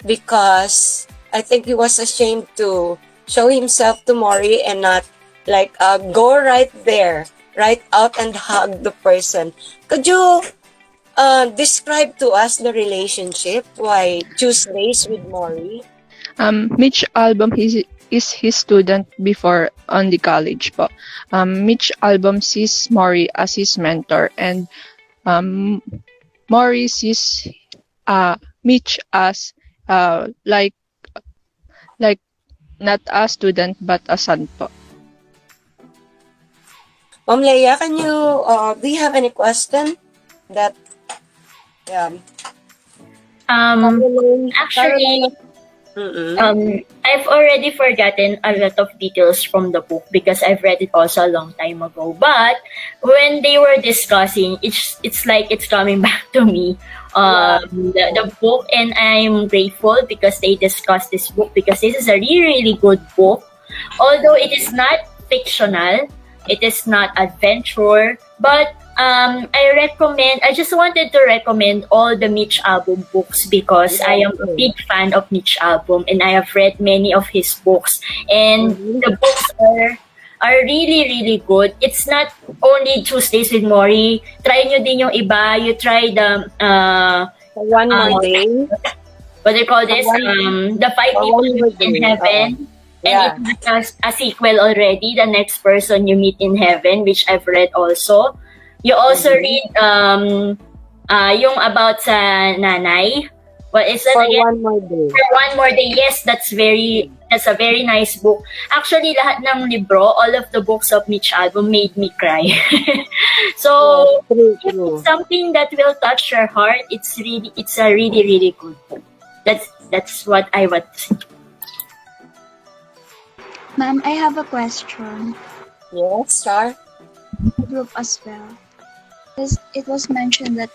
because I think he was ashamed to show himself to Maury and not go right there, right out and hug the person. Could you describe to us the relationship? Why Tuesdays with Maury? Mitch Albom is his student before on the college po. Mitch Albom sees Maury as his mentor, and Maury sees Mitch as like not a student but a son po. Ma'am Leia, can you do you have any question that Actually, I've already forgotten a lot of details from the book because I've read it also a long time ago. But when they were discussing, it's like it's coming back to me. The book, and I'm grateful because they discussed this book because this is a really good book. Although it is not fictional, it is not adventure, but I just wanted to recommend all the Mitch Albom books because I am a big fan of Mitch Albom and I have read many of his books, and the books are really, really good. It's not only Tuesdays with Maury. Try nyo din yung iba. You try the One More Day. What do you call this? The Five People You Meet in Heaven. Yeah. And it has a sequel already, The Next Person You Meet in Heaven, which I've read also. You also read yung about sa nanay. What is that again? One More Day. For One More Day. Yes, that's a very nice book. Actually, lahat ng libro, all of the books of Mitch Albom made me cry. So, if it's something that will touch your heart, it's a really, really good book. That's what I want to say. Ma'am, I have a question. Yes, Char? The group as well. Because it was mentioned that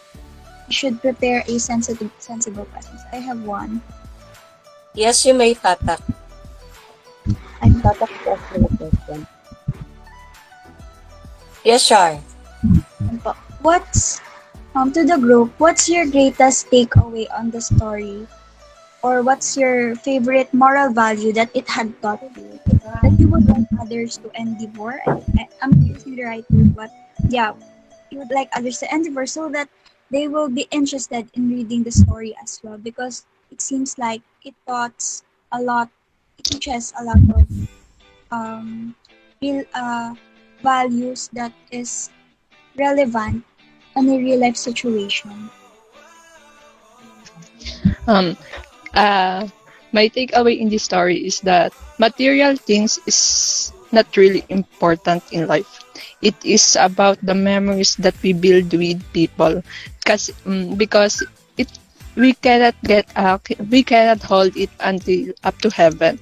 you should prepare a sensible questions. I have one. Yes, you may, Tatak. I'm Tatak is asking a question. Yes, Char. What's to the group, what's your greatest takeaway on the story? Or what's your favorite moral value that it had taught you that you would like others to endeavor? I'm using the right word, but yeah, you would like others to endeavor so that they will be interested in reading the story as well because it seems like it taught a lot, it teaches a lot of um, real values that is relevant in a real life situation. Um, my takeaway in this story is that material things is not really important in life. It is about the memories that we build with people, because it we cannot hold it until up to heaven.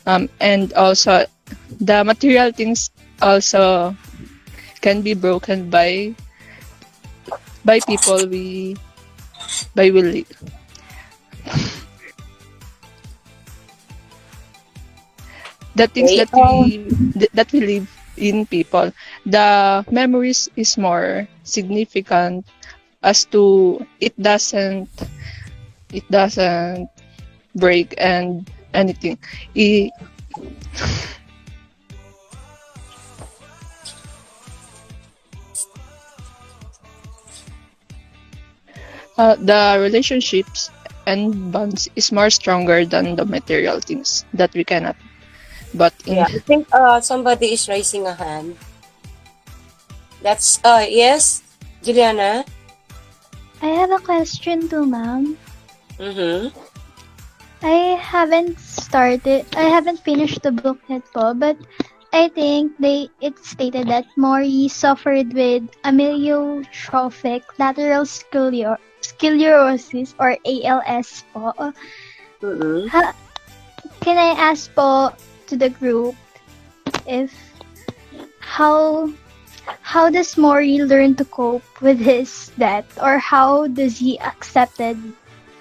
And also the material things also can be broken by people we live. The things Okay. that we live in people, the memories is more significant as to it doesn't break and anything. I- the relationships and bonds is more stronger than the material things that we cannot. But in Yeah, I think somebody is raising a hand. That's, yes, Juliana? I have a question too, ma'am. Mm-hmm. I haven't finished the book yet po, but I think it stated that Maury suffered with amyotrophic lateral sclerosis or ALS po. Mm-hmm. Can I ask po to the group if how how does Maury learn to cope with his death or how does he accepted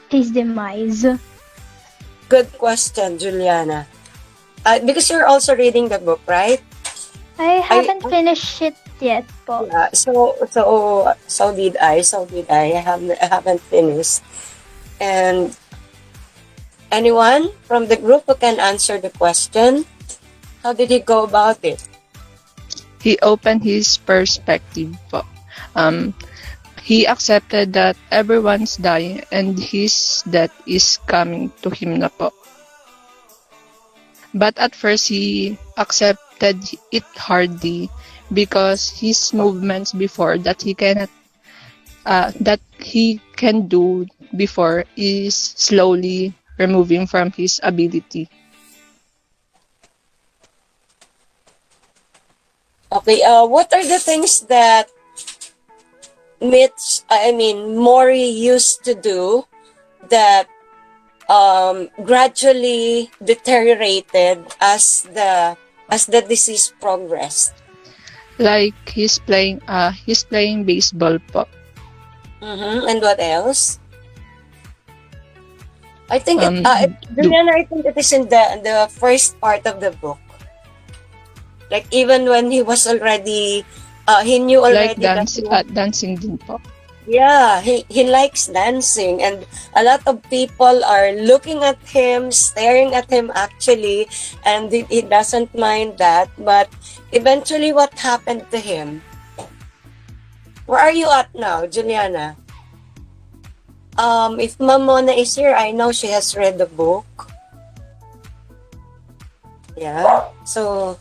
his demise? Good question, Juliana. Because you're also reading the book, right? I I haven't finished it yet po. Yeah, so did I. So did I. I haven't finished. And anyone from the group who can answer the question? How did he go about it? he opened his perspective po. Um, he accepted that everyone's dying and his death is coming to him na po. But at first he accepted it hardly because his movements before that he can do before is slowly removing from his ability. Okay. What are the things that Mori used to do that gradually deteriorated as the disease progressed? Like he's playing baseball po. Mm-hmm. And what else? I think Um, Juliana, I think it is in the first part of the book. Like even when he was already, he knew like already that dancing din po. yeah, he likes dancing, and a lot of people are looking at him, staring at him actually, and he doesn't mind that. But eventually, what happened to him? Where are you at now, Juliana? If Mamona is here, I know she has read the book. Yeah. So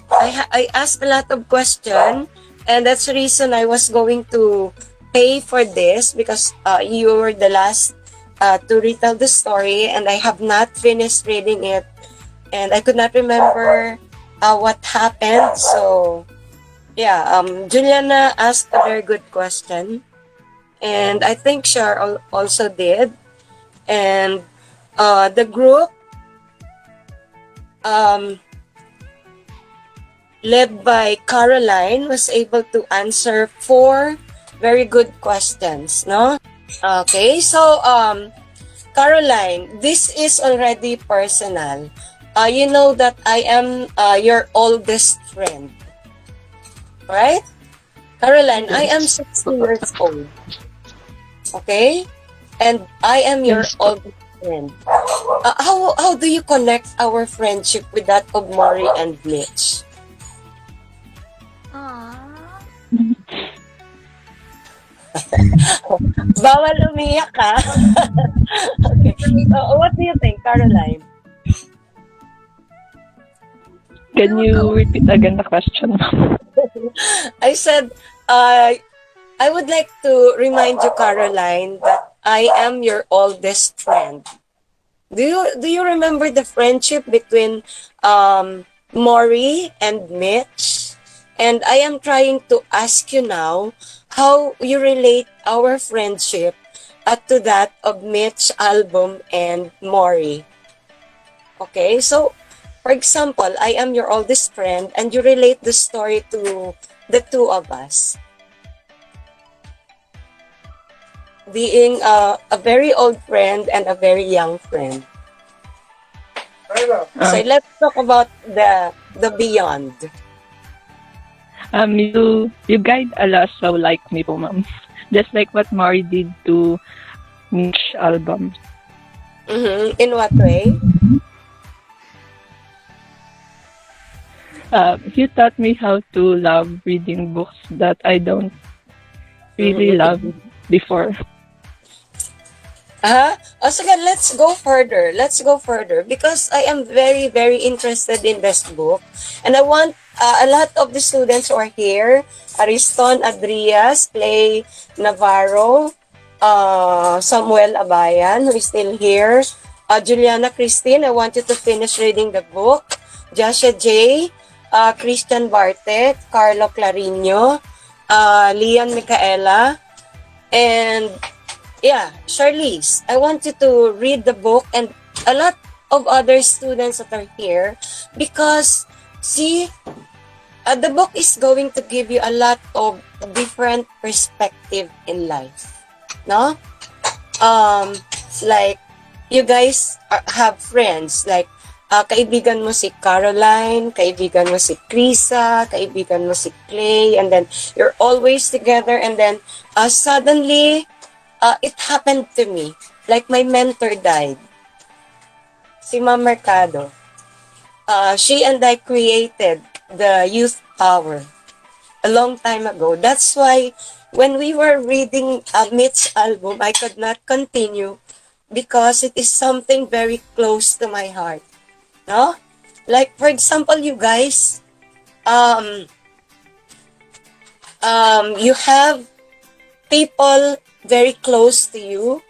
I asked a lot of questions, and that's the reason I was going to pay for this because you were the last to retell the story, and I have not finished reading it, and I could not remember what happened. So yeah, Juliana asked a very good question, and I think Shar also did, and the group led by Caroline, was able to answer 4 very good questions, no? Okay, so Caroline, this is already personal. You know that I am your oldest friend, right? Caroline, I am 60 years old. Okay? And I am your Yes po. oldest friend. How do you connect our friendship with that of Maury and Mitch? Bawal umiyak ka. Okay. So, what do you think, Caroline? Can you repeat again the question, ma'am? I said, I would like to remind you, Caroline, that I am your oldest friend. Do you remember the friendship between Maury and Mitch? And I am trying to ask you now how you relate our friendship to that of Mitch album and Maury. Okay, so for example, I am your oldest friend and you relate the story to the two of us. Being a very old friend and a very young friend. So let's talk about the beyond. You guide Ala so like me po, ma'am. Just like what Mari did to Mitch album. In what way? You taught me how to love reading books that I don't really love before. Sige, let's go further. Because I am very, very interested in this book. And I want a lot of the students who are here, Ariston Adrias, Clay Navarro, Samuel Abayan, who is still here, Juliana Christine, I want you to finish reading the book, Joshua J., Christian Bartek, Carlo Clarino, Lian Micaela, and yeah, Charlize, I want you to read the book and a lot of other students that are here because, see, the book is going to give you a lot of different perspective in life, no? Like, you guys have friends, like, kaibigan mo si Caroline, kaibigan mo si Krisa, kaibigan mo si Clay, and then you're always together, and then suddenly, it happened to me. Like, my mentor died. Si Ma'am Mercado. She and I created the Youth Power a long time ago. That's why when we were reading Mitch's album, I could not continue because it is something very close to my heart. No? Like, for example, you guys, you have people very close to you,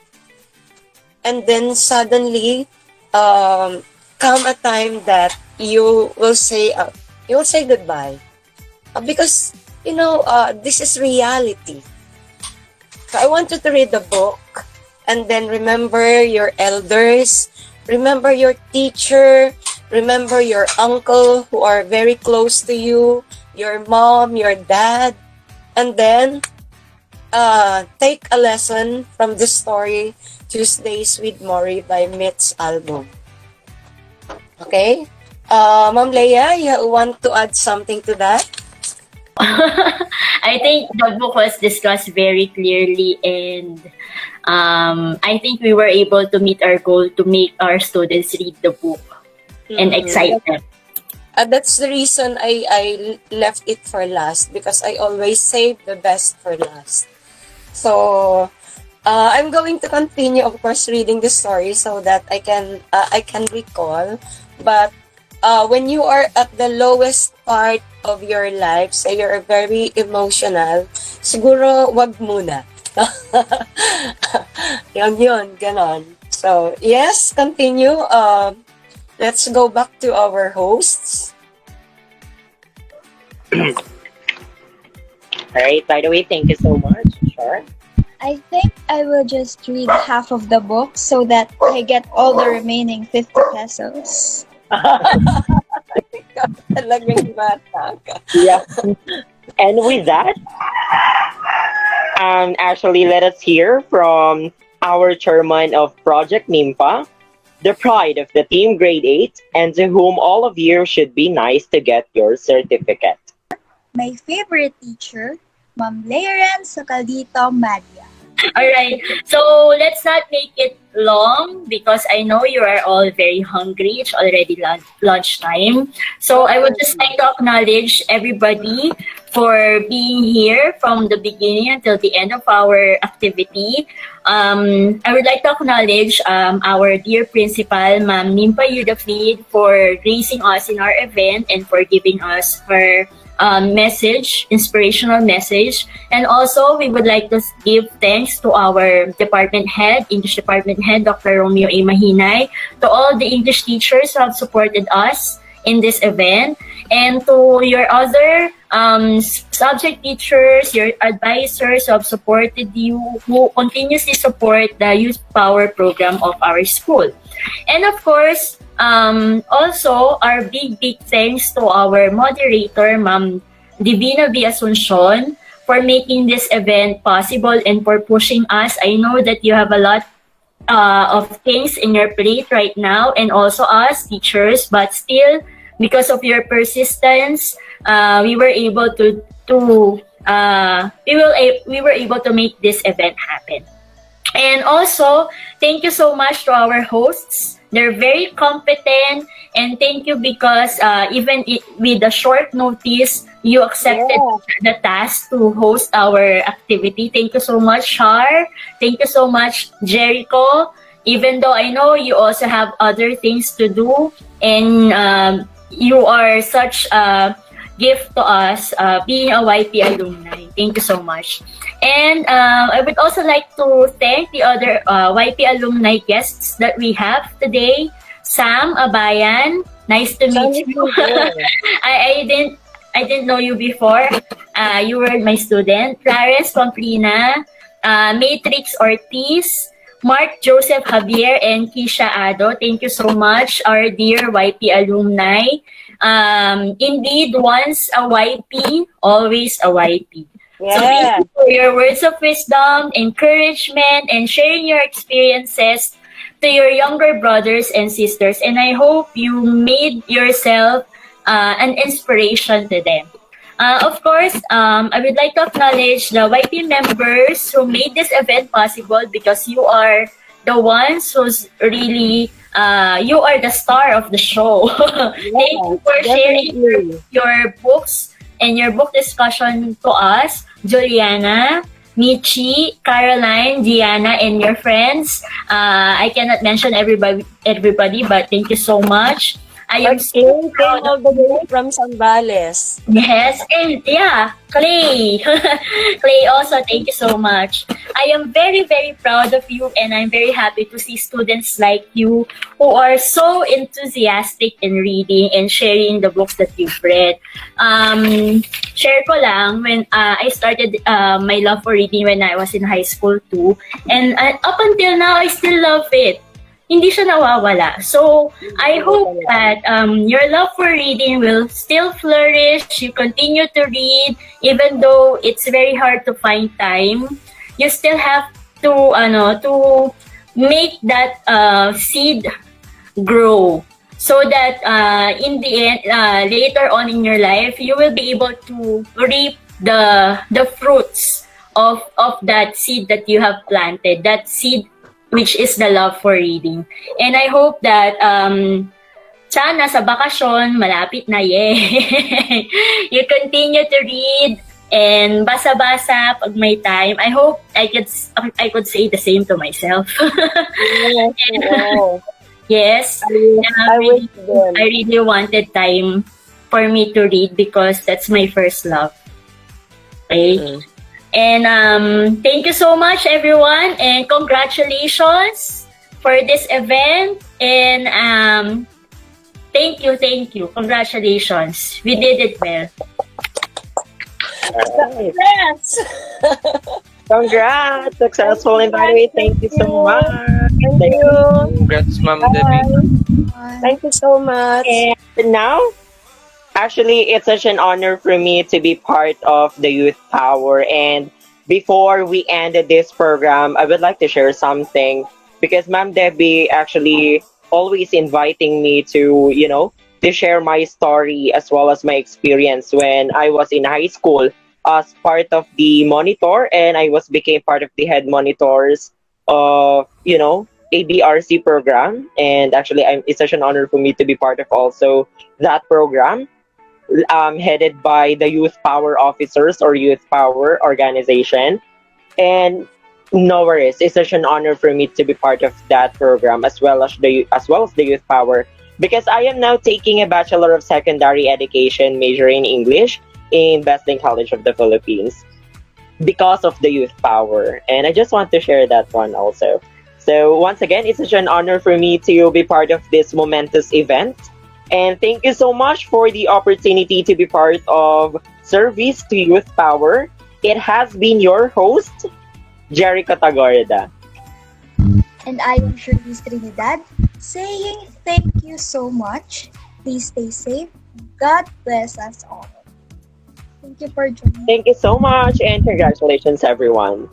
and then suddenly come a time that you will say goodbye because this is reality. So I want you to read the book and then remember your elders, remember your teacher, remember your uncle who are very close to you, your mom, your dad, and then take a lesson from the story Tuesdays with Maury by Mitch's album. Okay? Ma'am Leia, you want to add something to that? I think the book was discussed very clearly, and I think we were able to meet our goal to make our students read the book and excite them. That's the reason I left it for last, because I always save the best for last. So I'm going to continue, of course, reading the story so that I can recall. But when you are at the lowest part of your life, say you're very emotional, siguro wag muna. yun, ganon. So yes, continue. Let's go back to our hosts. Alright, by the way, thank you so much. Sure. I think I will just read half of the book so that I get all the remaining 50 pesos. Talagang bata ka. Yeah. And with that, actually, let us hear from our chairman of Project Nimpa, the pride of the team grade 8, and to whom all of you should be nice to get your certificate. My favorite teacher, Ma'am Laren Socaldito Maria. All right. So let's not make it long because I know you are all very hungry. It's already lunchtime. So I would just like to acknowledge everybody for being here from the beginning until the end of our activity. I would like to acknowledge our dear principal, Ma'am Nimpa Yudafid, for gracing us in our event and for giving us her inspirational message. And also, we would like to give thanks to our department head, English department head, Dr. Romeo A. Mahinay, to all the English teachers who have supported us in this event, and to your other subject teachers, your advisors who have supported you, who continuously support the Youth Power program of our school. And of course, also, our big thanks to our moderator, Ma'am Divina V. Asuncion, for making this event possible and for pushing us. I know that you have a lot of things in your plate right now, and also us teachers, but still, because of your persistence, we were able to make this event happen. And also, thank you so much to our hosts. They're very competent, and thank you because even with a short notice, you accepted the task to host our activity. Thank you so much, Shar. Thank you so much, Jericho. Even though I know you also have other things to do, and you are such a gift to us, being a YP alumni. Thank you so much. And I would also like to thank the other YP alumni guests that we have today. Sam Abayan, nice to meet you. I didn't know you before. You were my student. Clarence Pamplina, Matrix Ortiz, Mark Joseph Javier, and Kisha Ado. Thank you so much, our dear YP alumni. Indeed, once a YP, always a YP. So thank you for your words of wisdom, encouragement, and sharing your experiences to your younger brothers and sisters. And I hope you made yourself an inspiration to them. Of course, I would like to acknowledge the YP members who made this event possible, because you are the ones who's really, you are the star of the show. Thank you for sharing your books and your book discussion to us, Juliana, Michi, Caroline, Gianna, and your friends. I cannot mention everybody, but thank you so much. I am so proud all the way from Zambales. Yes, and yeah, Clay. Clay also, thank you so much. I am very, very proud of you, and I'm very happy to see students like you who are so enthusiastic in reading and sharing the books that you've read. Share ko lang, when I started my love for reading when I was in high school too, and up until now, I still love it. Hindi siya nawawala. So, I hope that your love for reading will still flourish. You continue to read, even though it's very hard to find time. You still have to make that seed grow, so that in the end, later on in your life, you will be able to reap the fruits of that seed that you have planted. That seed, which is the love for reading. And I hope that sana sa bakasyon, malapit na, you continue to read and basa-basa pag may time. I hope I could say the same to myself. Yes. I really wanted time for me to read, because that's my first love. Okay? And thank you so much, everyone, and congratulations for this event. And thank you. Congratulations. We did it well. Congrats! Congrats! Successful evaluate. Thank you so much. Thank you. Congrats, Ma'am Debbie. Thank you so much. And now, Actually, it's such an honor for me to be part of the Youth Power. And before we end this program, I would like to share something because Ma'am Debbie actually always inviting me to, to share my story as well as my experience when I was in high school as part of the monitor, and I was became part of the head monitors of, ABRC program. And actually, it's such an honor for me to be part of also that program, headed by the Youth Power Officers or Youth Power Organization. And no worries, it's such an honor for me to be part of that program as well as the Youth Power, because I am now taking a Bachelor of Secondary Education major in English in Besling College of the Philippines because of the Youth Power. And I just want to share that one also. So once again, it's such an honor for me to be part of this momentous event. And thank you so much for the opportunity to be part of Service to Youth Power. It has been your host, Jericho Tagorda. And I am Shirley Trinidad saying thank you so much. Please stay safe. God bless us all. Thank you for joining. Thank you so much and congratulations everyone.